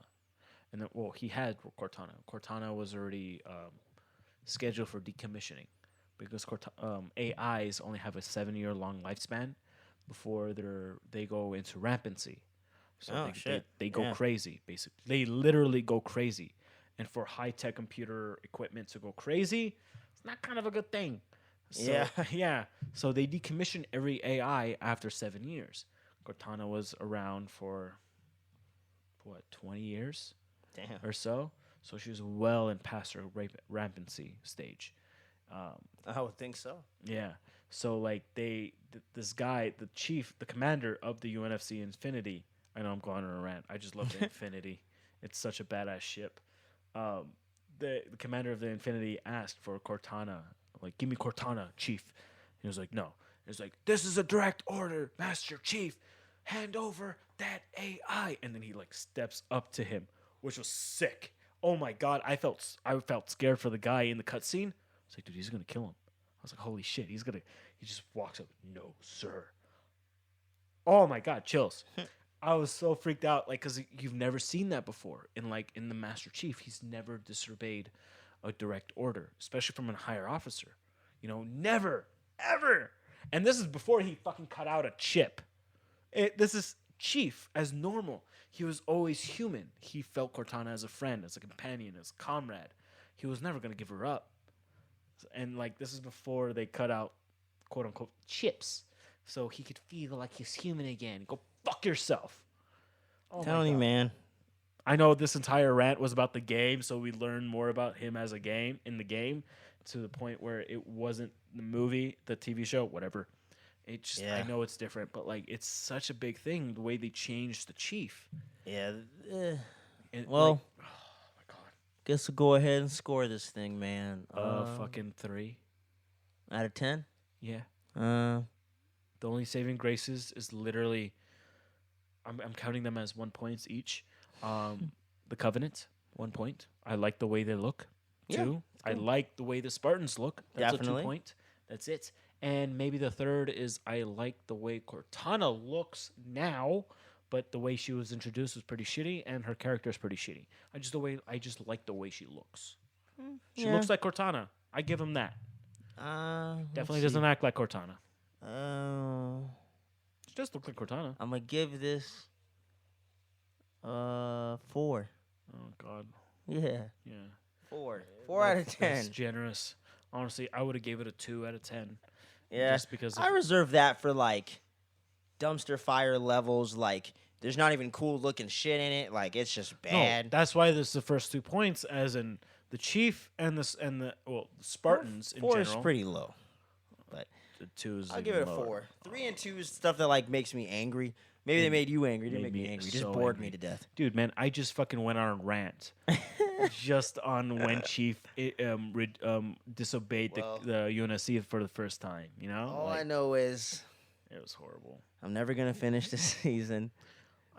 And then, well, he had Cortana. Cortana was already scheduled for decommissioning because AIs only have a 7-year-long lifespan before they go into rampancy. So they go crazy, basically. They literally go crazy. And for high-tech computer equipment to go crazy, it's not kind of a good thing. So, yeah. So they decommission every AI after 7 years. Cortana was around for, 20 years? Damn. Or so. So she was well and past her rampancy stage. I would think so. Yeah. So like this guy, the chief, the commander of the UNFC Infinity. I know I'm going on a rant. I just love the Infinity. It's such a badass ship. The commander of the Infinity asked for Cortana. Like, give me Cortana, Chief. He was like, no. He was like, this is a direct order, Master Chief. Hand over that AI. And then he like steps up to him, which was sick. Oh my god, I felt scared for the guy in the cutscene. I was like, dude, he's gonna kill him. I was like, holy shit, he just walks up. No, sir. Oh my god, chills. I was so freaked out, like, because you've never seen that before. In the Master Chief, he's never disobeyed a direct order, especially from a higher officer. Never, ever. And this is before he fucking cut out a chip. This is Chief as normal. He was always human. He felt Cortana as a friend, as a companion, as a comrade. He was never going to give her up. And, like, this is before they cut out, quote-unquote, chips. So he could feel like he's human again. Go fuck yourself. Oh Telling you, man. I know this entire rant was about the game, so we learned more about him as in the game, to the point where it wasn't the movie, the TV show, whatever. It just, I know it's different, but like it's such a big thing the way they changed the Chief. Yeah. Well, oh my god. Guess we'll go ahead and score this thing, man. Fucking 3 out of 10. Yeah. The only saving graces is literally, I'm counting them as 1 point each. The Covenant, 1 point. I like the way they look. 2. I like the way the Spartans look. That's Definitely. a 2 point. That's it. And maybe the third is I like the way Cortana looks now, but the way she was introduced was pretty shitty, and her character is pretty shitty. I just like the way she looks. She looks like Cortana. I give him that. Definitely doesn't act like Cortana. She does look like Cortana. I'm gonna give this 4. Oh God. Yeah. 4 out of 10. That's generous. Honestly, I would have gave it a 2 out of 10. Yeah, just because I reserve that for like dumpster fire levels. Like, there's not even cool looking shit in it. Like, it's just bad. No, that's why this is the first 2 points, as in the Chief and the Spartans in general. 4 is pretty low, but the 2 is. I'll give it a 4. 3 and 2 is stuff that like makes me angry. Maybe they made you angry. Didn't make me angry. Just bored me to death. Dude, man, I just fucking went on a rant just on when Chief disobeyed the UNSC for the first time. All I know is it was horrible. I'm never gonna finish this season.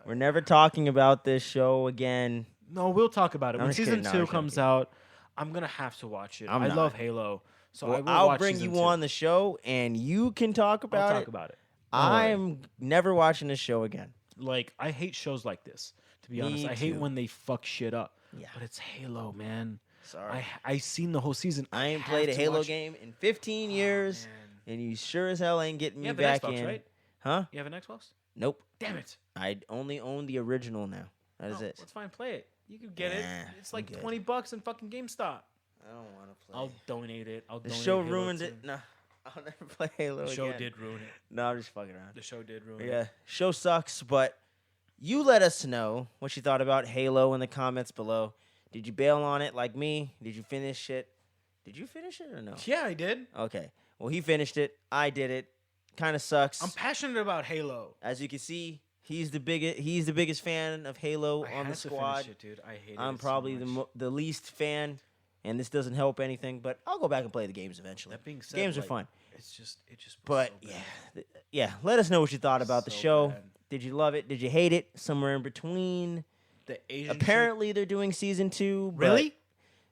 We're never talking about this show again. No, we'll talk about it when season 2 comes out. I'm gonna have to watch it. I love Halo, so I'll bring you on the show and you can talk about it. I'll talk about it. I'm never watching this show again. Like, I hate shows like this, to be honest. I hate when they fuck shit up. Yeah. But it's Halo, man. Sorry. I seen the whole season. I ain't played a Halo game in 15 years, and you sure as hell ain't getting me back in. You have an Xbox, right? Huh? You have an Xbox? Nope. Damn it. I only own the original now. That is it. That's fine. Play it. You can get it. It's like $20 in fucking GameStop. I don't want to play. I'll donate it. The show ruined it. No. I'll never play Halo again. The show did ruin it. No, I'm just fucking around. The show did ruin it. Yeah, show sucks, but you let us know what you thought about Halo in the comments below. Did you bail on it like me? Did you finish it? Did you finish it or no? Yeah, I did. Okay. Well, he finished it. I did it. kind of sucks. I'm passionate about Halo. As you can see, he's the biggest fan of Halo I on the had to squad. finish it, dude. I hated I'm it probably so much. the least fan, and this doesn't help anything. But I'll go back and play the games eventually. That being said, Games are like, fun. it just was But so bad. yeah. Let us know what you thought about the So show. bad. Did you love it? Did you hate it? Somewhere in between. The Asian Apparently, they're doing season 2. But Really?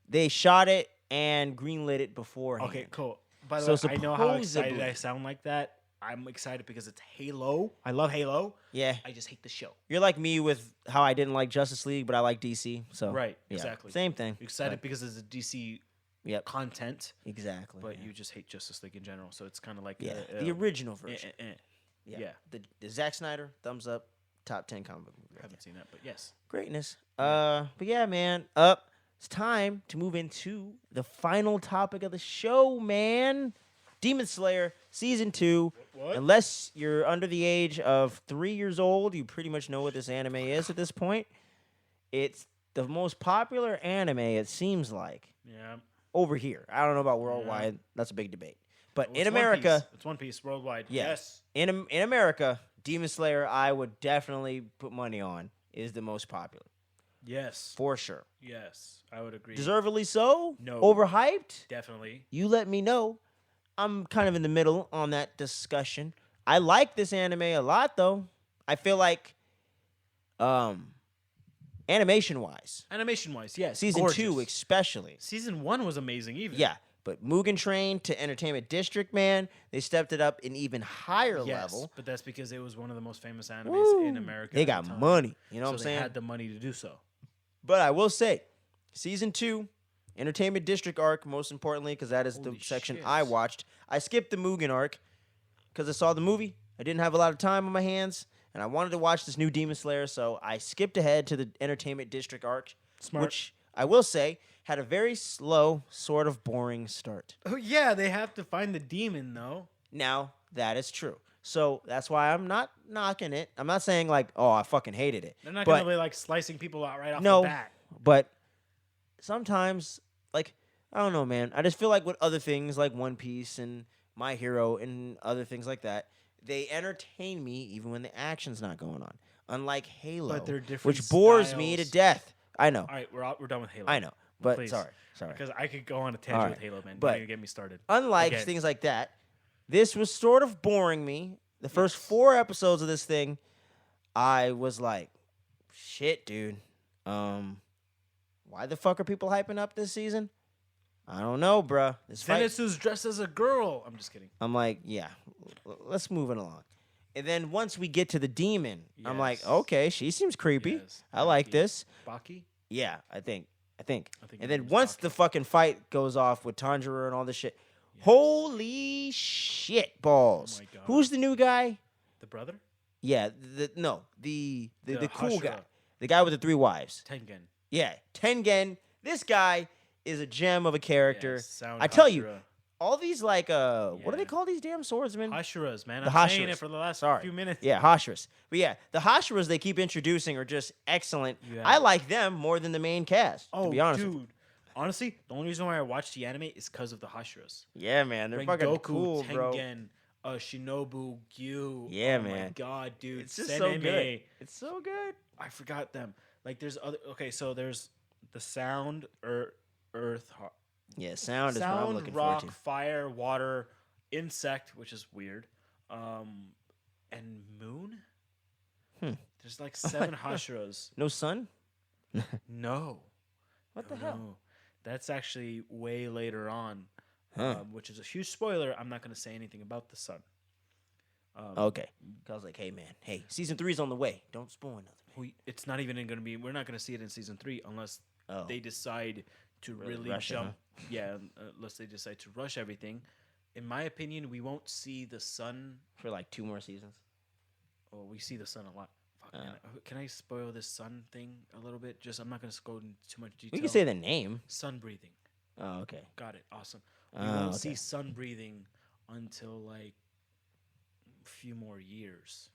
They shot it and greenlit it beforehand. Okay, cool. By the So way, I know how excited supposedly- I sound like that. I'm excited because it's Halo. I love Halo. Yeah, I just hate the show. you're like me with how I didn't like Justice League, but I like DC. So Right, yeah, exactly. same thing. Excited But- because it's a DC Yep, content, exactly. but yeah. you just hate Justice League in general. So it's kind of like Yeah, the original version. Yeah. Yeah. The Zack Snyder, thumbs up, top 10 comic book movie. I haven't seen that, but yes. Greatness. But yeah, man. It's time to move into the final topic of the show, man. Demon Slayer season 2. What? Unless you're under the age of 3 years old, you pretty much know what this anime is at this point. It's the most popular anime, it seems like, Yeah. over here. I don't know about worldwide. That's a big debate. But Well, in it's One America, Piece. It's One Piece worldwide. Yeah. Yes. in America, Demon Slayer, I would definitely put money on, is the most popular. Yes. For sure. Yes. I would agree. Deservedly so? No. Overhyped? Definitely. You let me know. I'm kind of in the middle on that discussion. I like this anime a lot, though. I feel like, animation-wise, Animation-wise, yes. season gorgeous. 2 especially. Season 1 was amazing even. Yeah, but Mugen Train to Entertainment District, man, they stepped it up an even higher Yes, level. but that's because it was one of the most famous animes Woo. in America. They at the got time. money. You know so what I'm they saying? had the money to do so. But I will say, season 2, Entertainment District arc, most importantly, because that is the Holy section shit. I watched. I skipped the Mugen arc because I saw the movie. I didn't have a lot of time on my hands, and I wanted to watch this new Demon Slayer, so I skipped ahead to the Entertainment District arc, Smart. which I will say had a very slow, sort of boring start. Oh yeah, they have to find the demon though. Now, that is true. So that's why I'm not knocking it. I'm not saying like, oh, I fucking hated it. They're not But- gonna be like slicing people out right off No, the bat. but sometimes, like, I don't know, man. I just feel like with other things like One Piece and My Hero and other things like that, they entertain me even when the action's not going on. Unlike Halo, But they're different which bores me to styles. death. I know, All right, we're done with Halo. I know, but Please. sorry. Because I could go on a tangent All with right, Halo, man. but- Don't even get me started. Unlike Again. things like that, this was sort of boring me. The first Yes. 4 episodes of this thing, I was like, shit, dude. Why the fuck are people hyping up this season? I don't know, bruh. This fight, Zenitsu's dressed as a girl. I'm just kidding. I'm like, yeah, let's move it along. And then once we get to the demon, I'm like, Yes. okay, she seems creepy. Yes, I like Baki. this. Baki? Yeah, I think. I think And her then name's once Baki. the fucking fight goes off with Tanjiro and all this shit, holy shit balls. Oh my God. Who's the new guy? The brother? Yeah, the cool guy. Hashira. The guy with the 3 wives. Tengen. Yeah, Tengen. This guy is a gem of a character. Yes, sound I tell you, Hashira. all these like what do they Yeah. call these damn swordsmen? Hashiras, man. The I'm saying Hashiras. it for the last Sorry. few minutes. Yeah, Hashiras. But yeah, the Hashiras they keep introducing are just excellent. Yeah. I like them more than the main cast, Oh, to be honest. with you. dude. Honestly, the only reason why I watched the anime is because of the Hashiras. Yeah, man, they're fucking Rengoku, cool, bro. Tengen, Shinobu, Gyu. Yeah, oh man. my god, dude. It's just so Seneme. good. It's so good. I forgot them. Like there's other so there's the sound, earth, Yeah, sound is what I'm looking rock, forward to. fire, water, insect, which is weird. And moon? Hmm. There's like 7 Hashiras. No sun? No. What the No, hell? no. That's actually way later on, Huh. which is a huge spoiler. I'm not going to say anything about the sun. Okay. I was like, hey, man. Hey, season 3's on the way. Don't spoil nothing. It's not even going to be. We're not going to see it in season 3 unless Oh. they decide to really rush it, jump. huh? Yeah, unless they decide to rush everything. In my opinion, we won't see the sun. For like 2 more seasons. Oh, we see the sun a lot. Fuck, man. Can I spoil this sun thing a little bit? I'm not going to go into too much detail. We can say the name. sun breathing. Oh, okay. Got it. Awesome. We Oh, won't okay. see sun breathing until like a few more years.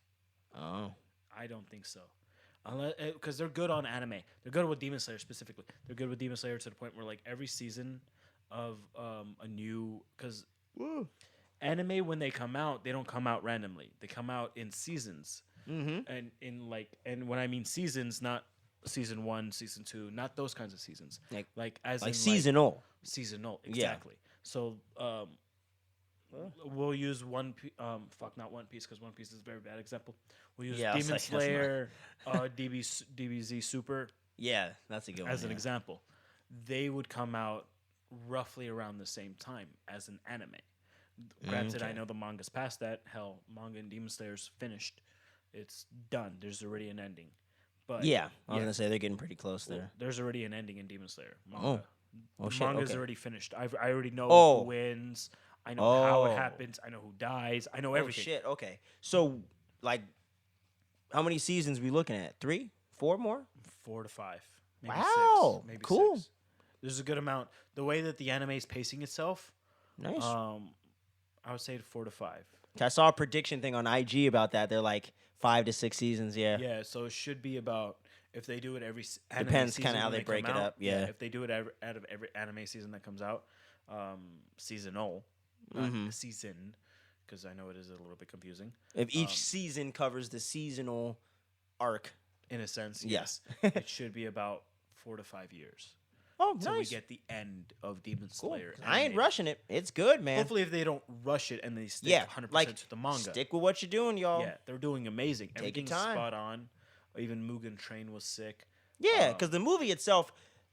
Oh. I don't think so. Unless because they're good on anime. They're good with Demon Slayer specifically. They're good with Demon Slayer to the point where like every season of a new because anime when they come out, they don't come out randomly. They come out in seasons. Mm-hmm. And when I mean seasons, not season 1, season 2, not those kinds of seasons. Like Seasonal. Seasonal, Yeah. exactly. So we'll use not One Piece, because One Piece is a very bad example. We'll use Yeah, Demon Slayer, DBZ Super Yeah, that's a good one. as an example. They would come out roughly around the same time as an anime. Granted, I know the manga's past that. Hell, manga and Demon Slayer's finished. It's done. There's already an ending. But Yeah, I was gonna say they're getting pretty close there. there's already an ending in Demon Slayer manga. Oh The shit. manga's Okay. already finished. I already know Oh. who wins. I know how Oh. it happens. I know who dies. I know Oh everything. shit. Okay. So, like, how many seasons we looking at? 3, 4 more? 4 to 5. Maybe Wow, 6. Maybe cool. 6. There's a good amount. The way that the anime is pacing itself, Nice. I would say 4 to 5. I saw a prediction thing on IG about that. They're like 5 to 6 seasons. Yeah. Yeah, so it should be about, if they do it every anime Depends season kinda how when they break come it out, up, yeah. if they do it out of every anime season that comes out, seasonal, not season, because I know it is a little bit confusing. If each season covers the seasonal arc. In a sense, Yeah. yes. It should be about 4 to 5 years Oh, until nice. we get the end of Demon Cool. Slayer. I ain't animated. rushing it. It's good, man. Hopefully, if they don't rush it and they stick Yeah, 100% like, to the manga. stick with what you're doing, y'all. Yeah, they're doing amazing. Take your Everything's time. spot on. Even Mugen Train was sick. Yeah, because the movie itself,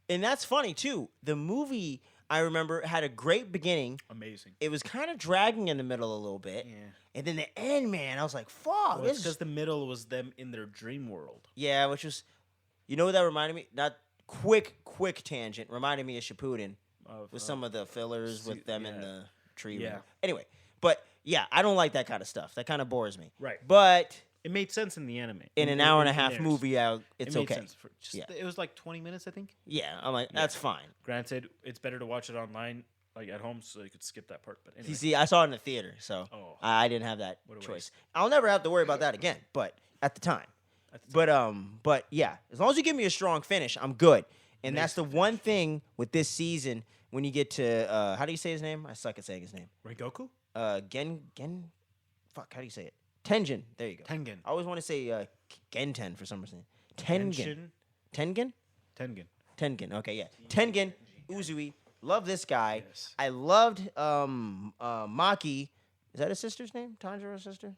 and that's funny too. The movie, I remember, had a great beginning. Amazing. It was kind of dragging in the middle a little bit. Yeah. And then the end, man, I was like, fuck. Well, This it's is... because the middle was them in their dream world. Yeah, which was, you know what that reminded me? Not quick tangent. Reminded me of Shippuden with some of the fillers with them in the tree. Yeah. room. Anyway, but yeah, I don't like that kind of stuff. That kind of bores me. Right. But It made sense in the anime. in an hour and a half theirs. movie, it's it made okay. sense for just, Yeah. It was like 20 minutes, I think. Yeah, I'm like, that's fine. Granted, it's better to watch it online, like at home, so you could skip that part. But anyway. See, I saw it in the theater, so Oh. I didn't have that What a choice. waste. I'll never have to worry about that again. But at the time, but yeah, as long as you give me a strong finish, I'm good. And that's the one thing with this season when you get to how do you say his name? I suck at saying his name. Rengoku? Fuck, how do you say it? Tengen. There you go. Tengen. I always want to say Genten for some reason. Tengen. Tengen? Tengen. Okay, yeah. Tengen Uzui. Love this guy. Yes. I loved Maki. Is that his sister's name? Tanjiro's sister?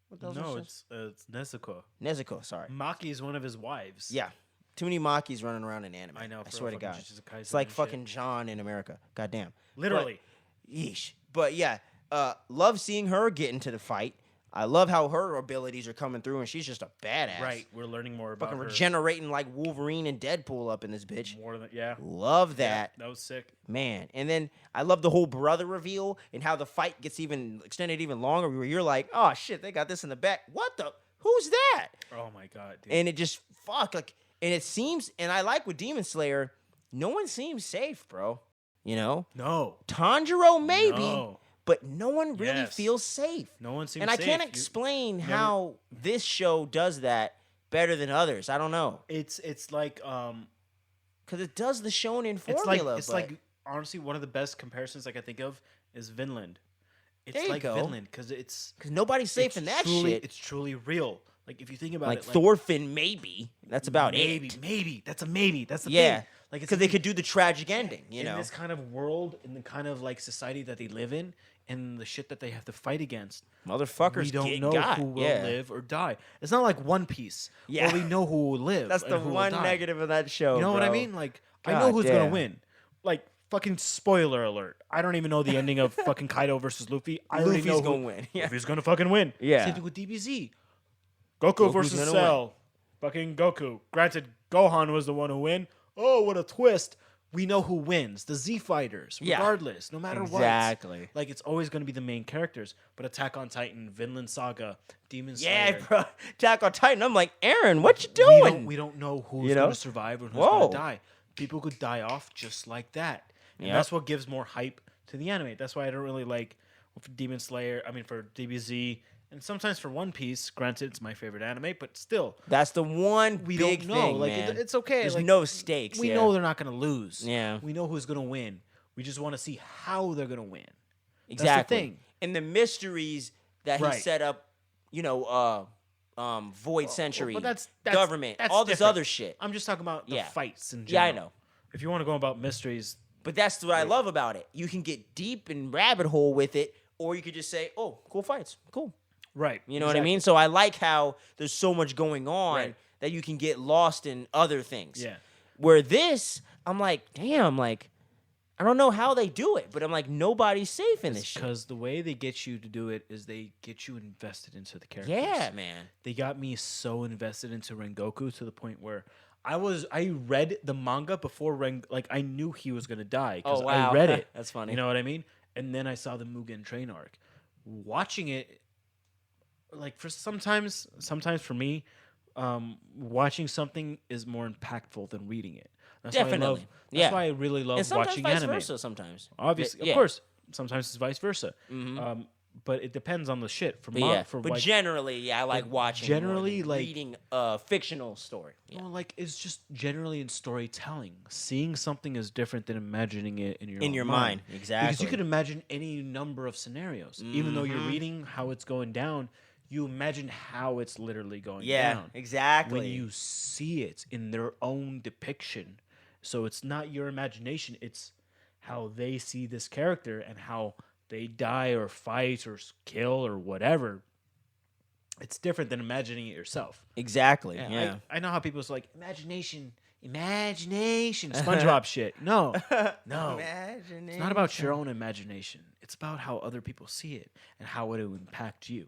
What the hell's her No, sister? it's Nezuko. Nezuko, sorry. Maki is one of his wives. Yeah. Too many Makis running around in anime. I know. I for swear to fucking God. Jujutsu Kaisen It's like and shit. fucking John in America. Goddamn. Literally. Yeesh. But yeah, love seeing her get into the fight. I love how her abilities are coming through, and she's just a badass. Right. We're learning more about Fucking her. regenerating like Wolverine and Deadpool up in this bitch. More than, yeah. Love that. That was sick. Man. And then I love the whole brother reveal and how the fight gets even extended even longer where you're like, oh shit, they got this in the back. What the? Who's that? Oh my God, dude. And it just, fuck. Like, and it seems, and I like with Demon Slayer, no one seems safe, bro. You know? no. Tanjiro maybe, No. but no one really Yes. feels safe. No one seems And I safe. can't You- explain never- how this show does that better than others. I don't know. It's like Because it does the shonen it's formula. like but honestly one of the best comparisons I can think of is Vinland. It's There you like go. Vinland because it's Cause nobody's safe it's in that truly, shit. It's truly real. Like if you think about Like it, Thorfinn, maybe. That's about maybe, it. maybe that's a maybe. That's the Yeah. thing. Like it's Because they could do the tragic ending, you in know? this kind of world, in the kind of like society that they live in, and the shit that they have to fight against. Motherfuckers We don't get know got. who will yeah. live or die. It's not like One Piece, Yeah. where we know who will live. That's and the who will one die. negative of that show. You know what I bro. mean? Like I know God who's damn. gonna win. Like fucking spoiler alert. I don't even know the ending of fucking Kaido versus Luffy. I already Luffy's know gonna win. Yeah. Luffy's gonna fucking win. Yeah. Same thing with DBZ. Goku Goku's versus gonna Cell. Fucking Goku. Granted, Gohan was the one who win. Oh, what a twist. We know who wins. The Z fighters, Yeah. regardless, no matter Exactly. what. Like it's always going to be the main characters. But Attack on Titan, Vinland Saga, Demon Yeah, Slayer. bro. Attack on Titan. I'm like, Aaron, what you We doing? don't know who's You know? going to survive and who's Whoa. going to die. People could die off just like that. And Yep. that's what gives more hype to the anime. That's why I don't really like for Demon Slayer, for DBZ, and sometimes for One Piece. Granted, it's my favorite anime, but still, That's the one we big don't know. thing, Like man. it's okay. There's like, no stakes. we yeah. know they're not going to lose. Yeah. We know who's going to win. We just want to see how they're going to win. exactly. That's the thing. and the mysteries that he Right. set up, Void Century, but that's government, that's all this different. other shit. I'm just talking about the Yeah. fights in Yeah, general. I know. If you want to go about mysteries, But that's what I love about it. You can get deep in rabbit hole with it, or you could just say, "Oh, cool fights, cool." right? You know what I mean? So I like how there's so much going on Right. that you can get lost in other things. Yeah. Where this, I'm like, damn, like, I don't know how they do it, but I'm like, nobody's safe in this shit. Because the way they get you to do it is they get you invested into the characters. Yeah, man. They got me so invested into Rengoku to the point where I read the manga before I knew he was gonna die because Oh, wow. I read it. That's funny. You know what I mean? And then I saw the Mugen Train arc. Watching it, like for sometimes for me, watching something is more impactful than reading it. That's Definitely. That's why I really love And sometimes watching vice anime. versa sometimes. Obviously, Yeah. of course. Sometimes it's vice versa. Mhm. But it depends on the shit. But generally, I like watching. generally, more than like- reading a fictional story. Yeah. Well, like it's just generally in storytelling. Seeing something is different than imagining it in your In own your mind. mind, exactly. Because you could imagine any number of scenarios. Even though you're reading how it's going down, you imagine how it's literally going Yeah, down. exactly. When you see it in their own depiction. So it's not your imagination, it's how they see this character and how they die or fight or kill or whatever. It's different than imagining it yourself. Exactly. Yeah. I know how people's like, imagination, SpongeBob shit. No. Imagination. It's not about your own imagination. It's about how other people see it and how it will impact you.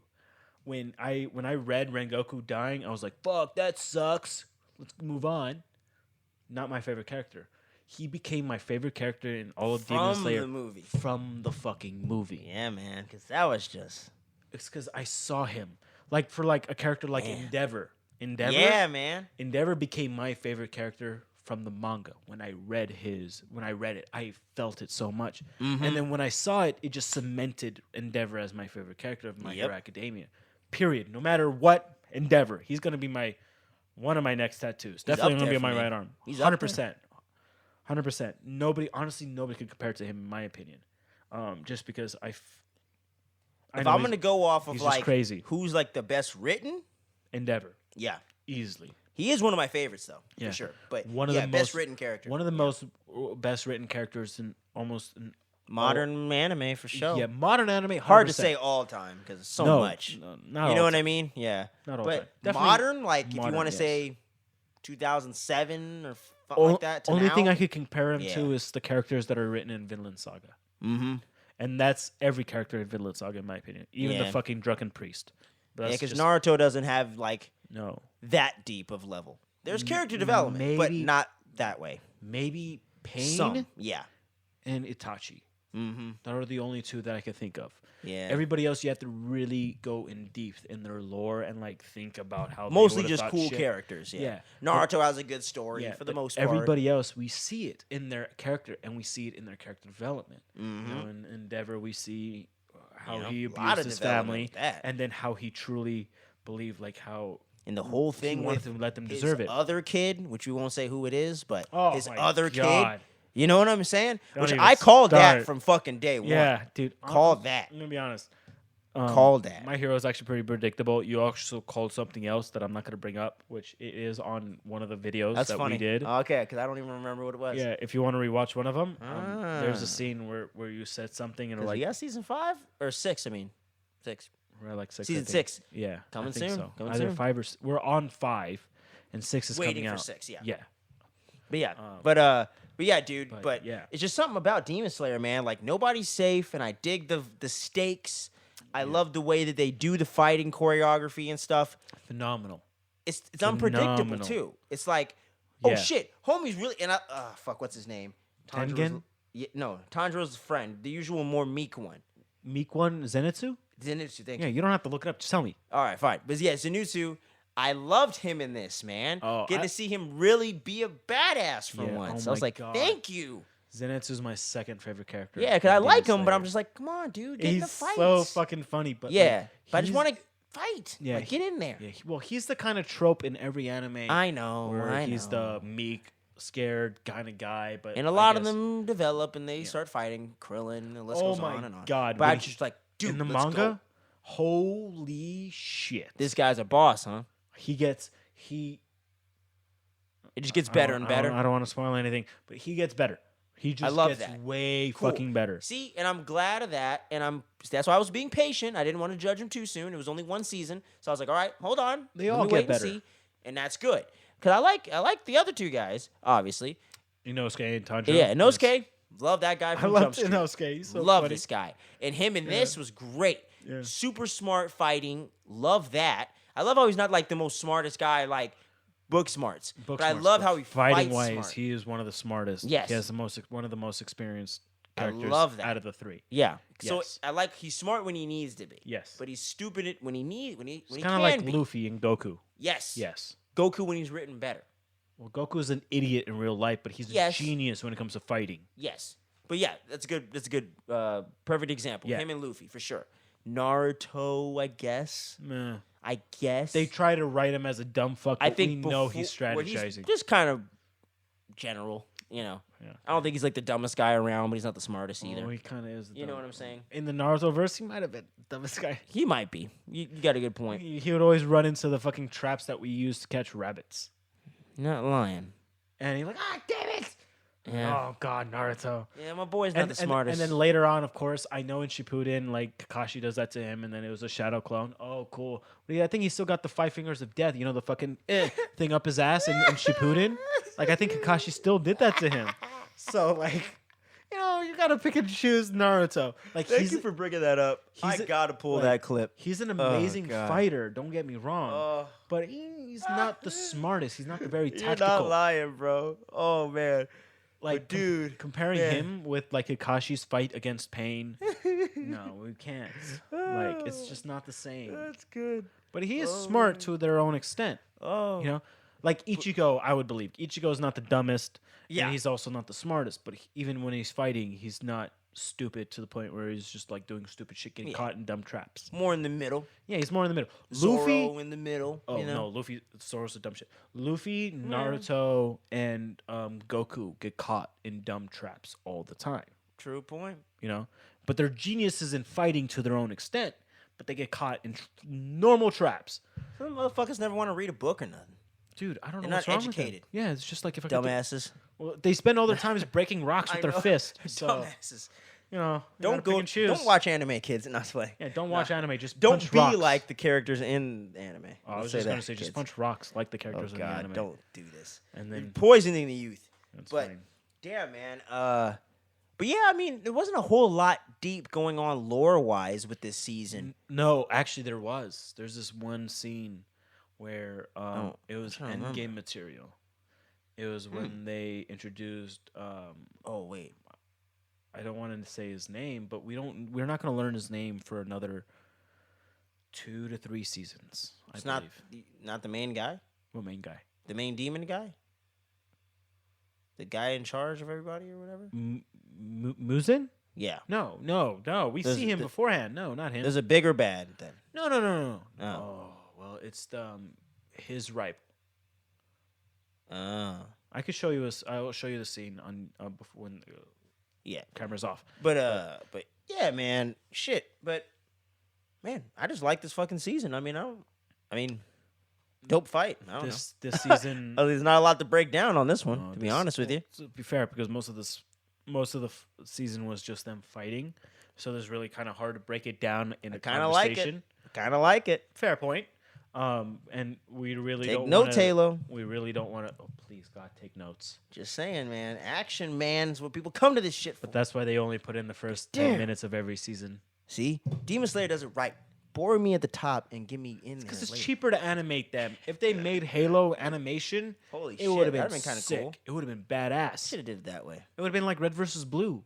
When I read Rengoku dying, I was like, fuck, that sucks. Let's move on. Not my favorite character. He became my favorite character in all of Demon Slayer the movie. from the fucking movie. Yeah, man. Because that was just. It's because I saw him. Like for like a character like Endeavor. Yeah, man. Endeavor became my favorite character from the manga. When I read it, I felt it so much. And then when I saw it, it just cemented Endeavor as my favorite character of My Hero Academia. Period. No matter what, Endeavor. He's gonna be one of my next tattoos. Definitely gonna be on my right arm. He's up 100%. 100%. Nobody could compare to him in my opinion. Just because If I'm gonna go off of he's just like crazy. who's like the best written, Endeavor. yeah, Easily. he is one of my favorites though, Yeah. for sure. But One of the best most- written character, One of the most best written characters in almost modern anime for sure. Yeah, modern anime. 100%. Hard to say all time because it's so much. No, not You all know what time. I mean? Yeah. Not all but time. Definitely modern, like if you modern, want to yes. say 2007 or something like that. To Only now, thing I could compare him Yeah. to is the characters that are written in Vinland Saga. Mm-hmm. And that's every character in Vinland Saga, in my opinion. Even the Yeah. fucking drunken priest. But Yeah, that's because just- Naruto doesn't have like No. that deep of level. There's character development, but maybe- not that way. Maybe Pain Some, yeah. and Itachi. Mm-hmm. That are the only two that I could think of. Yeah. Everybody else, you have to really go in deep in their lore and like think about how. Mostly they just thought cool shit. characters. Yeah. Yeah. Naruto has a good story for the but most part. everybody else, we see it in their character, and we see it in their character development. Mhm. You know, in Endeavor, we see how You know, he a lot abused of his development family, with that. and then how he truly believed, like how And the whole he thing wanted with to let them his deserve it. other kid, which we won't say who it is, but Oh his my other God. kid. You know what I'm saying? Don't Which even I called that start. from fucking day one. Yeah, dude. Called that. I'm gonna be honest. Called that. My hero is actually pretty predictable. You also called something else that I'm not gonna bring up, which it is on one of the videos That's that funny. we did. Okay, because I don't even remember what it was. Yeah, if you want to rewatch one of them, there's Ah. a scene where you said something and Like, like we got season 5 or 6? I mean, 6. we're like 6. Season I think. 6. Yeah, Coming I think soon, So. coming Either soon. 5 or we're on 5, and 6 is Waiting coming for out. 6, yeah. Yeah. But yeah, Um, but yeah, dude. but But yeah. it's just something about Demon Slayer, man. Like nobody's safe, and I dig the stakes. I love the way that they do the fighting choreography and stuff. Phenomenal. It's unpredictable Phenomenal. too. It's like, oh Yeah. shit, homie's really and fuck, what's his name? Tengen? Yeah, no, Tanjiro's friend, the usual more meek one. Meek one, Zenitsu? Zenitsu, thank Yeah, you. you don't have to look it up. Just tell me. All right, fine. But yeah, Zenitsu, I loved him in this, man. Oh, Getting to see him really be a badass for Yeah, once. oh I was my like, God. thank you. Zenitsu's my second favorite character. Yeah, because in I Demon like him, but Slayer. I'm just like, come on, dude, get in the He's fights. so fucking funny, but yeah, like, but I just he's- want to fight. Yeah, Like, get in there. Yeah, well, he's the kind of trope in every anime. I know, where I he's know. the meek, scared kind of guy, but And a I lot of guess- them develop and they start fighting Krillin. And the list Oh goes my on and on. God, But I when just like, dude, in the let's manga, go. holy shit. This guy's a boss, huh? It just gets better and better. I don't want to spoil anything, but he gets better. He just love gets that. way Cool. fucking better. See, and I'm glad of that, and that's why I was being patient. I didn't want to judge him too soon. It was only one season, so I was like, all right, hold on. They Let all me get wait better. and see. And that's good. Because I like the other two guys, obviously. Inosuke and Tanjiro. Yeah, Inosuke, love that guy I from love Jump Street. Inosuke. He's so love funny. this guy. And him in this was great. Yeah. Super smart fighting. Love that. I love how he's not like the most smartest guy, like book smarts. But I love how he fighting fights wise, smart. he is one of the smartest. Yes. He has one of the most experienced characters love that. out of the three. Yeah. So Yes. I like he's smart when he needs to be. Yes. But he's stupid when he It's can kind of like be. Luffy and Goku. Yes. Yes. Goku when he's written better. Well, Goku is an idiot in real life, but he's Yes. a genius when it comes to fighting. Yes. But yeah, that's good. That's a good, perfect example. Yeah. Him and Luffy for sure. Naruto, I guess. Meh. I guess They try to write him as a dumb fuck, but I think we know he's before- well, strategizing. just kind of general, you know. Yeah. I don't think he's like the dumbest guy around, but he's not the smartest either. Oh, he kind of is. You know what I'm saying? In the Naruto verse, he might have been the dumbest guy. He might be. You got a good point. He would always run into the fucking traps that we use to catch rabbits. You're not lying. And he's like, damn it! Yeah. Oh, God, Naruto. Yeah, my boy's not the smartest. And then later on, of course, I know in Shippuden, like, Kakashi does that to him, and then it was a shadow clone. Oh, cool. But yeah, I think he still got the 5 fingers of death, you know, the fucking thing up his ass in Shippuden. Like, I think Kakashi still did that to him. So, like, you know, you gotta pick and choose Naruto. Like, Thank you for bringing that up. I gotta pull that clip. He's an amazing God. fighter. Don't get me wrong. But he's not the smartest. He's not the very You're tactical. not lying, bro. Oh man. Like, dude, comparing man. him with like Kakashi's fight against Pain, no, we can't. Like, it's just not the same. That's good. But he is smart to their own extent. Oh. You know, like Ichigo, I would believe Ichigo is not the dumbest. Yeah. And he's also not the smartest. But even when he's fighting, he's not stupid to the point where he's just like doing stupid shit, getting caught in dumb traps. More in the middle. Yeah, he's more in the middle. Luffy Luffy. in the middle. Oh you know? no, Luffy, Zoro's a dumb shit. Luffy, Naruto, and Goku get caught in dumb traps all the time. True point. You know, but they're geniuses in fighting to their own extent. But they get caught in normal traps. Some motherfuckers never want to read a book or nothing. Dude, I don't They're know not what's wrong with them. educated. Yeah, it's just like if I could Dumbasses. well, they spend all their time breaking rocks with their fist. So Dumbasses. you know, you Don't gotta pick go. and choose. Don't watch anime, kids. Not play. Yeah, don't watch anime. Just Don't punch be rocks. like the characters in anime. Oh, I was Say just gonna that, say, just kids. punch rocks like the Oh characters in the God, anime. don't do this. And You're then poisoning the youth. that's But fine. damn, man. But yeah, I mean, there wasn't a whole lot deep going on lore wise with this season. No, actually, there was. There's this one scene where it was trying to remember. endgame material. It was when they introduced. Oh wait, I don't want to say his name, but we're not going to learn his name for another 2 to 3 seasons. it's I believe. not the main guy, What main guy? the main demon guy, the guy in charge of everybody or whatever. Muzin? Yeah, No. We There's- see him the- beforehand. No, not him. there's a bigger bad then. No. Oh. Oh, well, it's his ripe. I could show you I will show you the scene on before when the Yeah, camera's off. but yeah, man, shit. But man, I just like this fucking season. I mean, dope fight. I don't This season. know. There's not a lot to break down on this one, to be this- honest with you. To be fair, because most of the season was just them fighting, so it's really kind of hard to break it down in a Kind of like conversation. it. Kind of like it. Fair point. And we really Take don't notes, wanna, Halo. We really don't want to. Oh, please, God, take notes. Just saying, man. Action, man, is what people come to this shit for. But that's why they only put in the first Damn. 10 minutes of every season. See, Demon Slayer does it right. Bore me at the top and get me in there. Because it's later. cheaper to animate them. If they made Halo animation, Holy it shit, would have been, that'd been kinda sick. cool. It would have been badass. Should have did it that way. It would have been like Red versus Blue.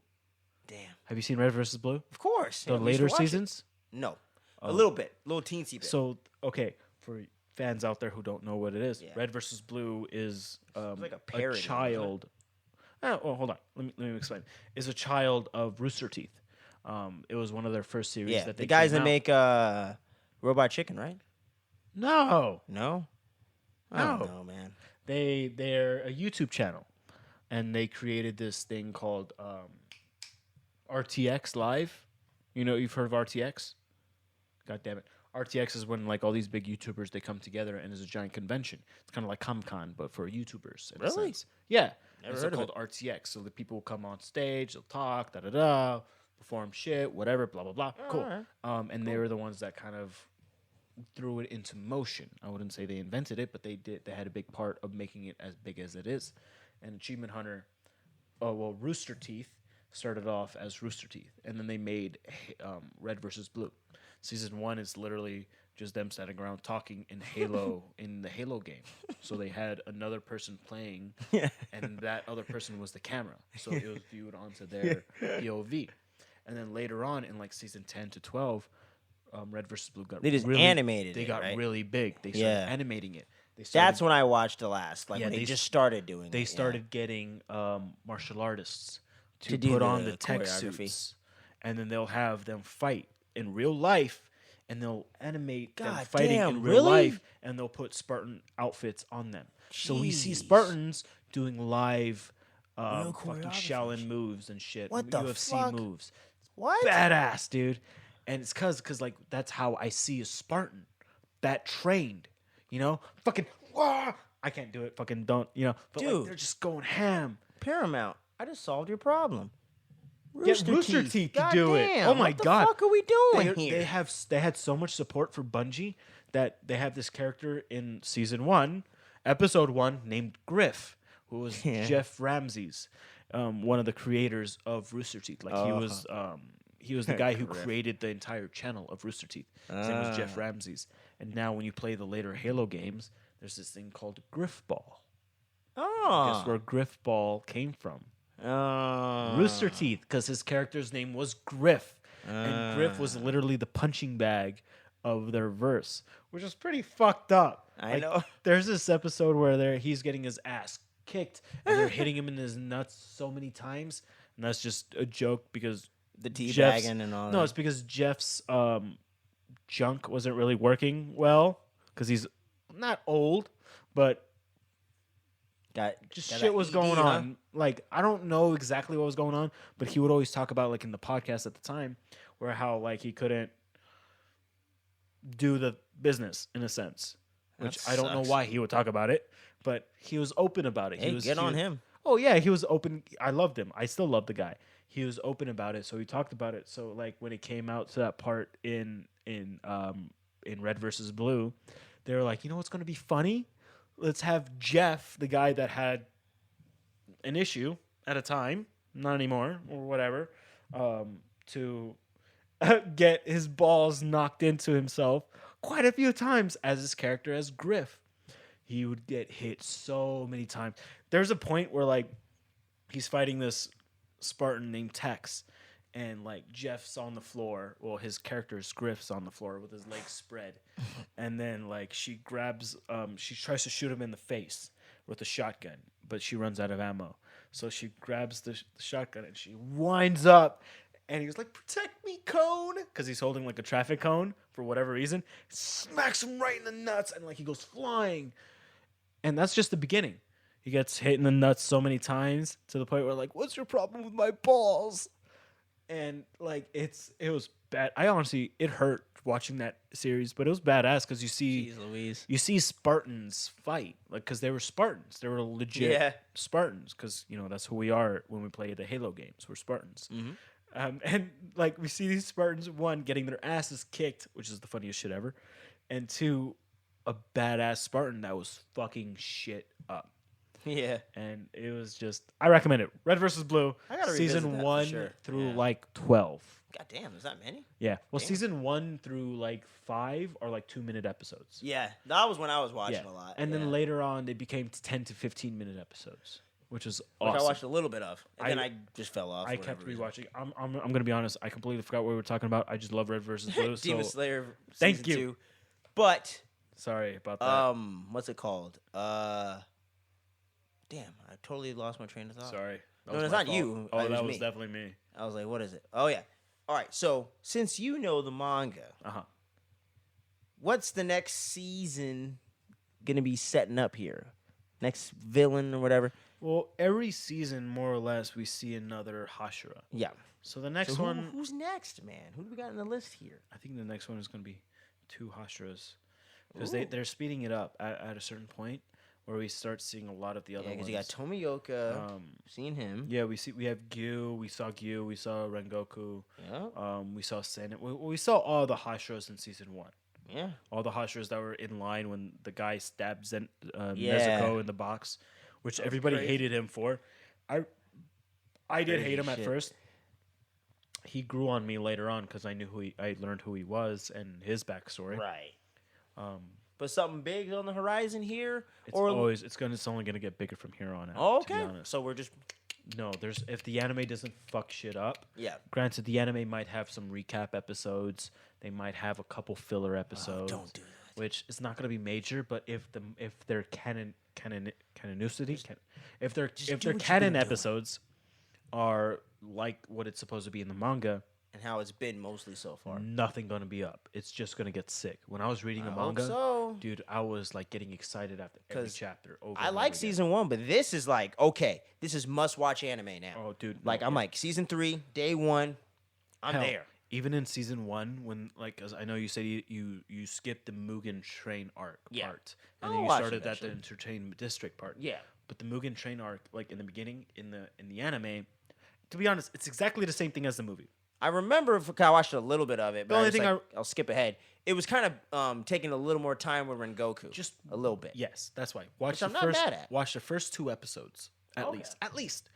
Damn. Have you seen Red versus Blue? Of course. The Yeah, we used to later watch it. seasons? No. Oh. A little bit. A little teensy bit. So, okay, for fans out there who don't know what it is, Yeah. Red versus Blue is like a parody, wasn't it? child. Oh, hold on. Let me explain. Is a child of Rooster Teeth. It was one of their first series yeah, that they the guys came that out. make Robot Chicken, right? No. No? I No. don't know, man. They're a YouTube channel, and they created this thing called RTX Live. You know, you've heard of RTX? God damn it. RTX is when like all these big YouTubers they come together and there's a giant convention. It's kind of like Comic-Con but for YouTubers in a Really? sense. Yeah. Never It's heard of called RTX. So the people will come on stage, they'll talk, da da da, perform shit, whatever, blah blah blah. Cool. alright. And they were the ones that kind of threw it into motion. I wouldn't say they invented it, but they did. They had a big part of making it as big as it is. And Achievement Hunter, Rooster Teeth started off as Rooster Teeth, and then they made Red versus Blue. Season 1 is literally just them sitting around talking in Halo in the Halo game. So they had another person playing, and that other person was the camera. So it was viewed onto their POV. And then later on in like season 10 to 12, Red versus Blue got They just really, animated They it, got right? really big. They started animating it. That's when I watched the last. Like Yeah, when they they just started doing it. They yeah. started getting martial artists To to do put on the the tech choreography. suits, and then they'll have them fight in real life, and they'll animate them God fighting damn, in real really? life, and they'll put Spartan outfits on them. So we see Jeez. Spartans doing live Real fucking choreography. Shaolin moves and shit. What the UFC fuck? moves. What? Badass, dude. And it's cause like that's how I see a Spartan that trained, you know, fucking. Wah! I can't do it. Fucking don't, you know. But like, Dude. they're just going ham. Paramount. I just solved your problem. Get Rooster Teeth to God do it. damn, Oh my what the God. fuck are we doing They here? had so much support for Bungie that they have this character in season 1, episode 1, named Griff, who was Yeah. Jeff Ramsey's, one of the creators of Rooster Teeth. Like he was the guy who Griff. created the entire channel of Rooster Teeth. His name was Jeff Ramsey's. And now when you play the later Halo games, there's this thing called Griff Ball. Oh. Guess where Griff Ball came from? Oh. Rooster Teeth, because his character's name was Griff. And Griff was literally the punching bag of their verse, which is pretty fucked up. I know. There's this episode where he's getting his ass kicked, and they're hitting him in his nuts so many times. And that's just a joke because The Jeff's- teabagging and all No, that. it's because Jeff's junk wasn't really working well because he's not old, but just got shit that was ED, going huh? on. Like I don't know exactly what was going on, but he would always talk about like in the podcast at the time, where how like he couldn't do the business in a sense, which That I don't know sucks. why he would talk about it, but he was open about it. Hey, he was get on him. Oh yeah, he was open. I loved him. I still love the guy. He was open about it, so he talked about it. So like when it came out to that part in Red versus Blue, they were like, you know what's going to be funny? Let's have Jeff, the guy that had an issue at a time, not anymore or whatever, to get his balls knocked into himself quite a few times as his character as Griff. He would get hit so many times. There's a point where like he's fighting this Spartan named Tex, and like Jeff's on the floor. Well, his character's Griff's on the floor with his legs spread, and then like she grabs, she tries to shoot him in the face with a shotgun, but she runs out of ammo. So she grabs the shotgun and she winds up, and he was like, "Protect me, cone," because he's holding like a traffic cone for whatever reason. Smacks him right in the nuts, and like he goes flying. And that's just the beginning. He gets hit in the nuts so many times to the point where like, what's your problem with my balls? And like it was bad. I honestly, it hurt watching that series, but it was badass because Jeez Louise. you see Spartans fight, like because they were Spartans. They were legit Yeah. Spartans because you know that's who we are when we play the Halo games. We're Spartans. Mm-hmm. And like we see these Spartans, one getting their asses kicked, which is the funniest shit ever, and two, a badass Spartan that was fucking shit up. Yeah. And it was just, I recommend it. Red versus Blue, I gotta revisit season that for 1 sure. through Yeah. like 12. God damn, is that many? Yeah. Well, Damn. season 1 through like 5 are like 2-minute episodes. Yeah, that was when I was watching Yeah. a lot. And yeah. then later on, they became 10 to 15-minute episodes, which is Which awesome. I watched a little bit of, and then I- I just fell off. I for kept whatever reason. rewatching. I'm gonna be honest. I completely forgot what we were talking about. I just love Red versus Blue. Demon So Slayer. Thank season you. 2. But sorry about that. what's it called? Damn, I totally lost my train of thought. Sorry. That No, was it's my not fault. you. Oh, It was that was me. definitely me. I was like, what is it? Oh yeah. All right. So since you know the manga, what's the next season gonna be setting up here? Next villain or whatever? Well, every season, more or less, we see another Hashira. Yeah. So the next So one, who's next, man? Who do we got on the list here? I think the next one is going to be 2 Hashras. Because Ooh. they're speeding it up at a certain point where we start seeing a lot of the other Yeah, ones. because you got Tomioka. Seen him. Yeah, we have Gyu, we saw Rengoku, Yeah. we saw Sen. We saw all the Hashras in season 1. Yeah. All the Hashras that were in line when the guy stabbed Yeah. Nezuko in the box, which That was everybody crazy. hated him for. I did Crazy hate him at shit. first. He grew on me later on because I learned who he was and his backstory. Right. Um, But something big on the horizon here, it's only gonna get bigger from here on out. Oh, To be okay. honest. So we're just No, if the anime doesn't fuck shit up. yeah. Granted, the anime might have some recap episodes. They might have a couple filler episodes. Don't do that. Which is not going to be major, but if their canonicity, if their do what you've canon been doing. episodes are like what it's supposed to be in the manga, And how it's been mostly so far. nothing going to be up. It's just going to get sick. When I was reading the I hope manga, so. dude, I was like getting excited after every 'Cause chapter. Over I and like over again. season 1, but this is like okay. This is must-watch anime now. Oh, dude, Like no, I'm yeah. like season 3, day 1. I'm Hell, there. Even in season 1, when like, 'cause I know you said you skipped the Mugen Train arc Yeah. part, I'll and then you watch started at the eventually. Entertainment District part. Yeah. But the Mugen Train arc, like in the beginning, in the anime, to be honest, it's exactly the same thing as the movie. I remember I watched a little bit of it, but only I just, thing like, I'll skip ahead. It was kind of taking a little more time with Rengoku. Just a little bit. Yes, that's why. Watch Which the I'm not first. mad at. Watch the first 2 episodes at Okay. least. At least.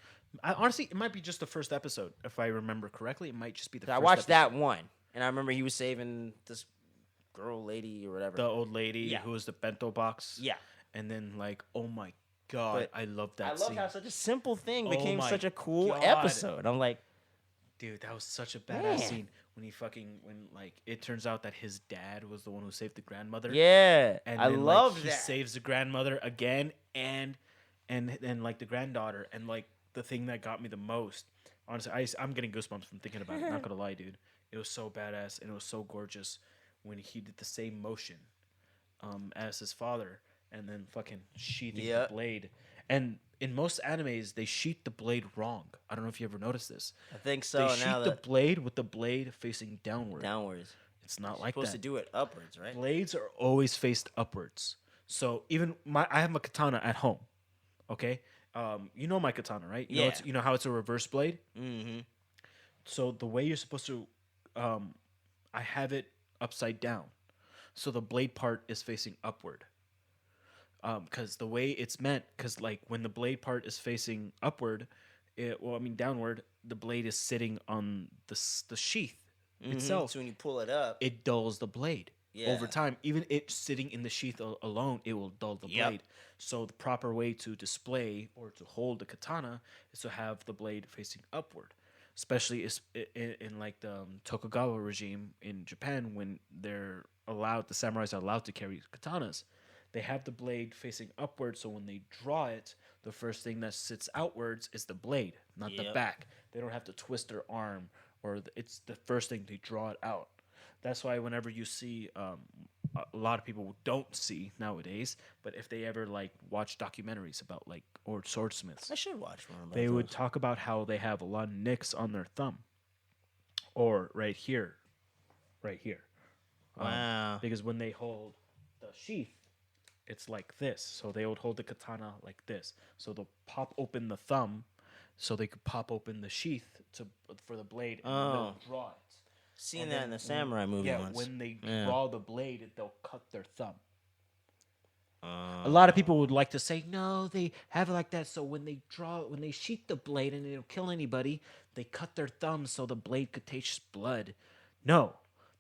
Honestly, it might be just the first episode if I remember correctly. It might just be the. I first watched that episode. one, and I remember he was saving this girl, lady, or whatever. The old lady Yeah. who was the bento box. Yeah. And then like, oh my god, But I love that I love scene. how such a simple thing Oh became my such a cool God. episode. I'm like, Dude, that was such a badass Man. scene when like it turns out that his dad was the one who saved the grandmother. yeah, And I then, love like, that. He saves the grandmother again and like the granddaughter, and like the thing that got me the most. Honestly, I'm getting goosebumps from thinking about it. Not gonna lie, dude. It was so badass and it was so gorgeous when he did the same motion as his father, and then fucking sheathing the Yep. blade. And in most animes, they sheath the blade wrong. I don't know if you ever noticed this. I think so. They sheath Now the that blade with the blade facing downward. downwards, It's not you're like supposed that. to do it upwards, right? Blades are always faced upwards. So even I have my katana at home. Okay, you know my katana, right? You know Yeah. you know how it's a reverse blade. Mm-hmm. So the way you're supposed to, I have it upside down, so the blade part is facing upward. Because the way it's meant, because like when the blade part is facing upward, downward, the blade is sitting on the sheath itself. So when you pull it up, It dulls the blade. Yeah. Over time, even it sitting in the sheath alone, it will dull the Yep. blade. So the proper way to display or to hold the katana is to have the blade facing upward. Especially in like the Tokugawa regime in Japan, when the samurais are allowed to carry katanas, they have the blade facing upward. So when they draw it, the first thing that sits outwards is the blade, not the Yep. back. They don't have to twist their arm, or it's the first thing they draw it out. That's why whenever you see, a lot of people don't see nowadays, but if they ever like watch documentaries about like or swordsmiths, I should watch one. About they would those. talk about how they have a lot of nicks on their thumb, or right here. Wow. Because when they hold the sheath, it's like this. So they would hold the katana like this. So they'll pop open the thumb, so they could pop open the sheath for the blade, and they'll draw it. Seen And that then in the samurai movie Yeah, once. when they Yeah. draw the blade, they'll cut their thumb. Uh, A lot of people would like to say, no, they have it like that. So when they sheath the blade and they don't kill anybody, they cut their thumb so the blade could taste blood. No,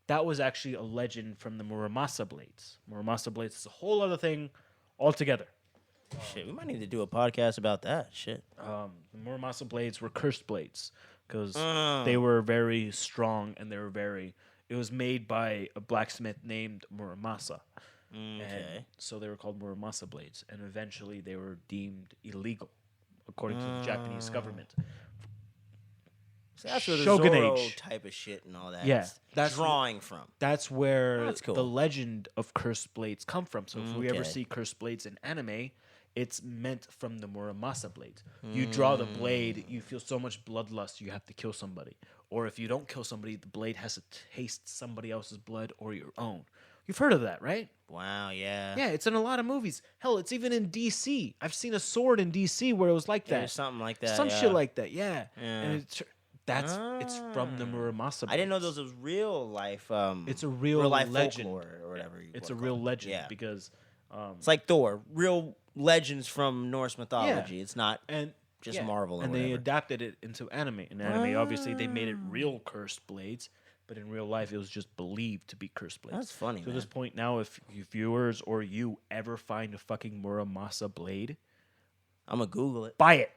that was actually a legend from the Muramasa blades. Muramasa blades is a whole other thing altogether. shit, we might need to do a podcast about that. Shit. The Muramasa blades were cursed blades because Mm. they were very strong and it was made by a blacksmith named Muramasa. Okay. And so they were called Muramasa blades, and eventually they were deemed illegal according to the Japanese government. So that's where the Shogun Zoro Age. type of shit and all that. Yeah, is that's drawing from. That's where That's cool. the legend of cursed blades come from. So if we ever Okay. see cursed blades in anime, It's meant from the Muramasa blades. You draw the blade, you feel so much bloodlust, you have to kill somebody. Or if you don't kill somebody, the blade has to taste somebody else's blood or your own. You've heard of that, right? Wow, yeah. Yeah, it's in a lot of movies. Hell, it's even in DC. I've seen a sword in DC where it was like that. There's something like that. Some yeah. shit like that, yeah. Yeah. And it's from the Muramasa. I didn't know blades. those was real life. It's a real life legend. folklore or whatever. It's a wanna real call it. legend Yeah. because It's like Thor, real legends from Norse mythology. It's not and just Marvel or and whatever. they adapted it into anime. In anime, obviously, they made it real cursed blades, but in real life, it was just believed to be cursed blades. That's funny, So at this point now, if you viewers or you ever find a fucking Muramasa blade, I'm gonna Google it. buy it.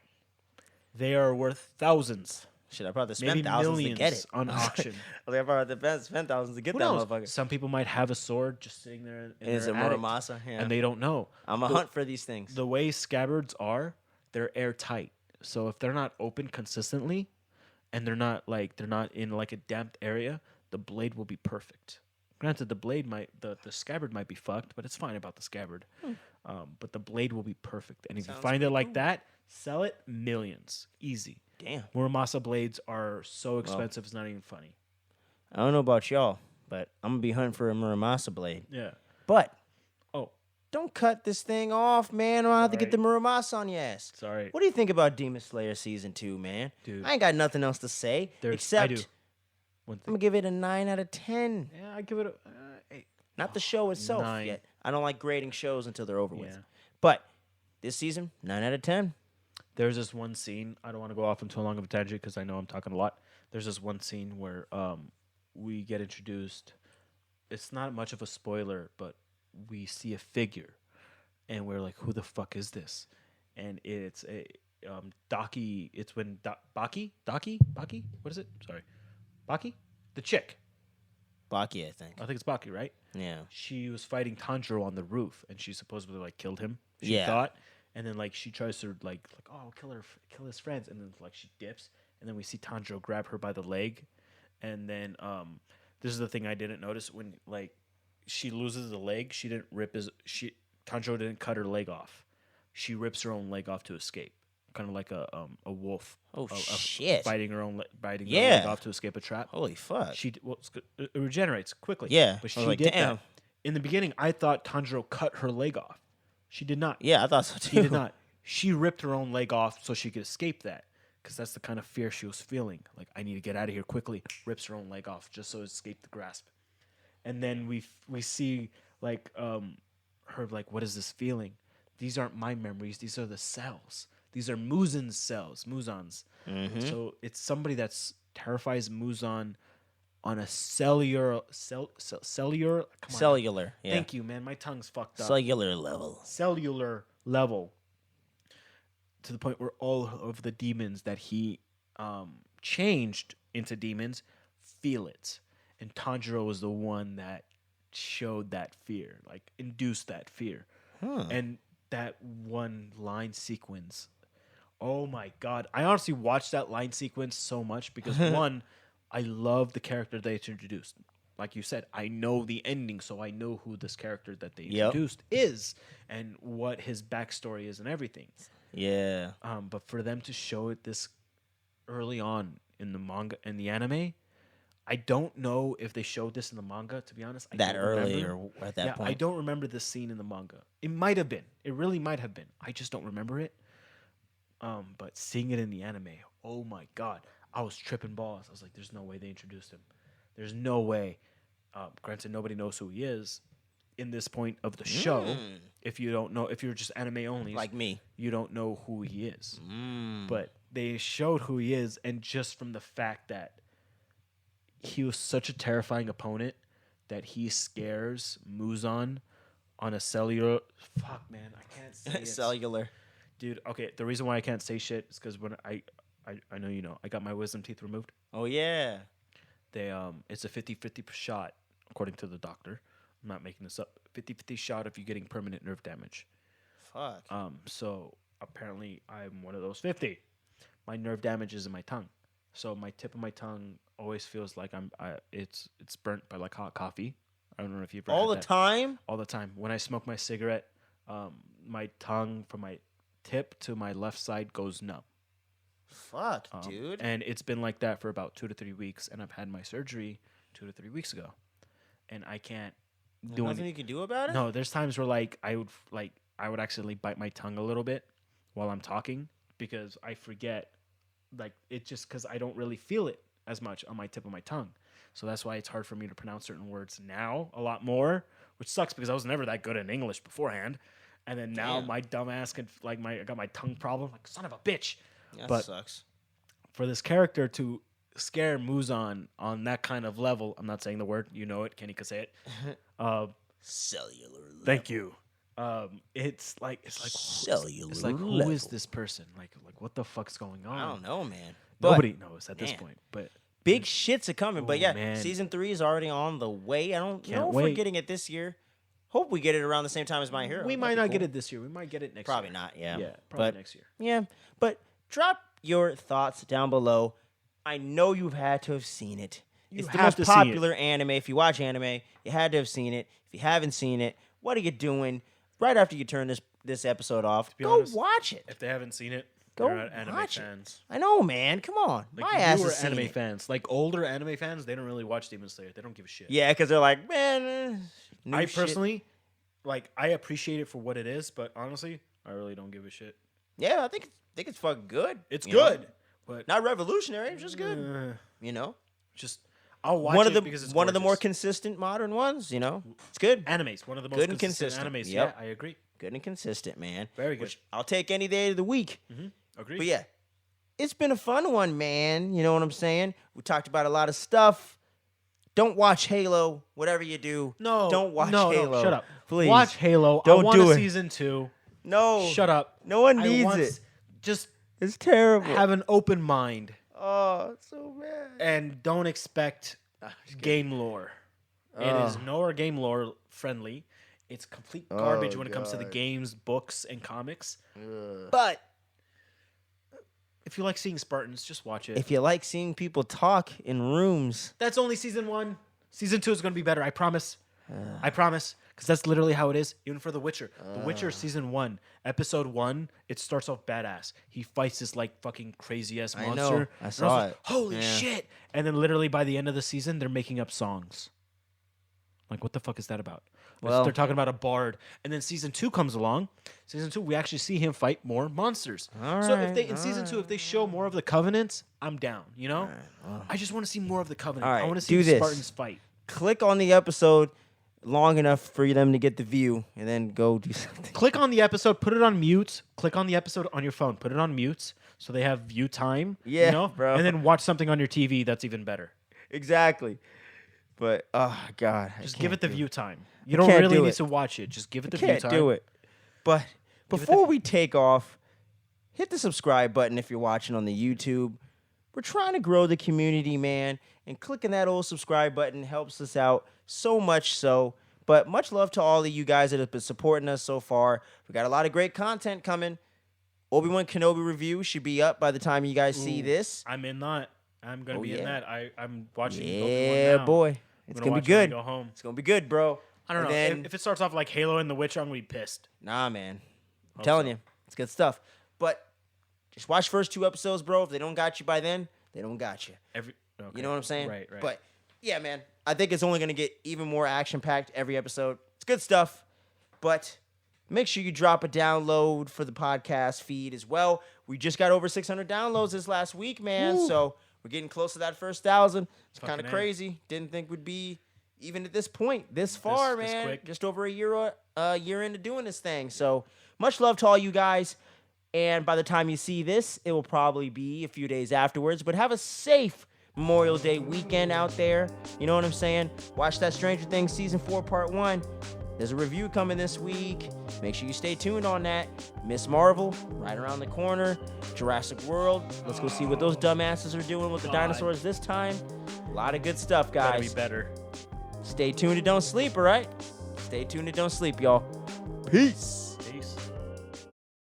They are worth thousands, Shit, I probably maybe spent thousands millions to get it on auction. I think I probably spent thousands to get Who that knows? motherfucker. Some people might have a sword just sitting there in Is their it attic, Muramasa? Yeah. and they don't know. I'm a hunt for these things. The way scabbards are, they're airtight. So if they're not open consistently, and they're not in like a damped area, the blade will be perfect. Granted, the blade the scabbard might be fucked, but it's fine about the scabbard. But the blade will be perfect. And if you Sounds find it pretty like cool. that, sell it millions, easy. Damn. Muramasa blades are so expensive, it's not even funny. I don't know about y'all, but I'm gonna be hunting for a Muramasa blade. Yeah. But Oh, don't cut this thing off, man. I don't have to get the Muramasa on your ass. sorry. What do you think about Demon Slayer season 2, man? Dude. I ain't got nothing else to say I except do. One I'm thing. gonna give it a 9 out of 10. Yeah, I give it a 8. Not the show itself 9. yet. I don't like grading shows until they're over with. Yeah. But this season, 9 out of 10. There's this one scene. I don't want to go off into too long of a tangent because I know I'm talking a lot. There's this one scene where we get introduced. It's not much of a spoiler, but we see a figure, and we're like, "Who the fuck is this?" And it's a Daki. It's when Baki. What is it? Sorry, Baki, the chick. Baki, I think. I think it's Baki, right? Yeah. She was fighting Tanjiro on the roof, and she supposedly like killed him. She Yeah. thought, and then like she tries to like oh kill his friends, and then like she dips, and then we see Tanjiro grab her by the leg, and then this is the thing I didn't notice when like she loses the leg, she didn't rip Tanjiro didn't cut her leg off, she rips her own leg off to escape, kind of like a wolf. Oh, a shit. biting her own leg Yeah. off to escape a trap. Holy fuck. It regenerates quickly. Yeah. But I she was like, did damn. that. In the beginning, I thought Tanjiro cut her leg off. She did not. Yeah, I thought so too. She did not. She ripped her own leg off so she could escape that. Because that's the kind of fear she was feeling. Like, I need to get out of here quickly. Rips her own leg off just so to escape the grasp. And then we see like her like, what is this feeling? These aren't my memories. These are the cells. These are Muzan's cells. Muzan's. So it's somebody that's terrifies Muzan on a cellular. Come on. Cellular. Yeah. Thank you, man. My tongue's fucked up. Cellular level. Cellular level. To the point where all of the demons that he changed into demons feel it. And Tanjiro was the one that showed that fear, like induced that fear. And that one line sequence, oh my God. I honestly watched that line sequence so much because one, I love the character they introduced. Like you said, I know the ending, so I know who this character that they introduced is and what his backstory is and everything. Yeah. But for them to show it this early on in the manga and the anime, I don't know if they showed this in the manga, to be honest. I That don't early remember. or at that point. I don't remember this scene in the manga. It might have been. It really might have been. I just don't remember it. But seeing it in the anime, oh my God. I was tripping balls. I was like, there's no way they introduced him. There's no way. Granted, nobody knows who he is in this point of the show. If you don't know, if you're just anime only, Like me. you don't know who he is. But they showed who he is, and just from the fact that he was such a terrifying opponent that he scares Muzan on a cellular. Fuck, man, I can't say it. Cellular. Dude, okay, the reason why I can't say shit is because when I know you know, I got my wisdom teeth removed. Oh yeah. They it's a 50-50 shot, according to the doctor. I'm not making this up. 50-50 shot if you're getting permanent nerve damage. Fuck. So apparently I'm one of those 50. My nerve damage is in my tongue. So my tip of my tongue always feels like it's burnt by like hot coffee. I don't know if you've ever All had the that. time? All the time. When I smoke my cigarette, my tongue from my tip to my left side goes numb. Fuck, dude. And it's been like that for about 2 to 3 weeks, and I've had my surgery 2 to 3 weeks ago, and I can't do Nothing you can do about it? No, there's times where I would accidentally bite my tongue a little bit while I'm talking because I forget, it's just because I don't really feel it as much on my tip of my tongue. So that's why it's hard for me to pronounce certain words now a lot more, which sucks because I was never that good in English beforehand. And then now my dumb ass can I got my tongue problem, like son of a bitch. That sucks. For this character to scare Muzan on that kind of level, I'm not saying the word, you know it, Kenny could say it. Cellular level. Thank you. It's like cellular. It's like who is this person? Like what the fuck's going on? I don't know, man. Nobody knows at this point. But big shits are coming. But yeah, man. season 3 is already on the way. I don't know if wait. we're getting it this year. Hope we get it around the same time as My Hero. We might not get it this year. We might get it next Probably year. not, yeah. Yeah, probably But next year. yeah, but drop your thoughts down below. I know you've had to have seen it. It's the have most to see it. popular anime. If you watch anime, you had to have seen it. If you haven't seen it, what are you doing? Right after you turn this episode off, go honest, watch it. If they haven't seen it, Go they're not anime watch fans. it. I know, man. Come on. Like My ass newer is seen anime it. fans, like older anime fans, they don't really watch Demon Slayer. They don't give a shit. Yeah, because they're like, man. I personally, I appreciate it for what it is, but honestly, I really don't give a shit. Yeah, I think it's fucking good. It's you good, know? but Not revolutionary. It's just good. You know, just I'll watch one it of the because it's one of the more gorgeous. consistent modern ones. You know, it's good. Animes, one of the most Good and consistent consistent. animes. Yep. Yeah, I agree. Good and consistent, man. Very good. Which I'll take any day of the week. Agree. But yeah, it's been a fun one, man. You know what I'm saying? We talked about a lot of stuff. Don't watch Halo. Whatever you do, don't watch Halo. No, shut up. Please. Watch Halo. Don't I want do a it. season 2. No. Shut up. No one I needs want it. Just It's terrible. have an open mind Oh, it's so bad. and don't expect game lore. It is nowhere game lore friendly. It's complete garbage when it comes to the games, books, and comics. But if you like seeing Spartans, just watch it. If you like seeing people talk in rooms, That's only season 1. Season 2 is going to be better. I promise. I promise. Because that's literally how it is. Even for The Witcher. The Witcher season 1, episode 1, it starts off badass. He fights this fucking crazy ass monster. know. I And saw was like, it. Holy Yeah. shit. And then literally by the end of the season, they're making up songs. Like, what the fuck is that about? Well- They're talking about a bard. And then season 2 comes along. Season 2, we actually see him fight more monsters. So if they in season 2, if they show more of the Covenants, I'm down, you know? I just want to see more of the Covenant. All right, I want to see do the this. Spartans fight. click on the episode long enough for them to get the view, and then go do something. Click on the episode, put it on mute. Click on the episode on your phone, put it on mute so they have view time. Yeah, you know? bro. And then watch something on your TV that's even better. Exactly. But oh god, Just give it the view time. You I don't can't really do need it. to watch it. Just give it the view Can't time. do it. But Give it the before we take off, hit the subscribe button if you're watching on the YouTube. We're trying to grow the community, man, and clicking that old subscribe button helps us out so much so. But much love to all of you guys that have been supporting us so far. We got a lot of great content coming. Obi-Wan Kenobi review should be up by the time you guys see this. I'm in that. I'm going to be in yeah. that. I'm watching Yeah, Obi-Wan now. boy. It's I'm going to watch be when I good. go home. It's going to be good, bro. I don't And know. then- If it starts off like Halo and The Witcher, I'm going to be pissed. Nah, man. I'm telling you. It's good stuff. But just watch first 2 episodes, bro. If they don't got you by then, they don't got you. Okay. You know what I'm saying? Right. But yeah, man, I think it's only going to get even more action-packed every episode. It's good stuff. But make sure you drop a download for the podcast feed as well. We just got over 600 downloads this last week, man. Woo. So we're getting close to that first 1,000. It's kind of Fucking A. crazy. Didn't think we'd be even at this point, this far, this man. quick. Just over a year into doing this thing. So much love to all you guys. And by the time you see this, it will probably be a few days afterwards. But have a safe Memorial Day weekend out there. You know what I'm saying? Watch that Stranger Things Season 4 Part 1. There's a review coming this week. Make sure you stay tuned on that. Miss Marvel, right around the corner. Jurassic World. Let's go see what those dumbasses are doing with the dinosaurs this time. A lot of good stuff, Gotta guys. be better. Stay tuned and don't sleep, all right? Stay tuned and don't sleep, y'all. Peace.